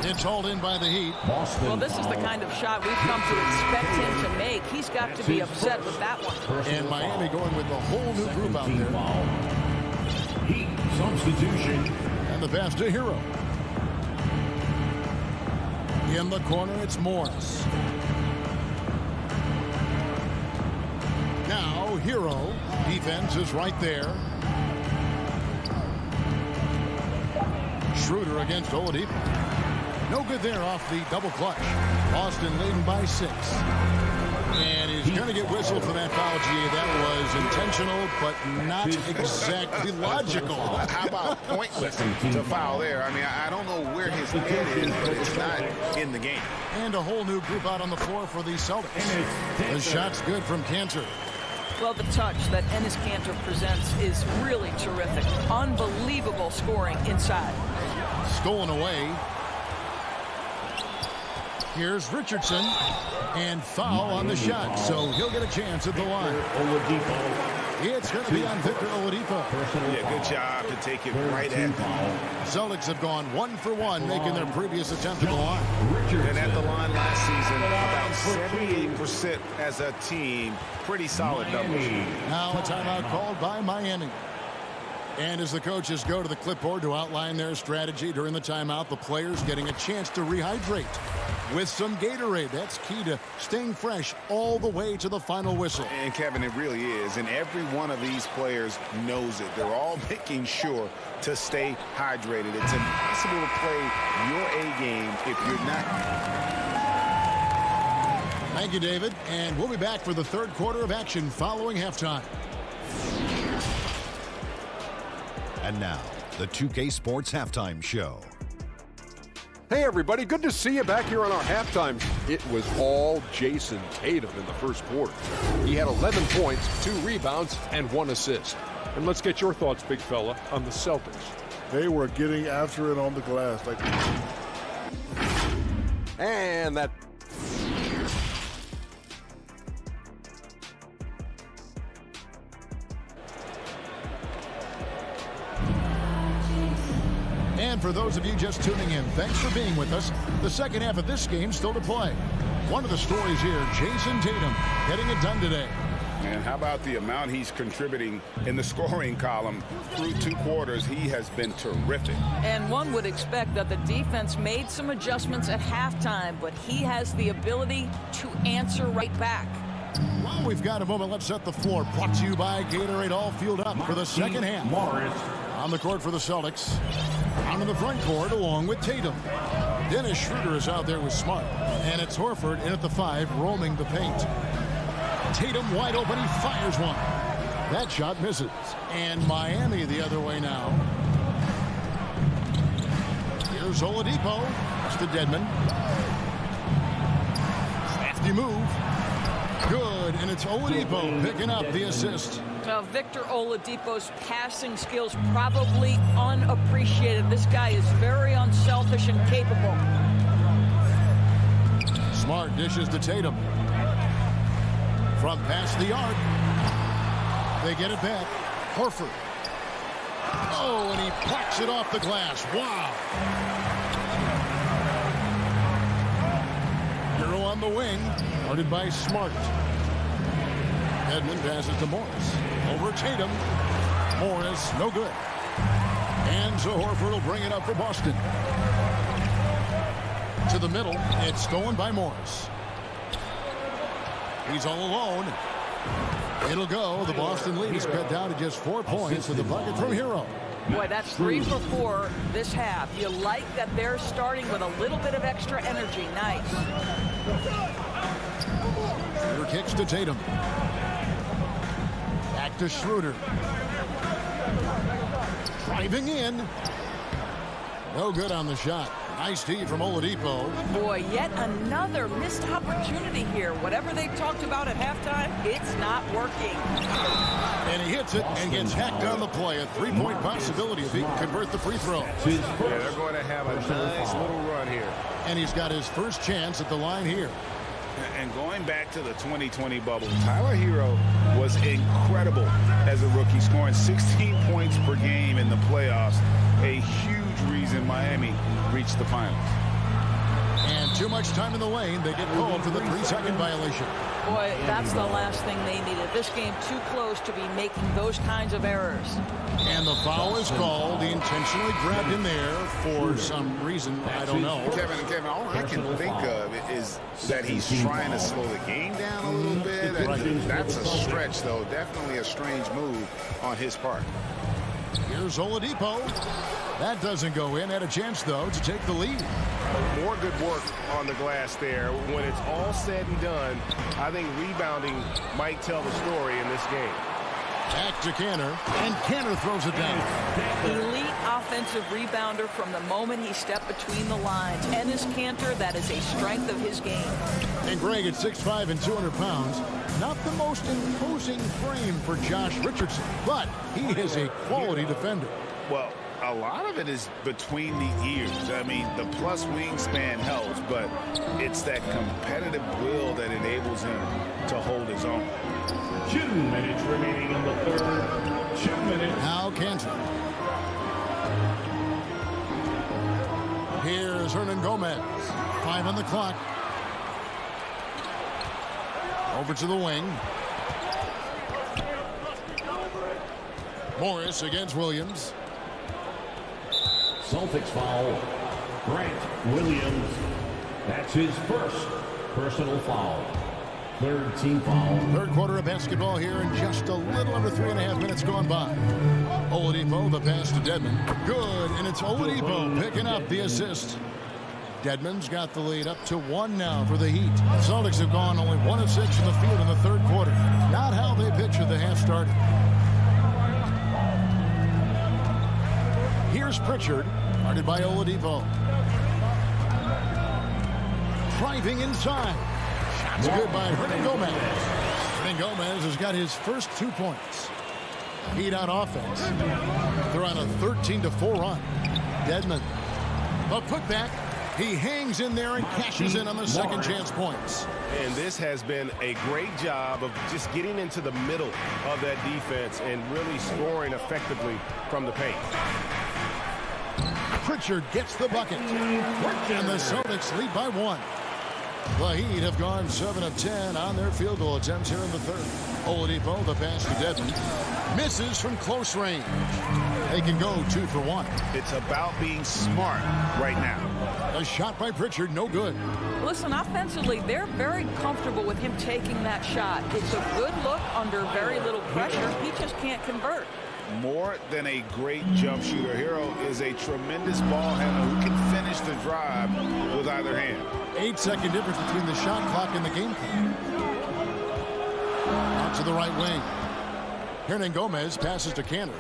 It's hauled in by the Heat. Well, this is the kind of shot we've come to expect him to make. He's got to be upset with that one. And Miami going with a whole new group out there. Heat substitution. And the pass to Hero. In the corner, it's Morris. Now, Hero. Defense is right there. Schroeder against Oladipo. No good there off the double clutch. Boston leading by 6. And he's going to get whistled for that foul, G. That was intentional, but not exactly logical. How about pointless to foul there? I mean, I don't know where his head is, but it's not in the game. And a whole new group out on the floor for the Celtics. The shot's good from Cantor. Well, the touch that Enes Kanter presents is really terrific. Unbelievable scoring inside. Stolen away. Here's Richardson, and foul on the shot, so he'll get a chance at the line. It's going to be on Victor Oladipo. Yeah, good job to take it right at him. Celtics have gone 1 for 1, making their previous attempt at the line. And at the line last season, about 78% as a team. Pretty solid numbers. Now a timeout called by Miami. And as the coaches go to the clipboard to outline their strategy during the timeout, the players getting a chance to rehydrate with some Gatorade. That's key to staying fresh all the way to the final whistle. And Kevin, it really is. And every one of these players knows it. They're all making sure to stay hydrated. It's impossible to play your A game if you're not. Thank you, David. And we'll be back for the third quarter of action following halftime. And now, the 2K Sports Halftime Show. Hey, everybody. Good to see you back here on our halftime. It was all Jason Tatum in the first quarter. He had 11 points, 2 rebounds, and 1 assist. And let's get your thoughts, big fella, on the Celtics. They were getting after it on the glass. And that... And for those of you just tuning in, thanks for being with us. The second half of this game still to play. One of the stories here, Jason Tatum getting it done today. And how about the amount he's contributing in the scoring column through 2 quarters? He has been terrific. And one would expect that the defense made some adjustments at halftime, but he has the ability to answer right back. Well, we've got a moment. Let's set the floor. Brought to you by Gatorade, all fueled up for the second half. On the court for the Celtics. Out in the front court along with Tatum. Dennis Schroeder is out there with Smart. And it's Horford in at the 5, roaming the paint. Tatum wide open. He fires one. That shot misses. And Miami the other way now. Here's Oladipo. It's to Dedmon. Crafty move. Good, and it's Oladipo picking up the assist. Victor Oladipo's passing skills probably unappreciated. This guy is very unselfish and capable. Smart dishes to Tatum. From past the arc. They get it back. Horford. Oh, and he plucks it off the glass. Wow. the wing, guarded by Smart. Edmond passes to Morris. Over Tatum. Morris, no good. And so Horford will bring it up for Boston. To the middle. It's stolen by Morris. He's all alone. It'll go. The Boston lead is cut down to just 4 points with the bucket from Hero. Boy, that's 3 for 4 this half. You like that they're starting with a little bit of extra energy. Nice. Schroeder kicks to Tatum. Back to Schroeder. Driving in. No good on the shot. Nice D from Oladipo. Boy, yet another missed opportunity here. Whatever they talked about at halftime, it's not working. And he hits it and gets hacked on the play. A 3-point possibility if he can convert the free throw. Yeah, they're going to have a nice little run here. And he's got his first chance at the line here. And going back to the 2020 bubble, Tyler Hero was incredible as a rookie, scoring 16 points per game in the playoffs. A huge reason Miami reached the finals. And too much time in the lane. They get called for the 3-second violation. Boy, that's the last thing they needed. This game too close to be making those kinds of errors. And the foul is called. He intentionally grabbed him there for some reason. I don't know. Kevin, all I can think of is that he's trying to slow the game down a little bit. That's a stretch, though. Definitely a strange move on his part. Here's Oladipo. That doesn't go in. Had a chance, though, to take the lead. More good work on the glass there. When it's all said and done, I think rebounding might tell the story in this game. Back to Kanter, and Kanter throws it down. Elite offensive rebounder from the moment he stepped between the lines. Enes Kanter, that is a strength of his game. And Greg at 6'5" and 200 pounds. Not the most imposing frame for Josh Richardson, but he is a quality defender. Well, a lot of it is between the ears. I mean, the plus wingspan helps, but it's that competitive will that enables him to hold his own. 2 minutes remaining in the third. 2 minutes. Now Kanter. Here's Hernan Gomez. 5 on the clock. Over to the wing. Morris against Williams. Celtics foul. Grant Williams. That's his first personal foul. Third team foul. Third quarter of basketball here and just a little under 3.5 minutes gone by. Oladipo, the pass to Dedmon. Good, and it's Oladipo picking up the assist. Dedmon's got the lead up to 1 now for the Heat. The Celtics have gone only 1 of 6 from the field in the third quarter. Not how they pictured the half started. Here's Pritchard, guarded by Oladipo. Driving inside. Shots good by Hernan Gomez. Hernan Gomez has got his first 2 points. Heat on offense. They're on a 13-4 run. Dedmon. A putback. He hangs in there and cashes in on the second chance points. And this has been a great job of just getting into the middle of that defense and really scoring effectively from the paint. Pritchard gets the bucket. And the Celtics lead by 1. The Heat have gone 7 of 10 on their field goal attempts here in the third. Oladipo, the pass to Dedmon. Misses from close range. They can go 2 for 1. It's about being smart right now. A shot by Pritchard, no good. Listen, offensively, they're very comfortable with him taking that shot. It's a good look under very little pressure. He just can't convert. More than a great jump shooter, Hero is a tremendous ball handler who can finish the drive with either hand. 8-second difference between the shot clock and the game clock. Out to the right wing. Hernan Gomez passes to Kanter.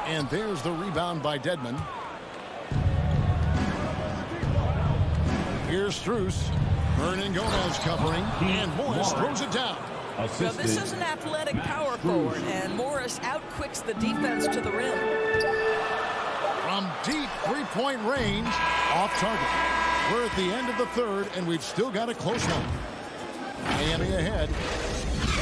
And there's the rebound by Dedmon. Here's Strus. Hernan Gomez covering. And Morris throws it down. So this is an athletic power forward, and Morris outquicks the defense to the rim. From deep three-point range, off target. We're at the end of the third, and we've still got a close one. Miami ahead.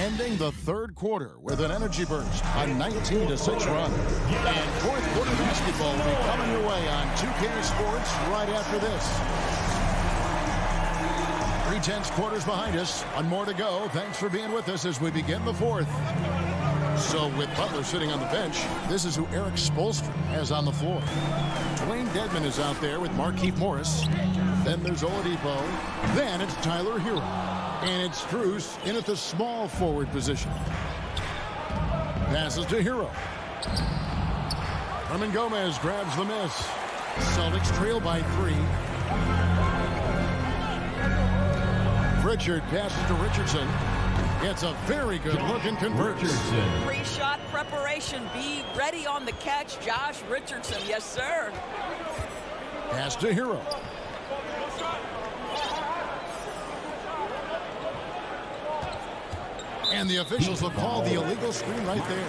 Ending the third quarter with an energy burst, a 19-6 run. And fourth quarter basketball will be coming your way on 2K Sports right after this. 3/10 quarters behind us. One more to go. Thanks for being with us as we begin the fourth. So with Butler sitting on the bench, this is who Eric Spoelstra has on the floor. Dwayne Dedmon is out there with Markieff Morris. Then there's Oladipo. Then it's Tyler Hero. And it's Strus in at the small forward position. Passes to Hero. Herman Gomez grabs the miss. Celtics trail by 3. Pritchard passes to Richardson. It's a very good look and converts. Pre-shot preparation. Be ready on the catch, Josh Richardson. Yes, sir. Pass to Hero. And the officials will call the illegal screen right there.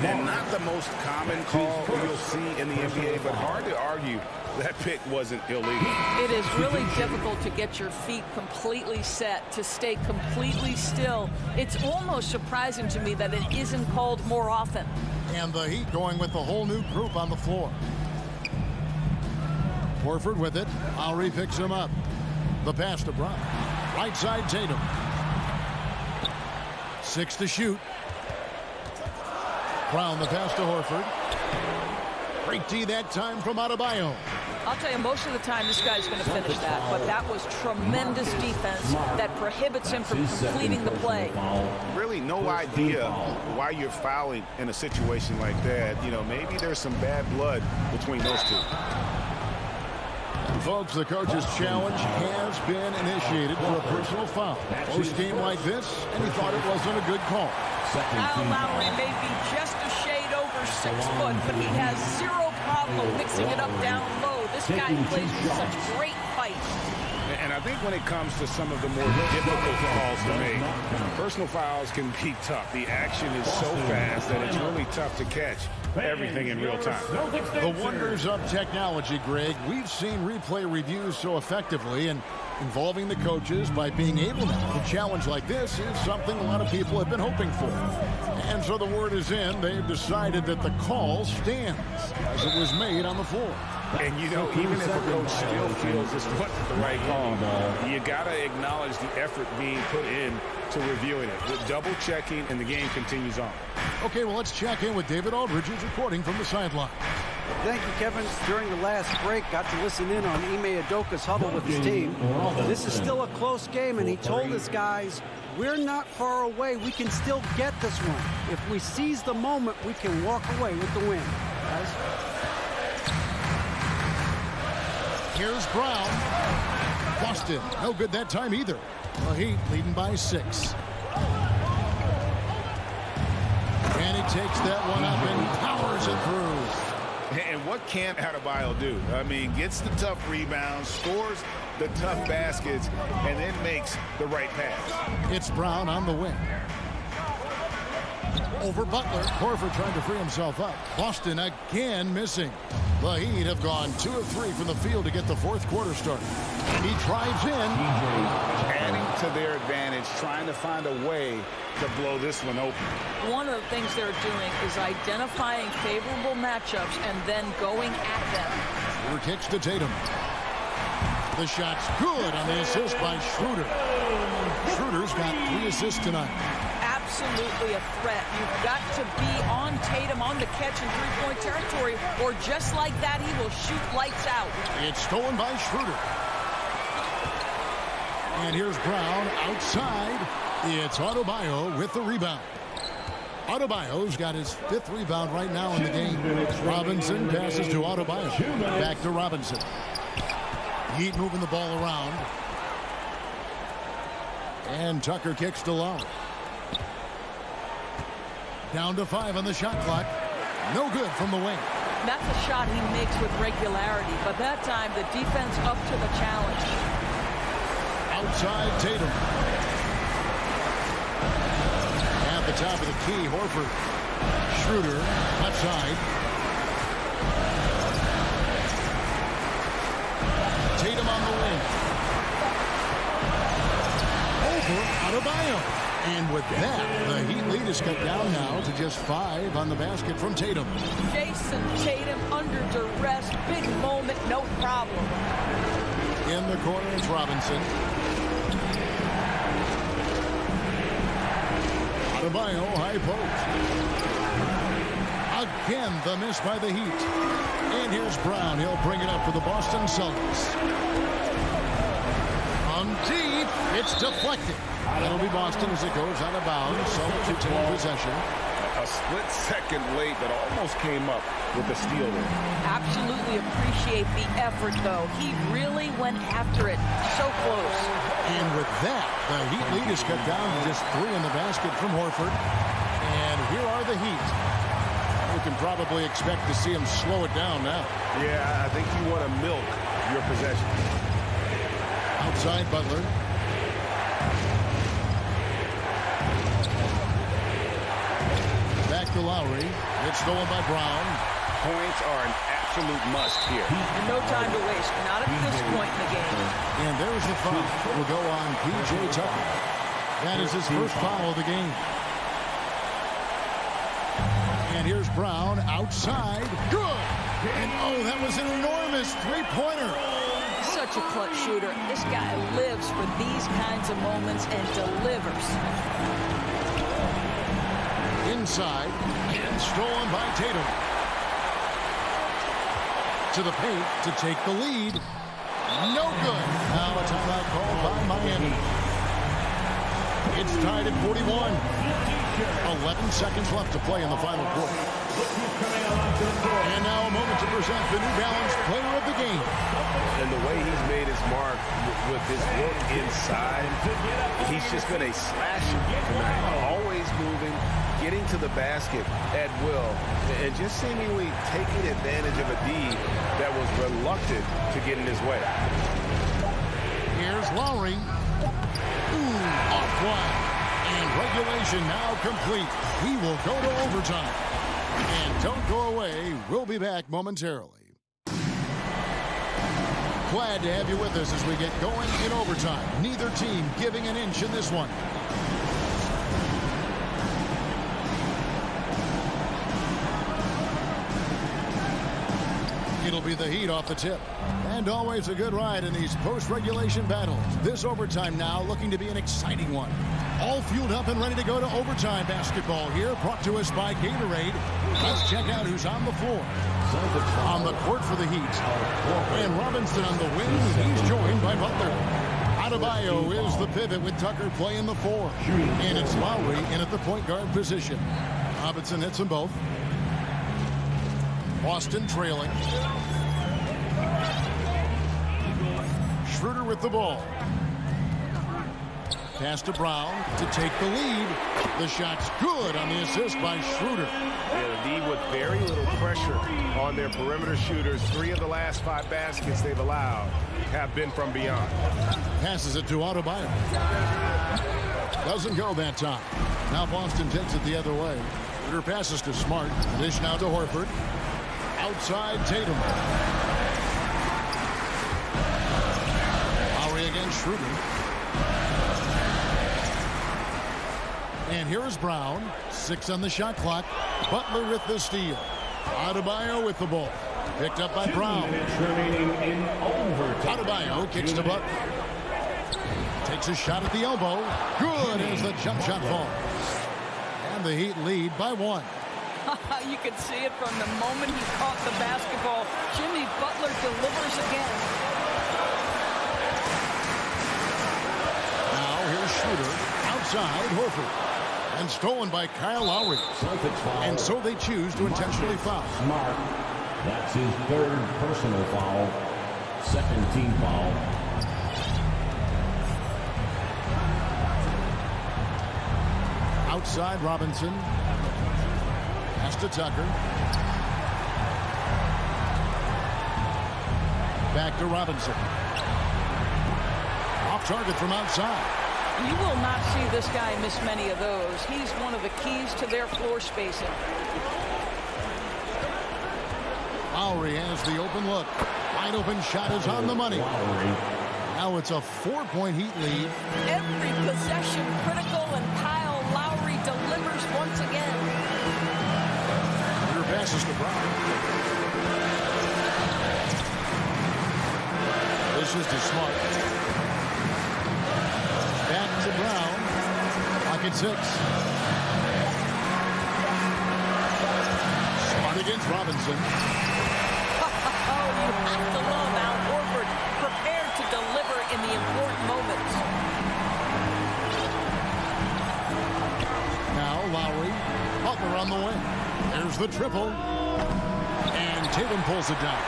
And not the most common call you'll see in the NBA, but hard to argue that pick wasn't illegal. It is really difficult to get your feet completely set, to stay completely still. It's almost surprising to me that it isn't called more often. And the Heat going with the whole new group on the floor. Horford with it. Lowry picks him up. The pass to Brown. Right side Tatum. 6 to shoot. Brown the pass to Horford. Great D that time from Adebayo. I'll tell you, most of the time this guy's going to finish that, but that was tremendous defense that prohibits him from completing the play. Really no idea why you're fouling in a situation like that. You know, maybe there's some bad blood between those two. Folks, the coach's challenge has been initiated for a personal foul. Post-game like this, and he thought it wasn't a good call. Kyle Lowry may be just a shade over 6 foot, but he has zero problem mixing it up down low. This guy plays with such great fight. And I think when it comes to some of the more difficult calls to make, personal fouls can be tough. The action is so fast that it's really tough to catch everything in real time. The wonders of technology, Greg. We've seen replay reviews so effectively, and involving the coaches by being able to challenge like this is something a lot of people have been hoping for. And so the word is in. They've decided that the call stands as it was made on the floor. And, you know, even if a coach still feels this wasn't the right call, you got to acknowledge the effort being put in to reviewing it. With double checking, and the game continues on. Okay, well, let's check in with David Aldridge, who's reporting from the sideline. Thank you, Kevin. During the last break, got to listen in on Ime Udoka's huddle with his team. This is still a close game, and he told his guys, we're not far away. We can still get this one. If we seize the moment, we can walk away with the win. Guys. Here's Brown. Boston, no good that time either. The Heat leading by 6. And he takes that one up and powers it through. And what can't Adebayo do? I mean, gets the tough rebounds, scores the tough baskets, and then makes the right pass. It's Brown on the wing. Over Butler. Horford trying to free himself up. Boston again missing. The Heat have gone 2 of 3 from the field to get the fourth quarter started. And he drives in. Adding to their advantage, trying to find a way to blow this one open. One of the things they're doing is identifying favorable matchups and then going at them. Here kicks to Tatum. The shot's good on the assist by Schroeder. Schroeder's got 3 assists tonight. Absolutely a threat. You've got to be on Tatum on the catch in three-point territory, or just like that, he will shoot lights out. It's stolen by Schroeder. And here's Brown outside. It's Adebayo with the rebound. Adebayo's got his 5th rebound right now in the game. Robinson passes to Adebayo. Back to Robinson. Heat moving the ball around. And Tucker kicks to Lowry. Down to 5 on the shot clock. No good from the wing. That's a shot he makes with regularity, but that time the defense up to the challenge. Outside Tatum. At the top of the key, Horford. Schroeder, left side. Tatum on the wing. Over Adebayo. And with that, the Heat lead is cut down now to just 5 on the basket from Tatum. Jason Tatum under duress. Big moment, no problem. In the corner, it's Robinson. Adebayo, high post. Again, the miss by the Heat. And here's Brown. He'll bring it up for the Boston Celtics. On deep, it's deflected. That'll be Boston as it goes out of bounds. Celtics retain possession. A split second late, but almost came up with the steal there. Absolutely appreciate the effort, though. He really went after it. So close. And with that, the Heat lead is cut down to just 3 in the basket from Horford. And here are the Heat. You can probably expect to see him slow it down now. Yeah, I think you want to milk your possession. Outside Butler. Back to Lowry. It's stolen by Brown. Points are an absolute must here. And no time to waste. Not at this point in the game. And there's the foul. Will go on P.J. Tucker. That is his first foul of the game. And here's Brown outside. Good. And oh, that was an enormous three-pointer. Such a clutch shooter. This guy lives for these kinds of moments and delivers. Inside and stolen by Tatum. To the paint to take the lead. No good. Now a timeout called by Miami. It's tied at 41. 11 seconds left to play in the final quarter. And now a moment to present the New Balance Player of the Game. And the way he's made his mark with his work inside, he's just been a slasher tonight. Always moving, getting to the basket at will, and just seemingly taking advantage of a D that was reluctant to get in his way. Here's Lowry. Ooh, off one. And regulation now complete. We will go to overtime. And don't go away. We'll be back momentarily. Glad to have you with us as we get going in overtime. Neither team giving an inch in this one. It'll be the Heat off the tip. And always a good ride in these post-regulation battles. This overtime now looking to be an exciting one. All fueled up and ready to go to overtime basketball here, brought to us by Gatorade. Let's check out who's on the floor. On the court for the Heat. And Robinson on the wing. He's joined by Butler. Adebayo is the pivot with Tucker playing the 4. And it's Lowry in at the point guard position. Robinson hits them both. Boston trailing. Schroeder with the ball. Pass to Brown to take the lead. The shot's good on the assist by Schroeder. Yeah, the D with very little pressure on their perimeter shooters. 3 of the last 5 baskets they've allowed have been from beyond. Passes it to Adebayo. Doesn't go that time. Now Boston takes it the other way. Schroeder passes to Smart. Dish now to Horford. Outside Tatum. Lowry against Schroeder. And here is Brown. 6 on the shot clock. Butler with the steal. Adebayo with the ball. Picked up by Brown. Adebayo kicks to Butler. Takes a shot at the elbow. Good as the jump shot falls. And the Heat lead by 1. You can see it from the moment he caught the basketball. Jimmy Butler delivers again. Now here's Schroeder. Outside Horford. And stolen by Kyle Lowry. And so they choose to intentionally foul. Smart. That's his 3rd personal foul. 2nd team foul. Outside Robinson. Pass to Tucker. Back to Robinson. Off target from outside. You will not see this guy miss many of those. He's one of the keys to their floor spacing. Lowry has the open look. Wide open shot is on the money. Now it's a 4-point Heat lead. Every possession critical, and Kyle Lowry delivers once again. Your passes to Brown. This is to Smart. Back to Brown. Clock at 6. Smart against Robinson. Oh, you have to love Al Horford, prepared to deliver in the important moments. Now Lowry, Butler on the wing. There's the triple. And Tatum pulls it down.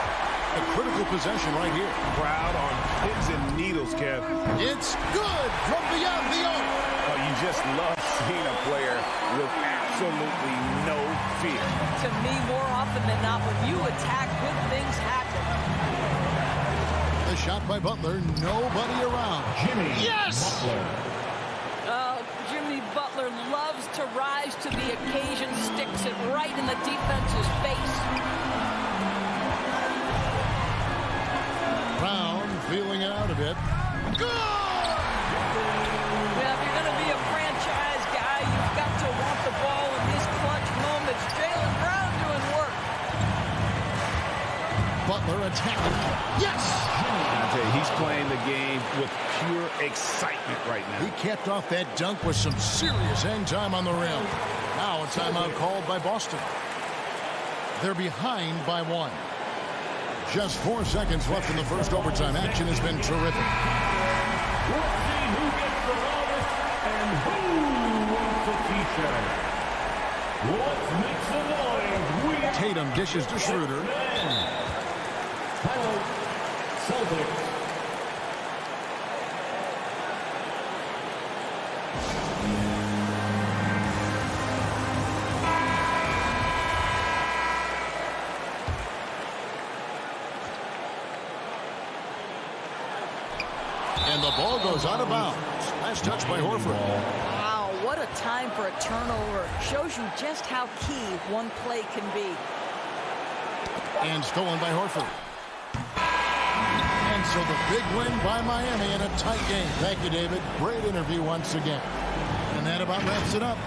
A critical possession right here. Crowd on pins and needles, Kev. It's good from beyond the arc. Oh, you just love seeing a player with absolutely no fear. To me, more often than not, when you attack, good things happen. The shot by Butler, nobody around. Jimmy yes! Butler. Jimmy Butler loves to rise to the occasion, sticks it right in the defense's face. Brown feeling it out a bit. Good! Well, if you're going to be a franchise guy, you've got to want the ball in these clutch moments. Jaylen Brown doing work. Butler attacking. Yes! I tell you, he's playing the game with pure excitement right now. He capped off that dunk with some serious hang time on the rim. Now a timeout called by Boston. They're behind by 1. Just 4 seconds left in the first overtime. Action has been terrific. Let's see who gets the loudest and who wants a t-shirt. Let's make some noise. Tatum dishes to Schroeder. Hello, Celtics. And the ball goes out of bounds. Nice touch by Horford. Wow, what a time for a turnover. Shows you just how key one play can be. And stolen by Horford. And so the big win by Miami in a tight game. Thank you, David. Great interview once again. And that about wraps it up.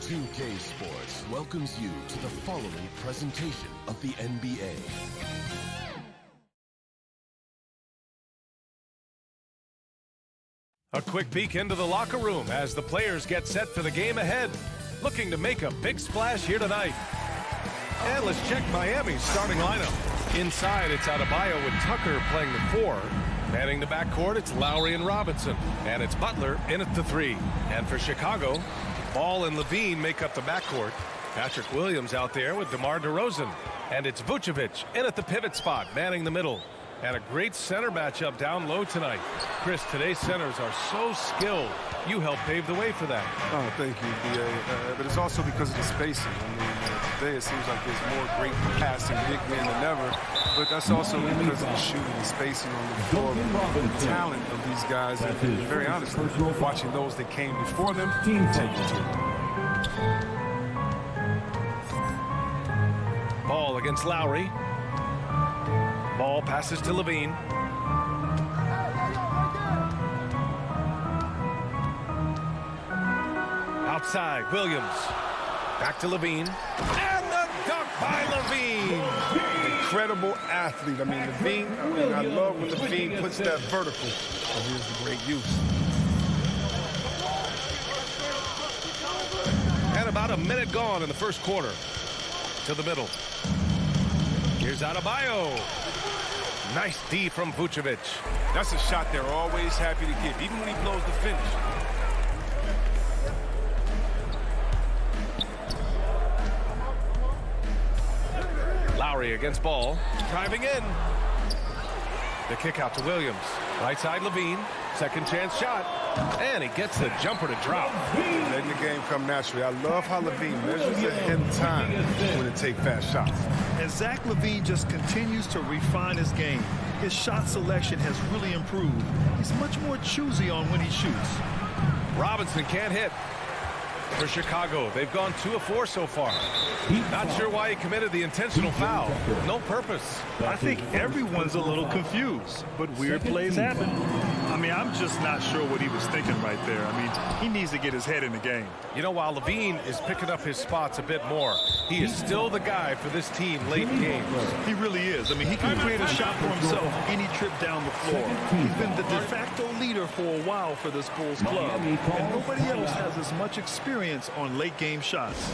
2K Sports welcomes you to the following presentation of the NBA. A quick peek into the locker room as the players get set for the game ahead, looking to make a big splash here tonight. And let's check Miami's starting lineup. Inside, it's Adebayo with Tucker playing the 4. Manning the backcourt, it's Lowry and Robinson. And it's Butler in at the 3. And for Chicago, Ball and Levine make up the backcourt. Patrick Williams out there with DeMar DeRozan. And it's Vucevic in at the pivot spot, manning the middle. And a great center matchup down low tonight. Chris, today's centers are so skilled. You helped pave the way for that. Oh, thank you, B.A. But it's also because of the spacing. I mean, today it seems like there's more great passing big men than ever. But that's also because of the shooting and spacing on the floor. The talent of these guys, and very honestly, watching those that came before them take it to them. Ball against Lowry. Ball passes to Levine. Outside, Williams. Back to Levine. And the dunk by Levine. Incredible athlete. I mean, Levine, I love when Levine puts that vertical. So here's the great use. And about a minute gone in the first quarter. To the middle. Here's Adebayo. Nice D from Vucevic. That's a shot they're always happy to give, even when he blows the finish. Lowry against Ball. Driving in. The kick out to Williams. Right side Levine. Second chance shot. And he gets the jumper to drop. Letting the game come naturally. I love how Levine measures ahead of time when to take fast shots. And Zach LaVine just continues to refine his game. His shot selection has really improved. He's much more choosy on when he shoots. Robinson can't hit. For Chicago, they've gone 2 of 4 so far. Not sure why he committed the intentional foul. No purpose. I think everyone's a little confused, but weird plays happen. I mean, I'm just not sure what he was thinking right there. I mean, he needs to get his head in the game. You know, while Levine is picking up his spots a bit more, he is still the guy for this team late in games. He really is. I mean, he can create a shot for himself any trip down the floor. He's been the de facto leader for a while for this Bulls club, and nobody else has as much experience on late game shots.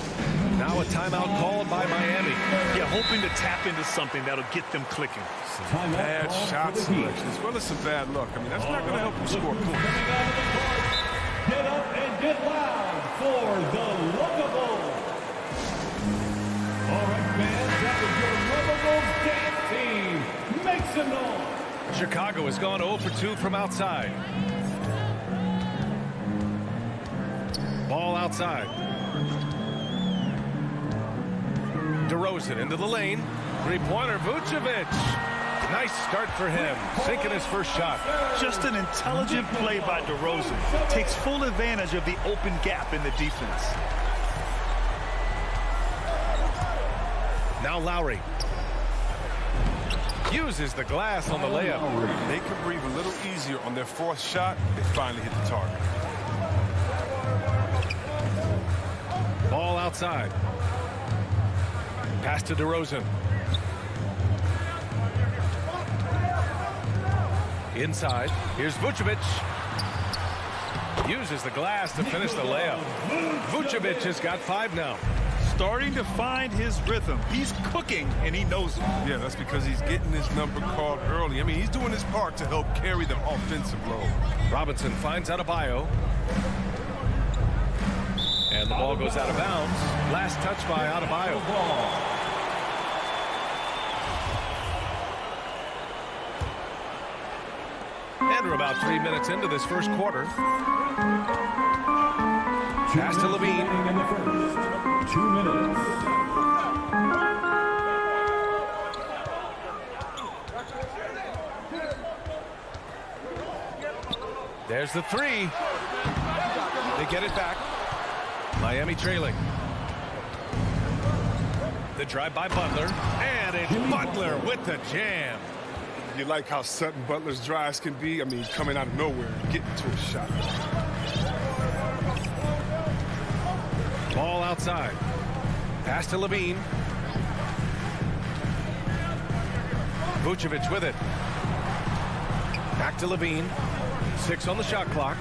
Now a timeout called by Miami. Yeah, hoping to tap into something that'll get them clicking. Some bad shot selection as well as some bad luck. I mean, that's not going to help them score points. Get up and get loud for the Luggables. All right, fans, that was your Luggables dance team. Make some noise. Chicago has gone 0 for 2 from outside. Ball outside. DeRozan into the lane. Three-pointer, Vucevic. Nice start for him, sinking his first shot. Just an intelligent play by DeRozan. Takes full advantage of the open gap in the defense. Now Lowry. Uses the glass on the layup. They could breathe a little easier on their fourth shot. They finally hit the target. Ball outside. Pass to DeRozan. Inside. Here's Vucevic. Uses the glass to finish the layup. Vucevic has got 5 now. Starting to find his rhythm. He's cooking, and he knows it. Yeah, that's because he's getting his number called early. I mean, he's doing his part to help carry the offensive load. Robinson finds Adebayo. And the ball goes out of bounds. Last touch by Adebayo. And we're about 3 minutes into this first quarter. Pass to Levine. In the first 2 minutes. There's the 3. They get it back. Miami trailing. The drive by Butler. And it's Butler with the jam. You like how Sutton Butler's drives can be? I mean, coming out of nowhere and getting to a shot. Ball outside. Pass to Levine. Vucevic with it. Back to Levine. 6 on the shot clock.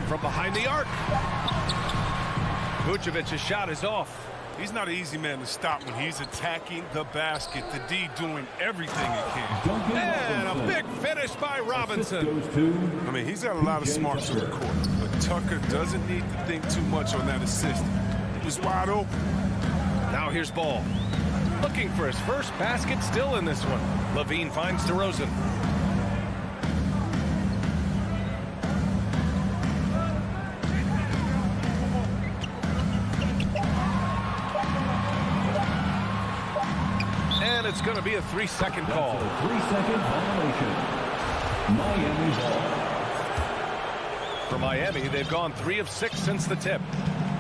From behind the arc. Vucevic's shot is off. He's not an easy man to stop when he's attacking the basket. The D doing everything he can. And a big finish by Robinson. I mean, he's got a lot of smarts on the court, but Tucker doesn't need to think too much on that assist. He was wide open. Now here's Ball. Looking for his first basket, still in this one. Levine finds DeRozan. And it's going to be a 3-second call. 3-second violation. Miami ball. For Miami, they've gone 3 of 6 since the tip.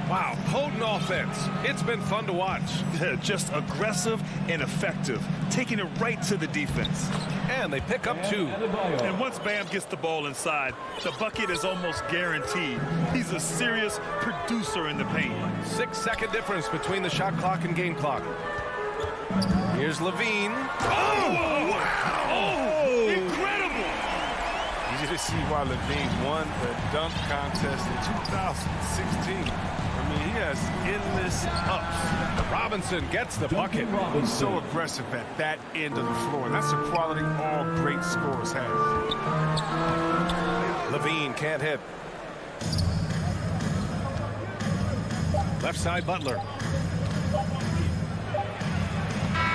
Wow, potent offense. It's been fun to watch. Just aggressive and effective, taking it right to the defense. And they pick up 2. And once Bam gets the ball inside, the bucket is almost guaranteed. He's a serious producer in the paint. 6-second difference between the shot clock and game clock. Here's Levine. Oh, wow. Oh, incredible. Easy to see why Levine won the dunk contest in 2016. I mean, he has endless ups. Robinson gets the bucket. He's so aggressive at that end of the floor, and that's a quality all great scorers have. Levine can't hit. Left side, Butler.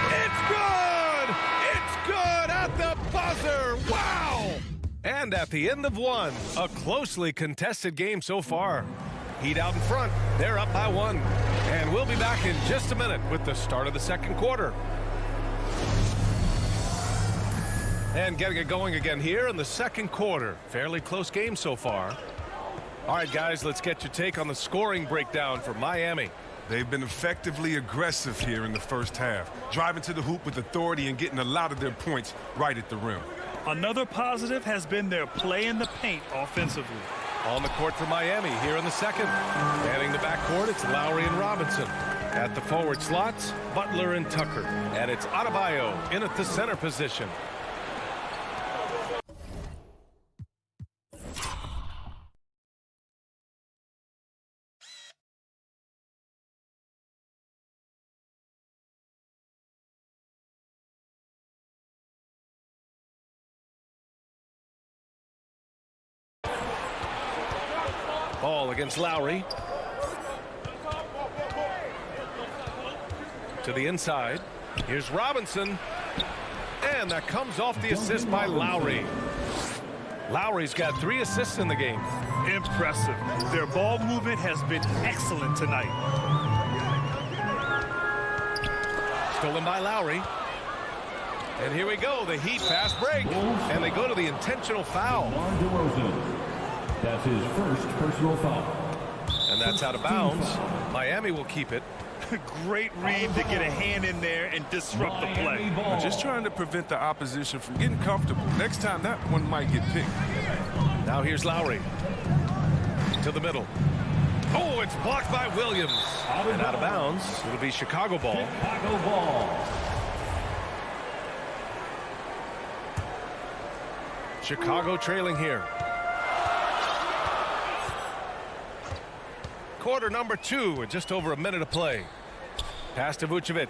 It's good! It's good at the buzzer! Wow! And at the end of one, a closely contested game so far. Heat out in front. They're up by 1. And we'll be back in just a minute with the start of the second quarter. And getting it going again here in the second quarter. Fairly close game so far. All right, guys, let's get your take on the scoring breakdown for Miami. They've been effectively aggressive here in the first half, driving to the hoop with authority and getting a lot of their points right at the rim. Another positive has been their play in the paint offensively. On the court for Miami here in the second. Manning the backcourt, it's Lowry and Robinson. At the forward slots, Butler and Tucker. And it's Adebayo in at the center position. Ball against Lowry. To the inside. Here's Robinson. And that comes off the assist by Lowry. Lowry's got 3 assists in the game. Impressive. Their ball movement has been excellent tonight. Stolen by Lowry. And here we go. The Heat fast break. And they go to the intentional foul. That's his first personal foul. And that's out of bounds. Miami will keep it. Great read to get a hand in there and disrupt the play. Just trying to prevent the opposition from getting comfortable. Next time, that one might get picked. Now here's Lowry. To the middle. Oh, it's blocked by Williams. And out of bounds. It'll be Chicago ball. Chicago ball. Chicago trailing here. Quarter number 2 and just over a minute of play. Pass to Vucevic.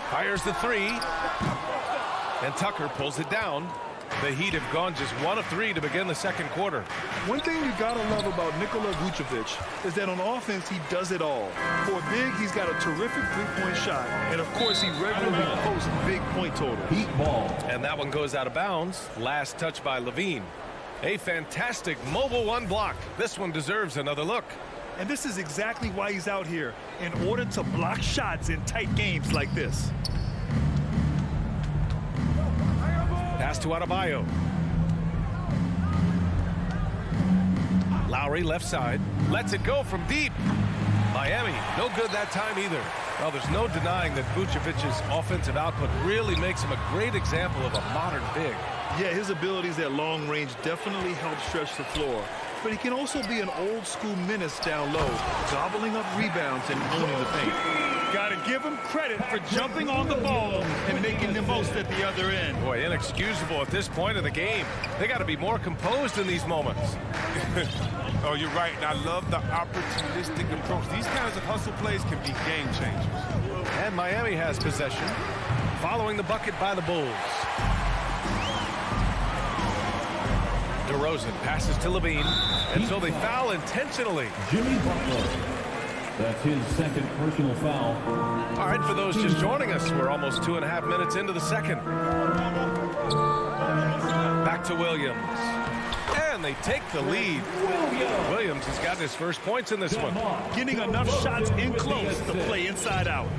Fires the 3. And Tucker pulls it down. The Heat have gone just 1 of 3 to begin the second quarter. One thing you gotta love about Nikola Vucevic is that on offense he does it all. For a big, he's got a terrific three-point shot, and of course he regularly posts big point totals. Heat ball. And that one goes out of bounds. Last touch by Levine. A fantastic mobile 1 block. This one deserves another look. And this is exactly why he's out here, in order to block shots in tight games like this. Pass to Adebayo. Lowry left side. Lets it go from deep. Miami, no good that time either. Well, there's no denying that Vucevic's offensive output really makes him a great example of a modern big. Yeah, his abilities at long range definitely help stretch the floor. but he can also be an old-school menace down low, gobbling up rebounds and owning the paint. Got to give him credit for jumping on the ball and making the most at the other end. Boy, inexcusable at this point of the game. They got to be more composed in these moments. Oh, you're right, and I love the opportunistic approach. These kinds of hustle plays can be game changers. And Miami has possession, following the bucket by the Bulls. DeRozan passes to Levine, and so they foul intentionally. Jimmy Butler. That's his second personal foul. All right, for those just joining us, we're almost 2.5 minutes into the second. Back to Williams. And they take the lead. Williams has gotten his first points in this one. Getting enough shots in close to play inside out.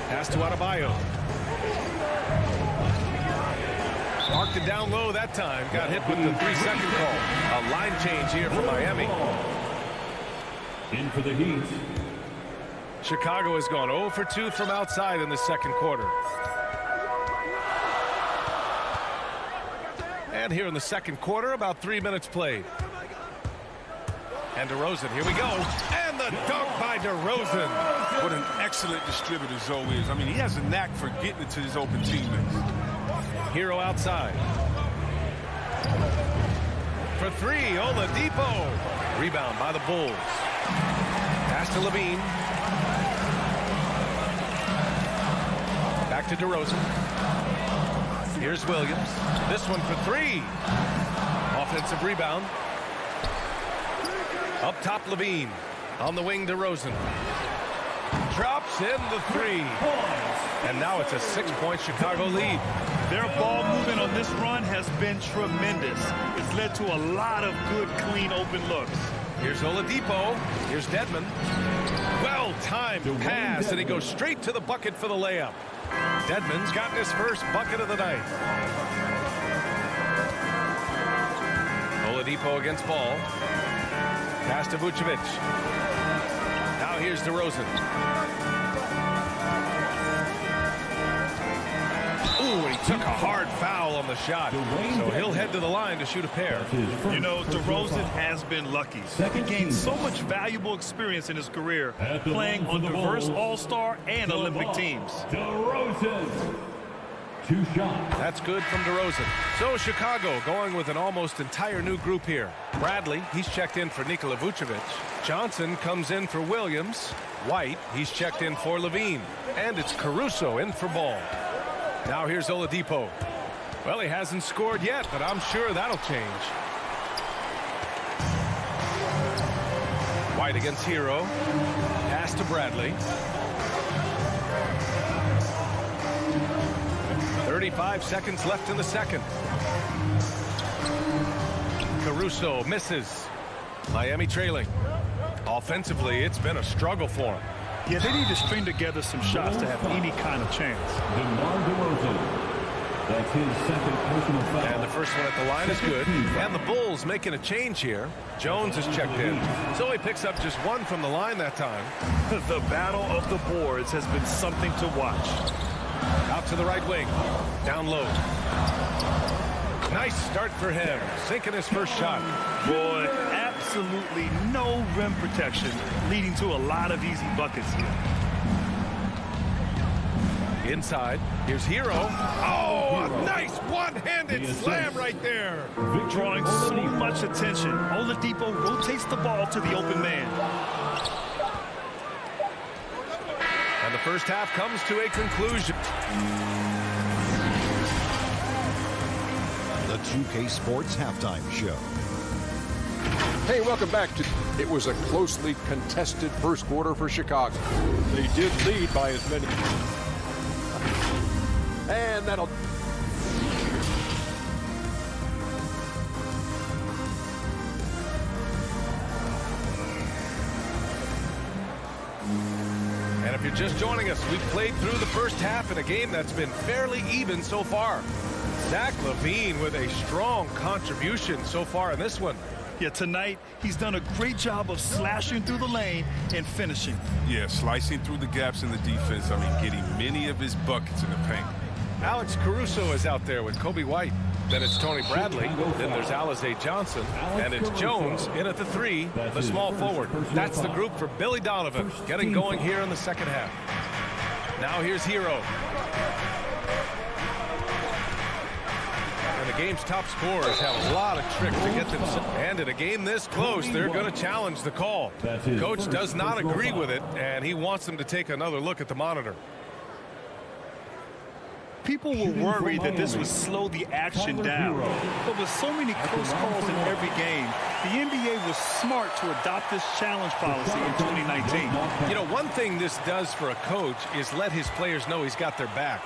Pass to Adebayo. Marked it down low that time. Got hit with the 3-second call. A line change here for Miami. In for the Heat. Chicago has gone 0 for 2 from outside in the second quarter. And here in the second quarter, about 3 minutes played. And DeRozan, here we go. And the dunk by DeRozan. What an excellent distributor Zoe is. I mean, he has a knack for getting it to his open teammates. Hero outside. For three, Oladipo. Rebound by the Bulls. Pass to Levine. Back to DeRozan. Here's Williams. This one for three. Offensive rebound. Up top, Levine. On the wing, DeRozan. Drops in the three. And now it's a 6-point Chicago lead. Their ball movement on this run has been tremendous. It's led to a lot of good, clean, open looks. Here's Oladipo. Here's Dedmon. Well-timed pass, and he goes straight to the bucket for the layup. Dedmon's gotten his first bucket of the night. Oladipo against ball. Pass to Vucevic. Now here's DeRozan. Ooh, and he took a hard foul on the shot. So he'll head to the line to shoot a pair. You know, DeRozan has been lucky. He gained so much valuable experience in his career playing on diverse All-Star and Olympic teams. DeRozan. 2 shots. That's good from DeRozan. So Chicago going with an almost entire new group here. Bradley, he's checked in for Nikola Vucevic. Johnson comes in for Williams. White, he's checked in for Levine. And it's Caruso in for Ball. Now here's Oladipo. Well, he hasn't scored yet, but I'm sure that'll change. White against Hero. Pass to Bradley. 35 seconds left in the second. Caruso misses. Miami trailing. Offensively, it's been a struggle for him. Yeah, they need to string together some shots to have any kind of chance. That's his second personal foul. And the first one at the line is good. And the Bulls making a change here. Jones is checked in. So he picks up just one from the line that time. The battle of the boards has been something to watch. Out to the right wing. Down low. Nice start for him. Sinking his first shot. Boy, absolutely no rim protection, leading to a lot of easy buckets here. Inside. Here's Hero. Oh, a nice one-handed slam right there. Drawing so much attention. Oladipo rotates the ball to the open man. And the first half comes to a conclusion. The 2K Sports Halftime Show. Hey, welcome back to... It was a closely contested first quarter for Chicago. They did lead by as many... And that'll... And if you're just joining us, we've played through the first half in a game that's been fairly even so far. Zach LaVine with a strong contribution so far in this one. Yeah, tonight, he's done a great job of slashing through the lane and finishing. Yeah, slicing through the gaps in the defense. I mean, getting many of his buckets in the paint. Alex Caruso is out there with Kobe White. Then it's Tony Bradley. Then there's Alize Johnson. And it's Jones in at the 3, the small forward. That's the group for Billy Donovan, getting going here in the second half. Now here's Hero. And the game's top scorers have a lot of tricks to get them. And in a game this close, they're going to challenge the call. Coach does not agree with it, and he wants them to take another look at the monitor. People were worried that this would slow the action down. But with so many close calls in every game, the NBA was smart to adopt this challenge policy in 2019. You know, one thing this does for a coach is let his players know he's got their back.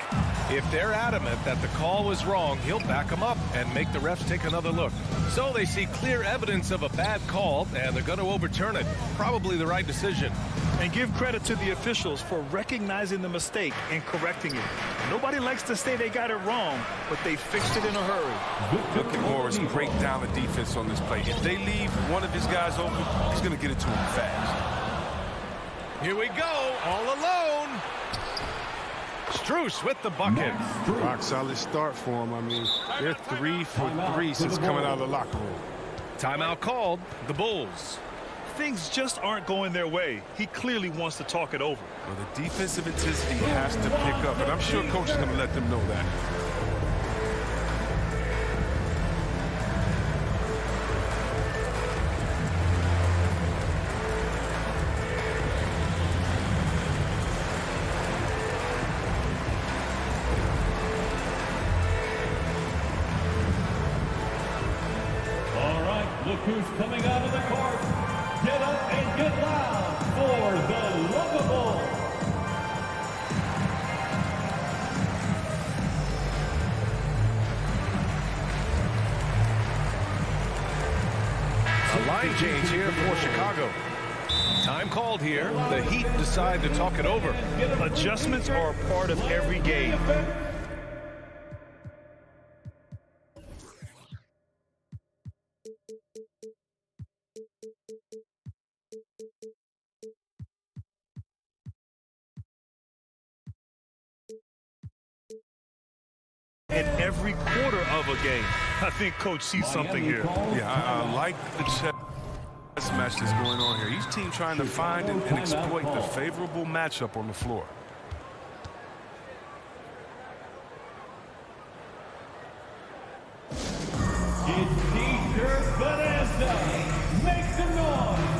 If they're adamant that the call was wrong, he'll back them up and make the refs take another look. So they see clear evidence of a bad call, and they're going to overturn it. Probably the right decision. And give credit to the officials for recognizing the mistake and correcting it. Nobody likes to say they got it wrong, but they fixed it in a hurry. Look at Morris break down the defense on this play. If they leave one of his guys open, he's going to get it to him fast. Here we go, all alone. Strus with the bucket. Rock solid start for him. I mean, they're 3 for 3 since coming out of the locker room. Timeout called, the Bulls. Things just aren't going their way. He clearly wants to talk it over. Well, the defensive intensity has to pick up, and I'm sure coach is going to let them know that. All right, look who's coming out of the court. Get up and get loud for the Lovable. A line change here for Chicago. Time called here. The Heat decide to talk it over. Adjustments are a part of every game. In every quarter of a game, I think Coach sees something here. Yeah, I like the chess match that's going on here. Each team trying to find and exploit the favorable matchup on the floor. It's T-shirt Bonanza. Make some noise.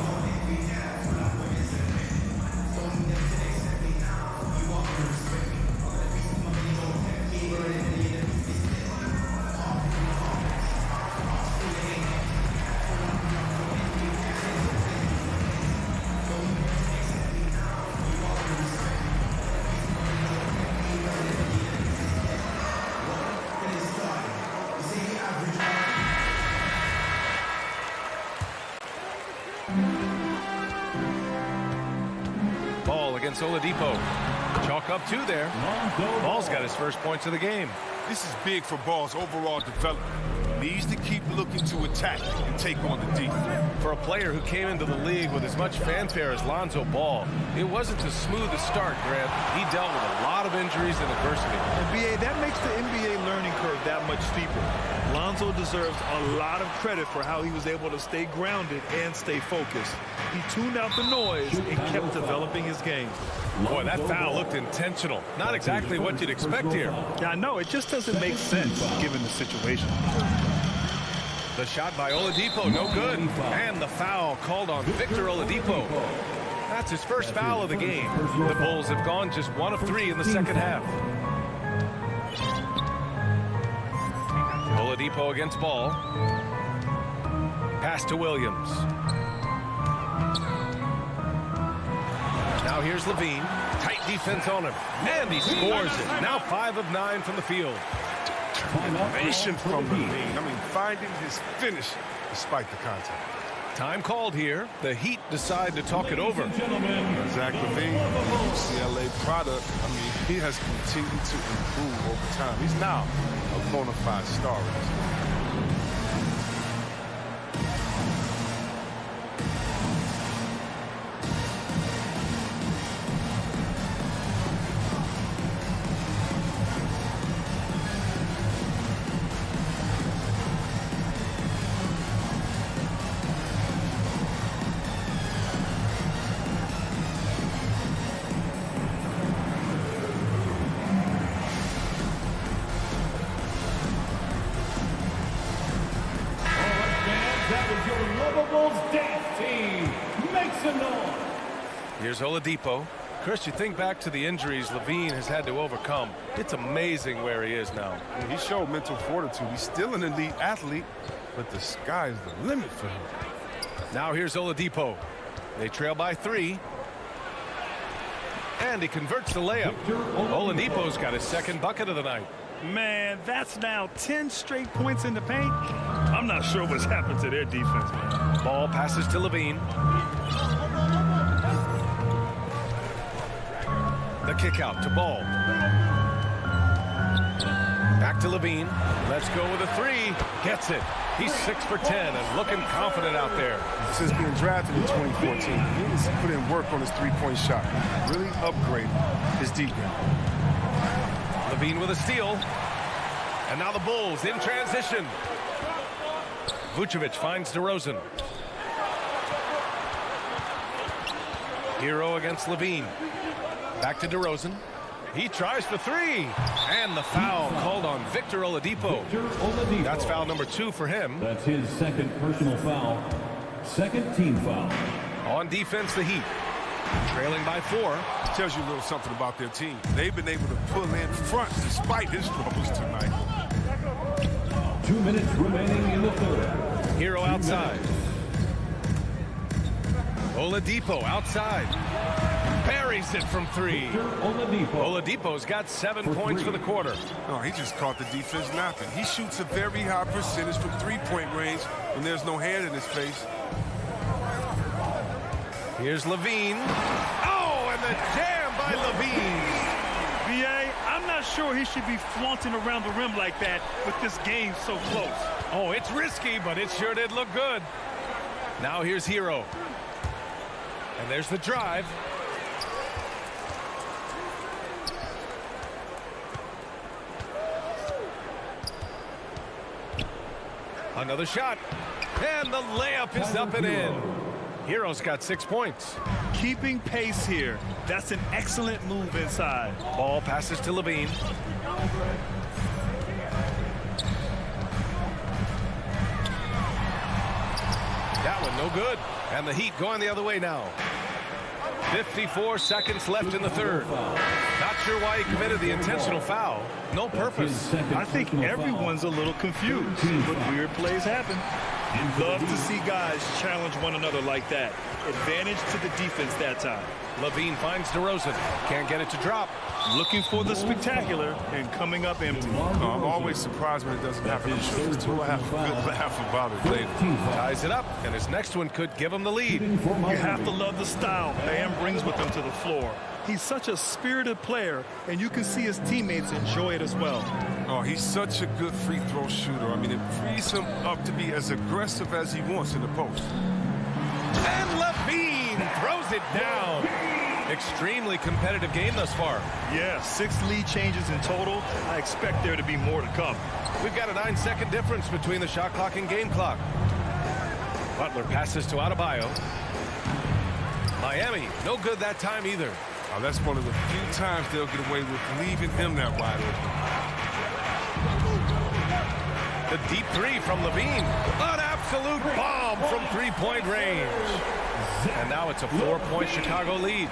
Ball against Oladipo. Chalk up 2 there. Ball's got his first points of the game. This is big for Ball's overall development. Needs to keep looking to attack and take on the defense. For a player who came into the league with as much fanfare as Lonzo Ball, it wasn't as smooth a start, Grant. He dealt with a lot of injuries and adversity. And BA, that makes the NBA learning curve that much steeper. Lonzo deserves a lot of credit for how he was able to stay grounded and stay focused. He tuned out the noise and kept developing his game. Boy, that foul looked intentional. Not exactly what you'd expect here. Yeah, I know. It just doesn't make sense given the situation. The shot by Oladipo, no good. And the foul called on Victor Oladipo. That's his first foul of the game. The Bulls have gone just 1 of 3 in the second half. Oladipo against Ball. Pass to Williams. Now here's Levine. Tight defense on him. And he scores it. Now 5 of 9 from the field. Determination from Levine. I mean, finding his finish despite the contact. Time called here. The Heat decide to talk it over. Zach LaVine, CLA product. I mean, he has continued to improve over time. He's now a bona fide star. Here's Oladipo. Chris, you think back to the injuries Levine has had to overcome. It's amazing where he is now. He showed mental fortitude. He's still an elite athlete, but the sky is the limit for him. Now here's Oladipo. They trail by 3. And he converts the layup. Oladipo's got his second bucket of the night. Man, that's now 10 straight points in the paint. I'm not sure what's happened to their defense, man. Ball passes to Levine. The kick out to Ball. Back to Levine. Let's go with a 3. Gets it. He's 6 for 10 and looking confident out there. Since being drafted in 2014, he has put in work on his three-point shot. Really upgraded his deep game. Levine with a steal. And now the Bulls in transition. Vucevic finds DeRozan. Hero against Levine. Back to DeRozan. He tries for 3. And the foul called on Victor Oladipo. That's foul number 2 for him. That's his second personal foul. Second team foul. On defense, the Heat. Trailing by 4. Tells you a little something about their team. They've been able to pull in front despite his troubles tonight. 2 minutes remaining in the third. Hero outside. Oladipo outside. Buries it from 3. Oladipo's got 7 points for the quarter. No, he just caught the defense napping. He shoots a very high percentage from three-point range when there's no hand in his face. Here's Levine. Oh, and the jam by Levine. B.A., I'm not sure he should be flaunting around the rim like that with this game so close. Oh, it's risky, but it sure did look good. Now here's Hero. And there's the drive. Another shot. And the layup is up and in. Hero's got 6 points. Keeping pace here. That's an excellent move inside. Ball passes to Levine. That one no good. And the Heat going the other way now. 54 seconds left in the third. Not sure why he committed the intentional foul. No purpose. I think everyone's a little confused, but weird plays happen. You love to see guys challenge one another like that. Advantage to the defense that time. Levine finds DeRozan. Can't get it to drop. Looking for the spectacular and coming up empty. I'm always surprised when it doesn't happen. I'm sure he's going to have a good laugh about it later. Ties it up, and his next one could give him the lead. You have to love the style Bam brings with him to the floor. He's such a spirited player, and you can see his teammates enjoy it as well. Oh, he's such a good free throw shooter. I mean, it frees him up to be as aggressive as he wants in the post. And Levine throws it down. Extremely competitive game thus far. Yeah, 6 lead changes in total. I expect there to be more to come. We've got a 9-second difference between the shot clock and game clock. Butler passes to Adebayo. Miami, no good that time either. Oh, that's one of the few times they'll get away with leaving him that wide open. The deep 3 from Levine. An absolute bomb from three-point range. And now it's a 4-point Chicago lead.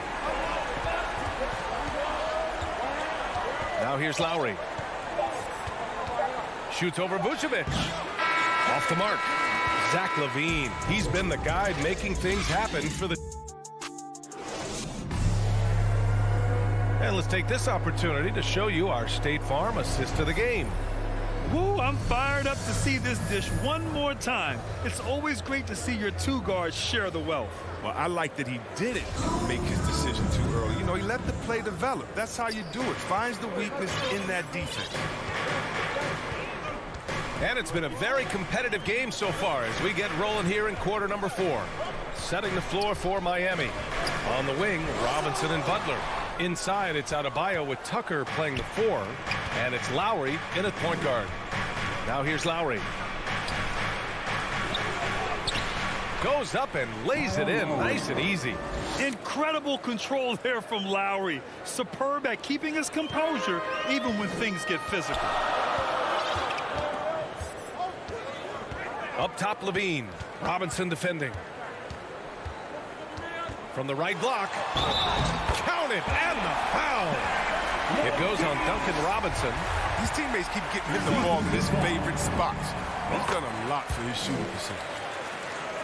Now here's Lowry. Shoots over Vucevic. Off the mark. Zach LaVine. He's been the guy making things happen for the... And let's take this opportunity to show you our State Farm assist of the game. Woo, I'm fired up to see this dish one more time. It's always great to see your 2 guards share the wealth. Well, I like that he didn't make his decision too early. You know, he let the play develop. That's how you do it. Finds the weakness in that defense. And it's been a very competitive game so far as we get rolling here in quarter number 4. Setting the floor for Miami. On the wing, Robinson and Butler. Inside, it's Adebayo with Tucker playing the 4. And it's Lowry in at point guard. Now here's Lowry. Goes up and lays it in nice and easy. Incredible control there from Lowry. Superb at keeping his composure even when things get physical. Up top, Levine. Robinson defending. From the right block. Counted, and the foul. It goes on Duncan Robinson. His teammates keep getting him the ball in his favorite spots. He's done a lot for his shooting percentage.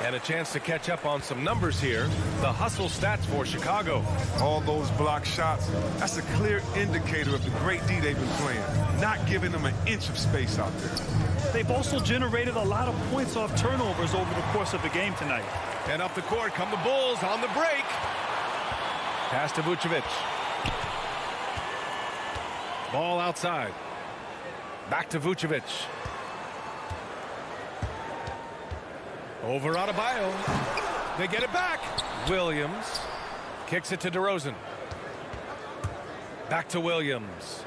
And a chance to catch up on some numbers here. The hustle stats for Chicago. All those block shots, that's a clear indicator of the great D they've been playing. Not giving them an inch of space out there. They've also generated a lot of points off turnovers over the course of the game tonight. And up the court come the Bulls on the break. Pass to Vucevic. Ball outside. Back to Vucevic. Over Adebayo. They get it back. Williams kicks it to DeRozan. Back to Williams.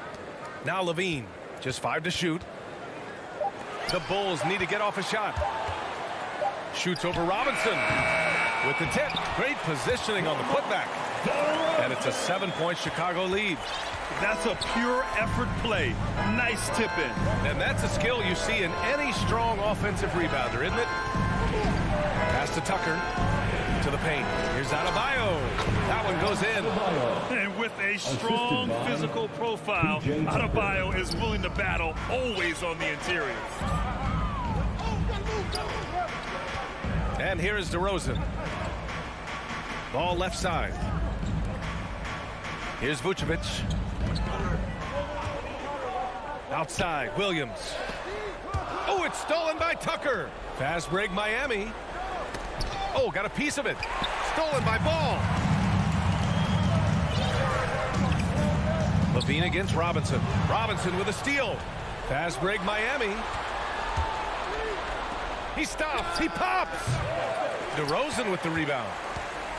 Now Levine. Just 5 to shoot. The Bulls need to get off a shot. Shoots over Robinson. With the tip. Great positioning on the putback. And it's a 7-point Chicago lead. That's a pure effort play. Nice tip in. And that's a skill you see in any strong offensive rebounder, isn't it? Pass to Tucker. To the paint. Here's Adebayo. That one goes in. And with a strong physical profile, Adebayo is willing to battle, always on the interior. And here is DeRozan. Ball left side. Here's Vucevic. Outside, Williams. Oh, it's stolen by Tucker. Fast break, Miami. Oh, got a piece of it. Stolen by Ball. Levine against Robinson. Robinson with a steal. Fast break, Miami. He stops. He pops. DeRozan with the rebound.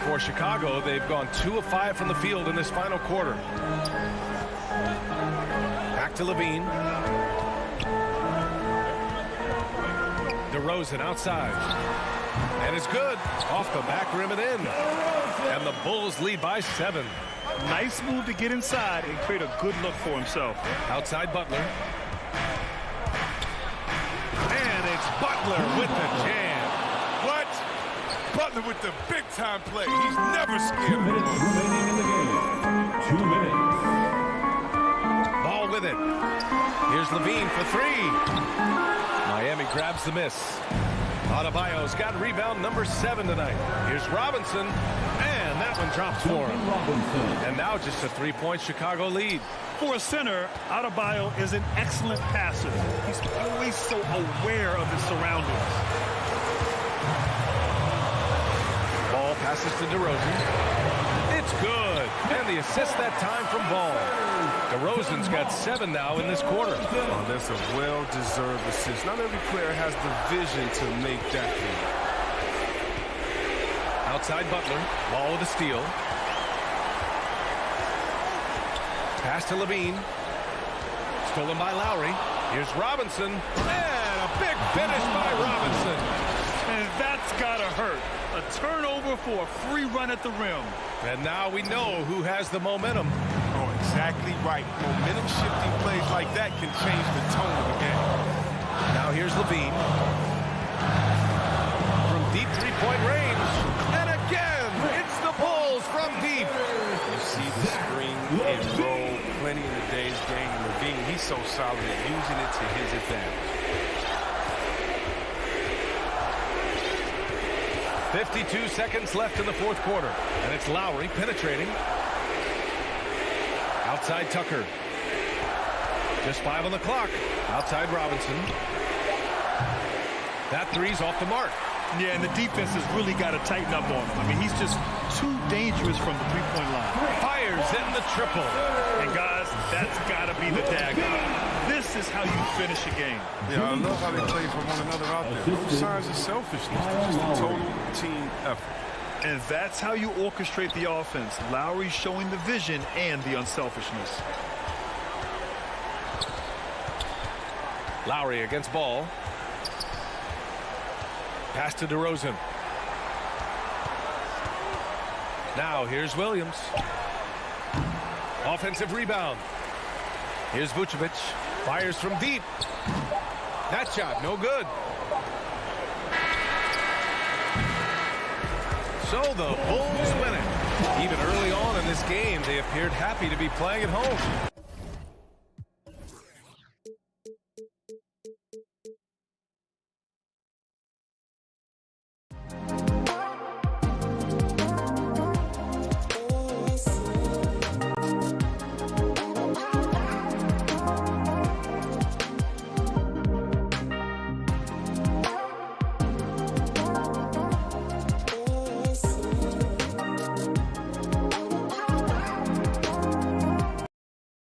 For Chicago, they've gone 2 of 5 from the field in this final quarter. Back to Levine. DeRozan outside. And it's good. Off the back rim and in. And the Bulls lead by 7. Nice move to get inside and create a good look for himself. Outside Butler. And it's Butler with the jam. What? Butler with the big-time play. He's never scared. 2 minutes remaining in the game. 2 minutes. Ball with it. Here's Levine for 3. Miami grabs the miss. Adebayo's got rebound number 7 tonight. Here's Robinson. And that one drops for him. And now just a 3-point Chicago lead. For a center, Adebayo is an excellent passer. He's always so aware of his surroundings. Ball passes to DeRozan. It's good. And the assist that time from Ball. DeRozan's got 7 now in this quarter. Oh, that's a well-deserved assist. Not every player has the vision to make that thing. Outside Butler. Ball with a steal. Pass to Levine. Stolen by Lowry. Here's Robinson. And a big finish by Robinson. And that's gotta hurt. A turnover for a free run at the rim. And now we know who has the momentum. Oh, exactly right. Momentum-shifting plays like that can change the tone of the game. Now here's Levine. From deep three-point range. And again, it's the Bulls from deep. You see the screen and roll plenty in today's game. Levine, he's so solid at using it to his advantage. 52 seconds left in the fourth quarter. And it's Lowry penetrating. Outside Tucker. Just 5 on the clock. Outside Robinson. That three's off the mark. Yeah, and the defense has really got to tighten up on him. I mean, he's just too dangerous from the three-point line. Fires in the triple. And guys, that's got to be the dagger. This is how you finish a game. Yeah, I love how they play for one another out there. No signs of selfishness. It's just a total team effort. And that's how you orchestrate the offense. Lowry showing the vision and the unselfishness. Lowry against Ball. Pass to DeRozan. Now here's Williams. Offensive rebound. Here's Vucevic. Fires from deep. That shot, no good. So the Bulls win it. Even early on in this game, they appeared happy to be playing at home.